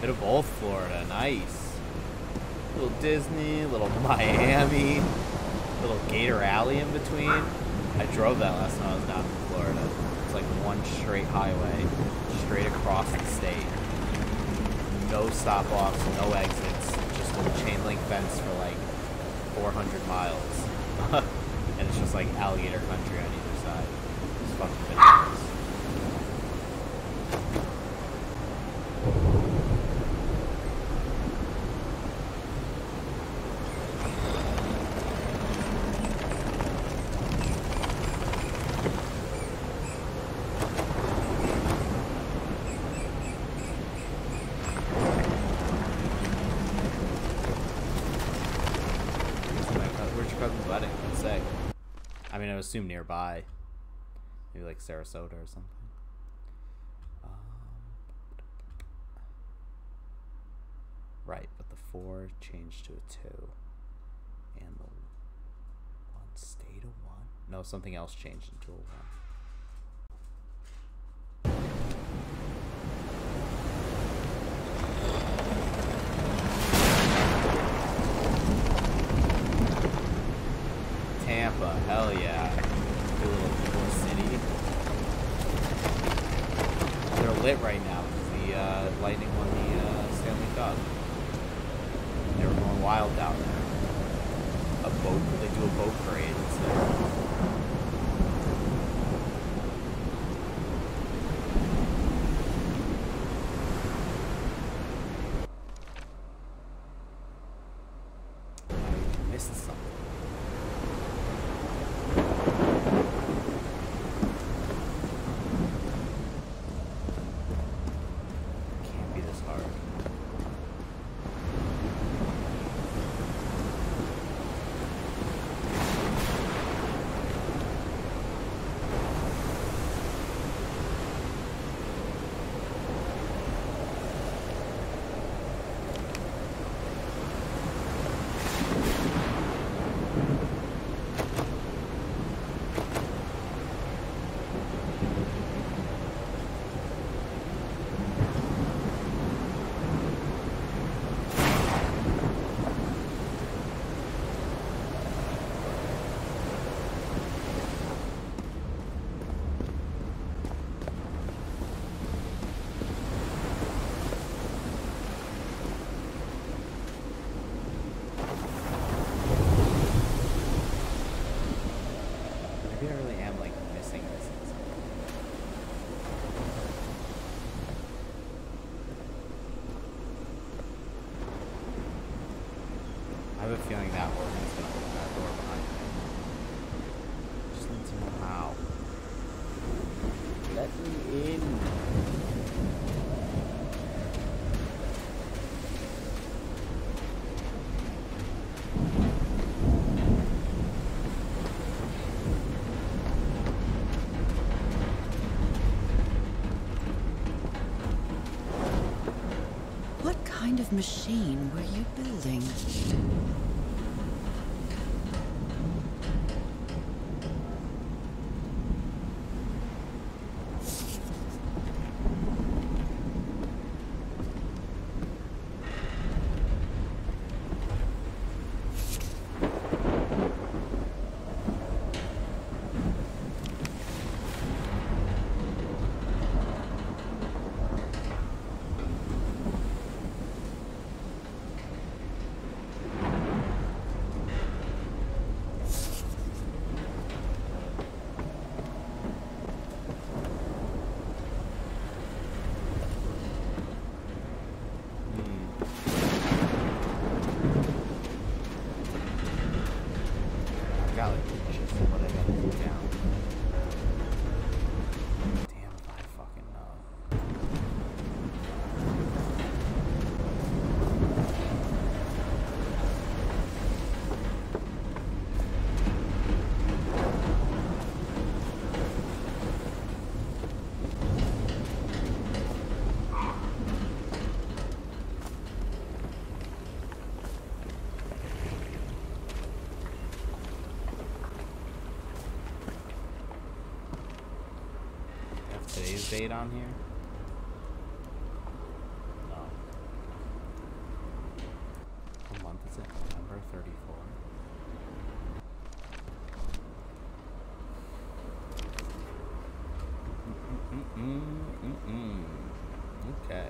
Bit of both Florida, nice. Little Disney, little Miami. Little Gator Alley in between. I drove that last time I was down in Florida. It's like one straight highway, straight across the state. No stop-offs, no exits, just a chain link fence for like 400 miles. And it's just like alligator country on either side. It's fucking bananas. I mean, I would assume nearby. Maybe like Sarasota or something. Right, but the 4 changed to a 2. And the 1 stayed a 1? No, something else changed into a 1. Tampa, hell yeah. Good little city. They're lit right now because the Lightning won the Stanley Cup. They were going wild down there. They do a boat parade and stuff. I missed something. Can't be this hard. Maybe I really am like missing this. I have a feeling that organ's gonna open that door behind me. Just need to know how. Let me in. What kind of machine were you building? Today's date on here? No. What month is it? November 34. Okay.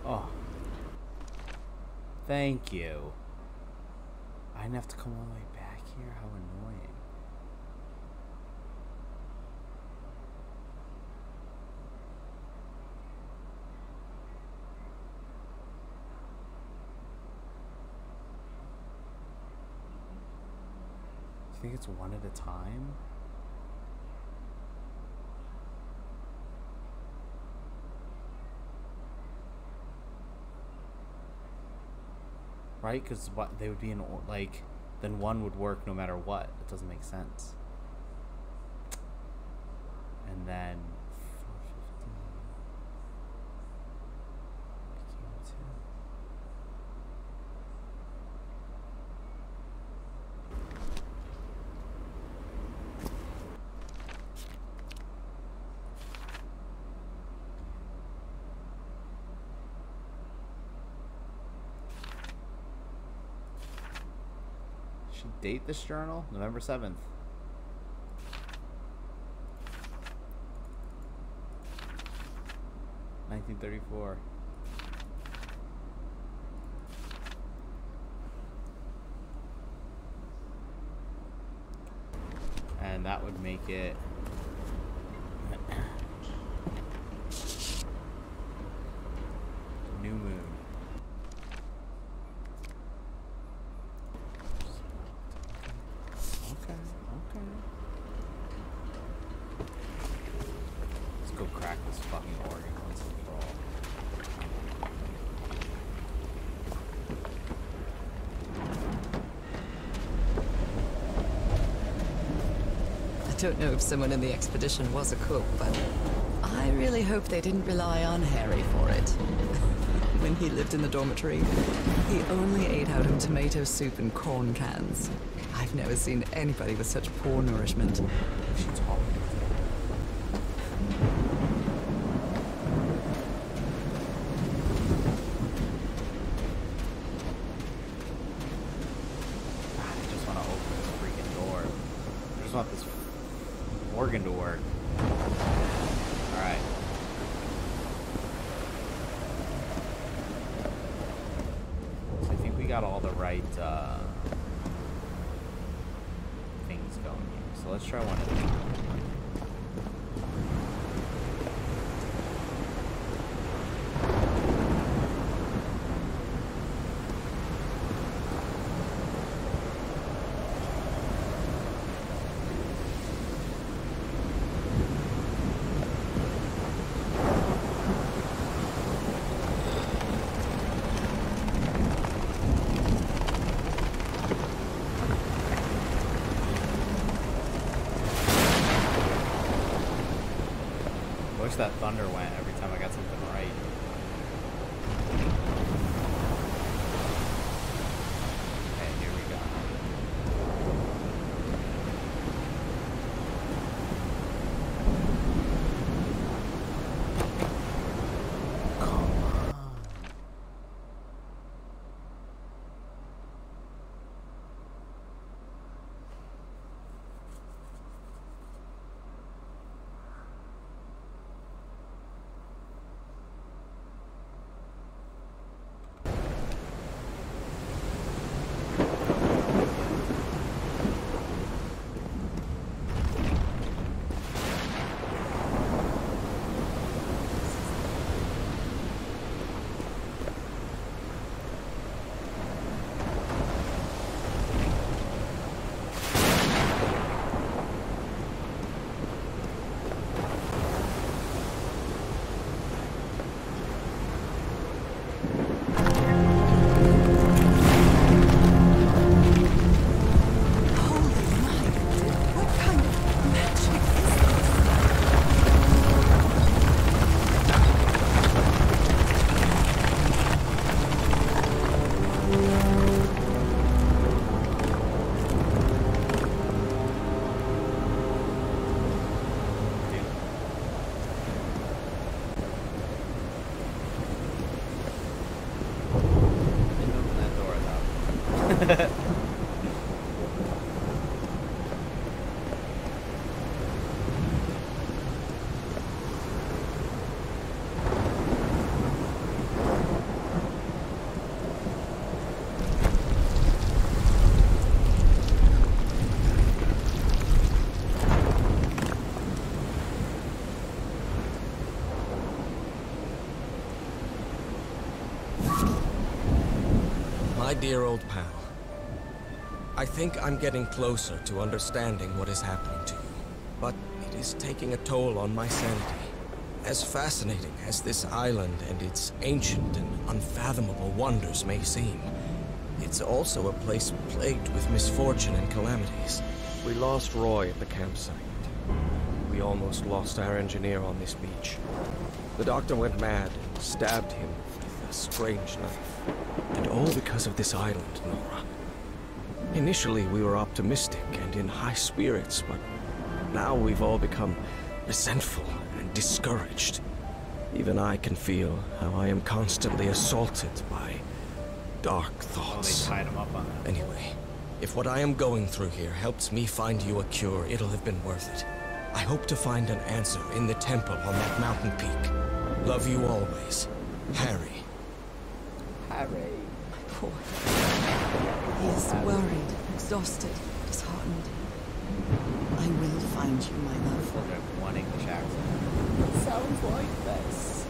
Oh. Thank you. I didn't have to come all the way back here? How annoying. You think it's one at a time? right? Because they would be in like, then one would work no matter what. It doesn't make sense. And then 415 became 2. Should date this journal? November 7th. $1934. And that would make it new moon. Okay. Let's go crack this fucking organ once and for all. I don't know if someone in the expedition was a cook, but I really hope they didn't rely on Harry for it. When he lived in the dormitory, he only ate out of tomato soup and corn cans. I've never seen anybody with such poor nourishment. She's talking. I just want to open this freaking door. I just want this organ to work. Alright. So I think we got all the right things going here. So let's try one of these. Wish that thunder went every time I got something right. Okay, here we go. Come on. My dear old pal, I think I'm getting closer to understanding what is happening to you, but it is taking a toll on my sanity. As fascinating as this island and its ancient and unfathomable wonders may seem, It's also a place plagued with misfortune and calamities. We lost Roy at the campsite. We almost lost our engineer on this beach. The doctor went mad and stabbed him with a strange knife. And all because of this island, Nora. Initially, we were optimistic and in high spirits, but now we've all become resentful and discouraged. Even I can feel how I am constantly assaulted by dark thoughts. Oh, they tied him up on that. Anyway, if what I am going through here helps me find you a cure, it'll have been worth it. I hope to find an answer in the temple on that mountain peak. Love you always, Harry. Harry. My boy. He is worried, exhausted, disheartened. I will find you, my love. Look at one English accent. It sounds like this.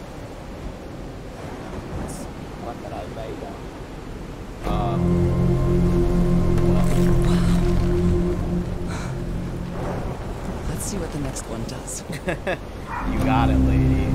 It's one that I made up. Let's see what the next one does. You got it, lady.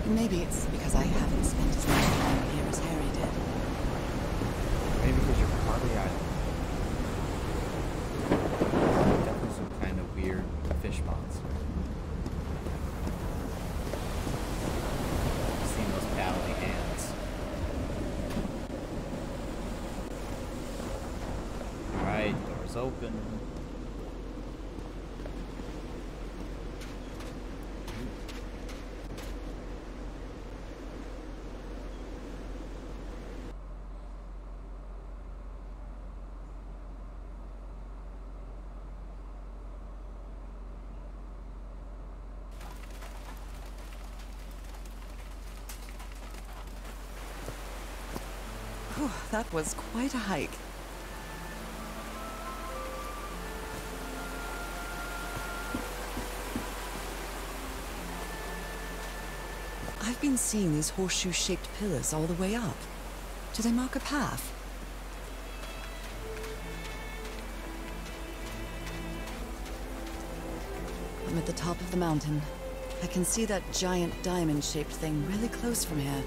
Maybe it's because I haven't spent as much time here as Harry did. Maybe because you're part of the island. Definitely some kind of weird fish monster. I've seen those paddly hands. Alright, doors open. Whew, that was quite a hike. I've been seeing these horseshoe-shaped pillars all the way up. Do they mark a path? I'm at the top of the mountain. I can see that giant diamond-shaped thing really close from here.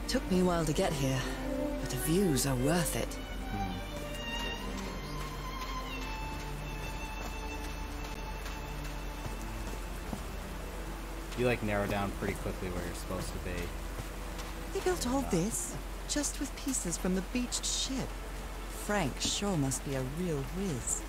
Took me a while to get here, but the views are worth it. You like narrow down pretty quickly where you're supposed to be. They built all this just with pieces from the beached ship. Frank sure must be a real whiz.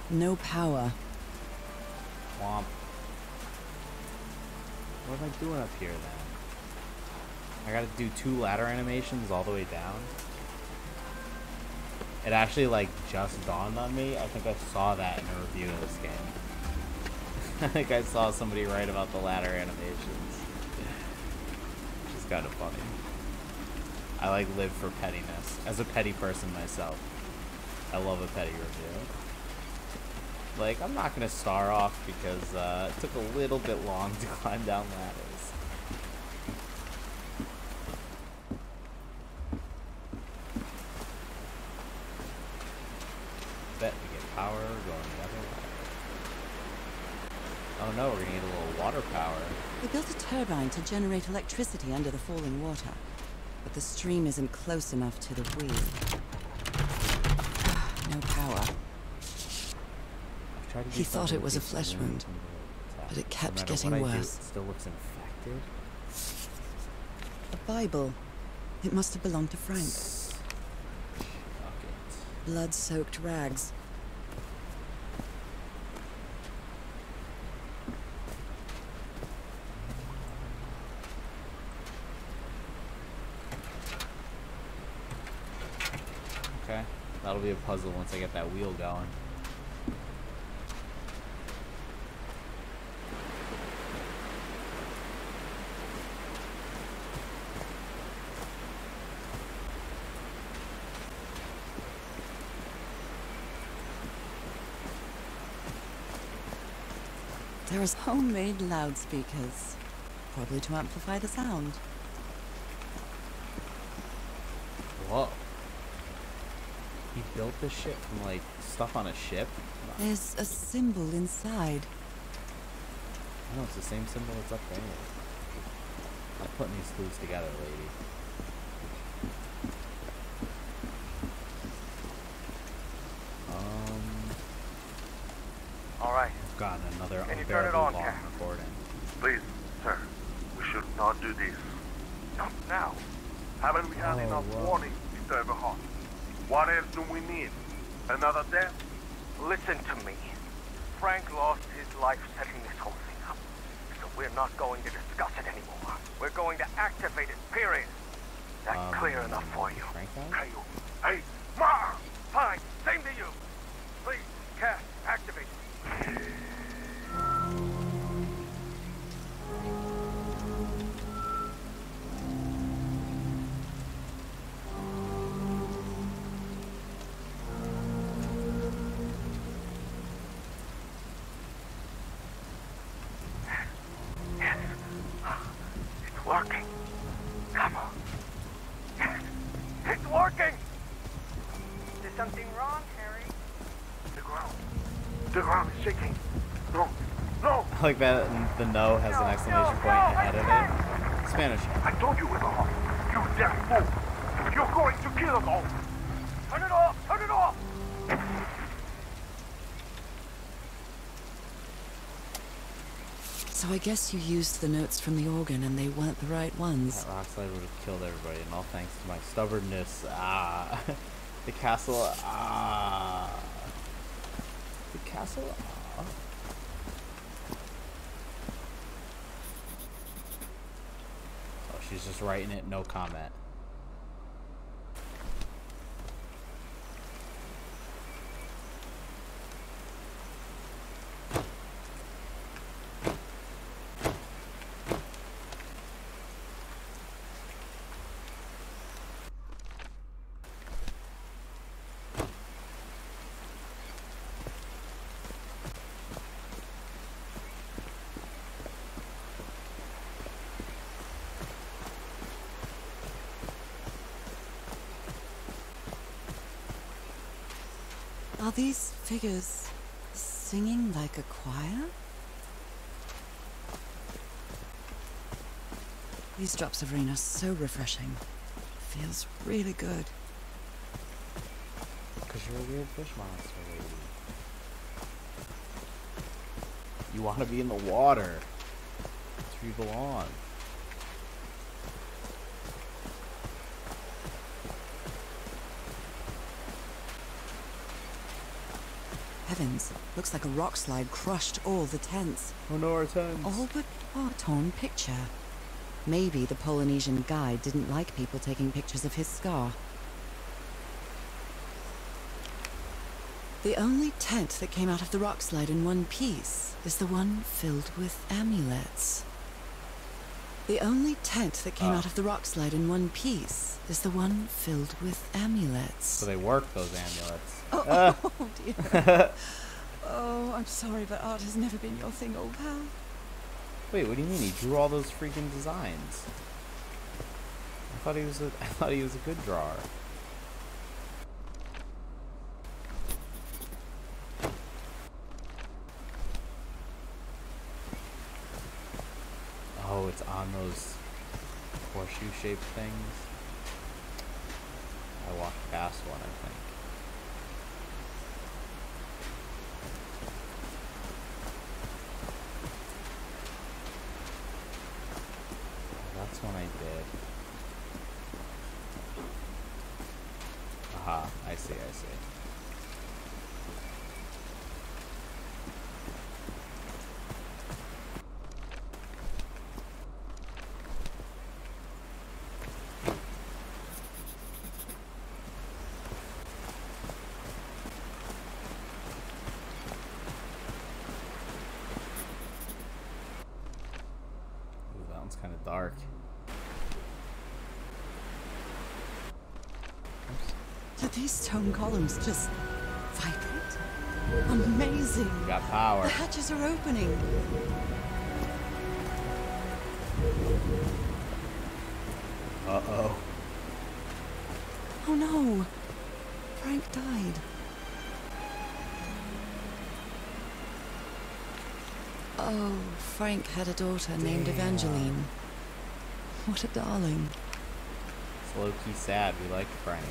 No power. Womp. What am I doing up here then? I gotta do 2 ladder animations all the way down? It actually like just dawned on me. I think I saw that in a review of this game. I think I saw somebody write about the ladder animations. Which is kind of funny. I like live for pettiness. As a petty person myself, I love a petty review. Like, I'm not gonna star off because it took a little bit long to climb down ladders. going the other way. Oh no, we're gonna need a little water power. They built a turbine to generate electricity under the falling water, but the stream isn't close enough to the wheel. No power. He thought it was a flesh wound, but it kept getting worse. It still looks infected. A Bible. It must have belonged to Frank. Fuck it. Blood-soaked rags. Okay, that'll be a puzzle once I get that wheel going. There's homemade loudspeakers, probably to amplify the sound. Whoa. He built this shit from, like, stuff on a ship? There's a symbol inside. No, it's the same symbol that's up there. I'm putting these clues together, lady. All right. I've gotten another Can you turn it unbearably on, long Cap? recording. Please, sir. We should not do this. Not now. Haven't we had enough warning, Mr. Everhart? What else do we need? Another death? Listen to me. Frank lost his life setting this whole thing up. So we're not going to discuss it anymore. We're going to activate it, period. That clear enough for you? Frank died? Hey, you. Hey, Ma! Fine, same to you. Please, Cass, activate. Yes. It's working. Come on. Yes. It's working! Is there something wrong, Harry? The ground is shaking. No, no! I like that the no has an exclamation point ahead of it. Spanish. I told you, Everhart. You damn fool! You're going to kill us all! Turn it off! Turn it off! So I guess you used the notes from the organ and they weren't the right ones. That rock slide would have killed everybody, and all thanks to my stubbornness. Ah. The castle. Ah. The castle. Ah. Oh, she's just writing it, no comment. Are these figures singing like a choir? These drops of rain are so refreshing. Feels really good. Because you're a weird fish monster, lady. You want to be in the water. That's where you belong. Heavens, looks like a rock slide crushed all the tents. Oh no, our tents. All but a torn picture. Maybe the Polynesian guide didn't like people taking pictures of his scar. The only tent that came out of the rock slide in one piece is the one filled with amulets. The only tent that came out of the rock slide in one piece is the one filled with amulets. So they work, those amulets. Oh dear. Oh, I'm sorry, but art has never been your thing, old pal. Wait, what do you mean? He drew all those freaking designs. I thought he was a good drawer. it's on those horseshoe-shaped things. I walked past one, I think. That's one I did. Aha, I see, I see. Kind of dark. Did these stone columns just vibrate? Amazing! We got power. The hatches are opening. Uh-oh. Oh no! Frank died. Oh, Frank had a daughter named Evangeline. What a darling. It's low-key sad. We like Frank.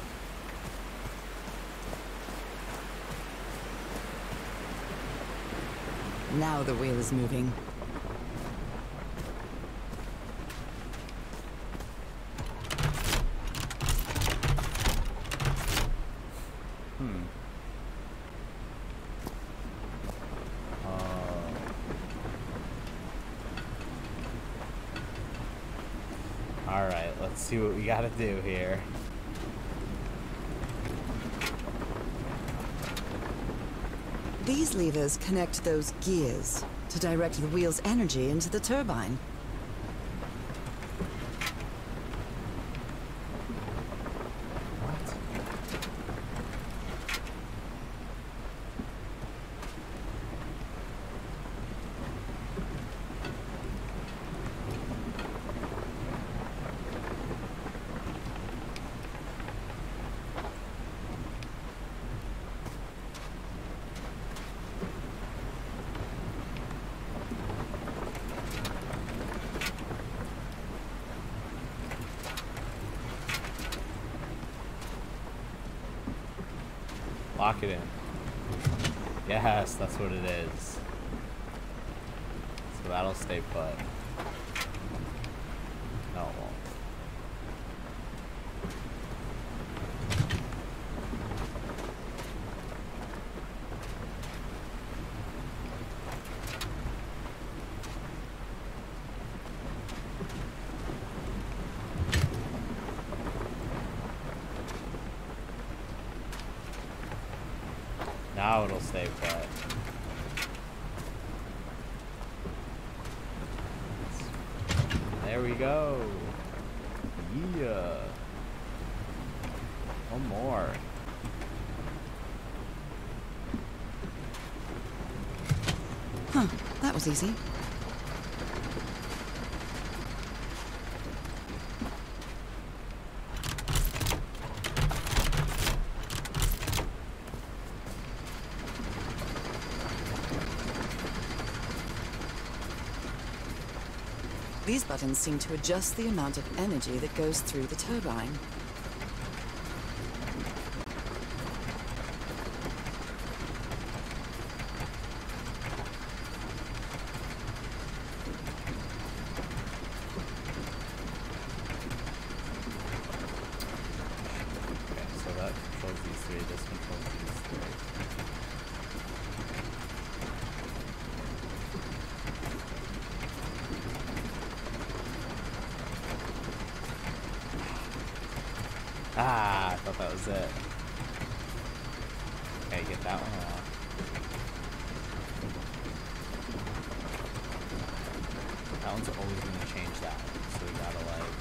Now the wheel is moving. Alright, let's see what we gotta do here. These levers connect those gears to direct the wheel's energy into the turbine. Lock it in. Yes, that's what it is. So that'll stay put. No, it won't. Now it'll stay put. There we go. Yeah. One more. Huh, that was easy. These buttons seem to adjust the amount of energy that goes through the turbine. Okay, so that controls these three, this controls these three. Ah, I thought that was it. Okay, get that one off. That one's always gonna change that, so we gotta like...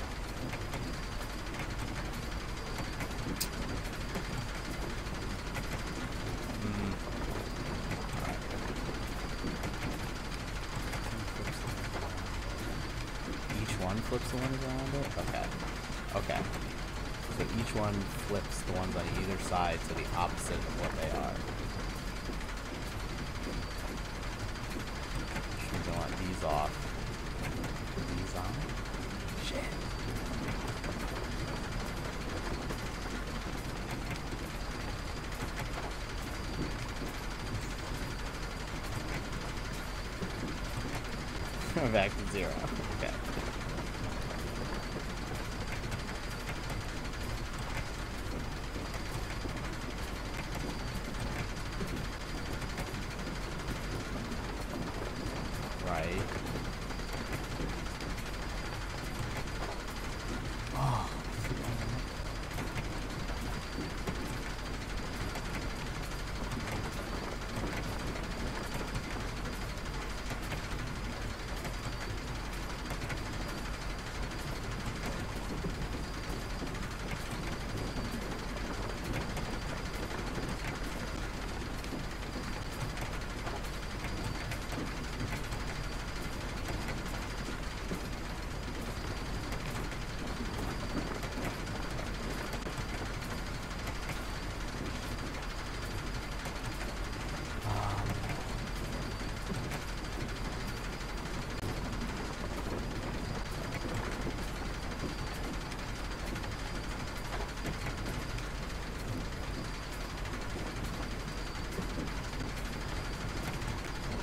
Each one flips the ones around it? Okay. Okay. So each one flips the ones on either side to the opposite of what they are. Which means I want these off. These on. We're back to 0. Okay. Right. Oh.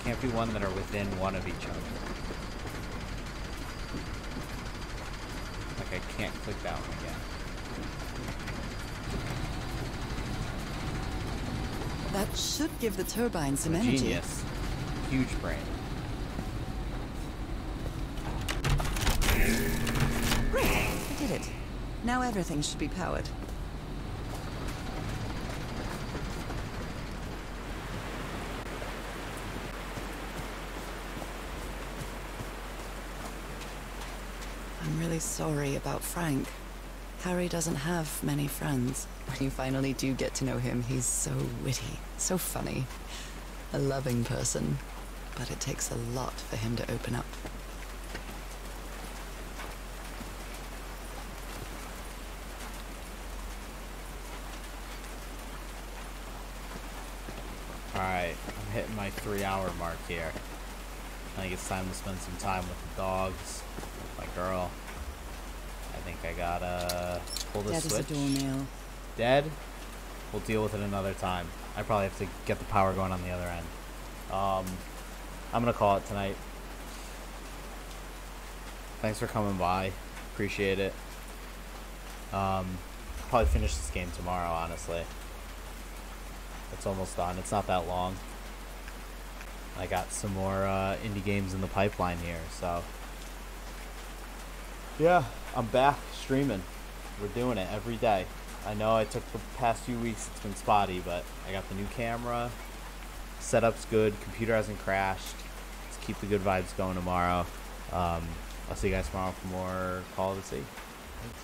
Can't be one that are within one of each other. Like I can't click that one again. That should give the turbine some energy. Genius. Huge brain. I did it. Now everything should be powered. I'm really sorry about Frank. Harry doesn't have many friends. When you finally do get to know him, he's so witty, so funny. A loving person. But it takes a lot for him to open up. Alright, I'm hitting my 3-hour mark here. I think it's time to spend some time with the dogs, my girl. I think I gotta pull this switch. That is a doornail. Dead? We'll deal with it another time. I probably have to get the power going on the other end. I'm gonna call it tonight. Thanks for coming by. Appreciate it. Probably finish this game tomorrow, honestly. It's almost done. It's not that long. I got some more indie games in the pipeline here, so yeah, I'm back streaming. We're doing it every day. I know I took the past few weeks, it's been spotty, but I got the new camera. Setup's good. Computer hasn't crashed. Let's keep the good vibes going tomorrow. I'll see you guys tomorrow for more Call of the Sea. Thanks.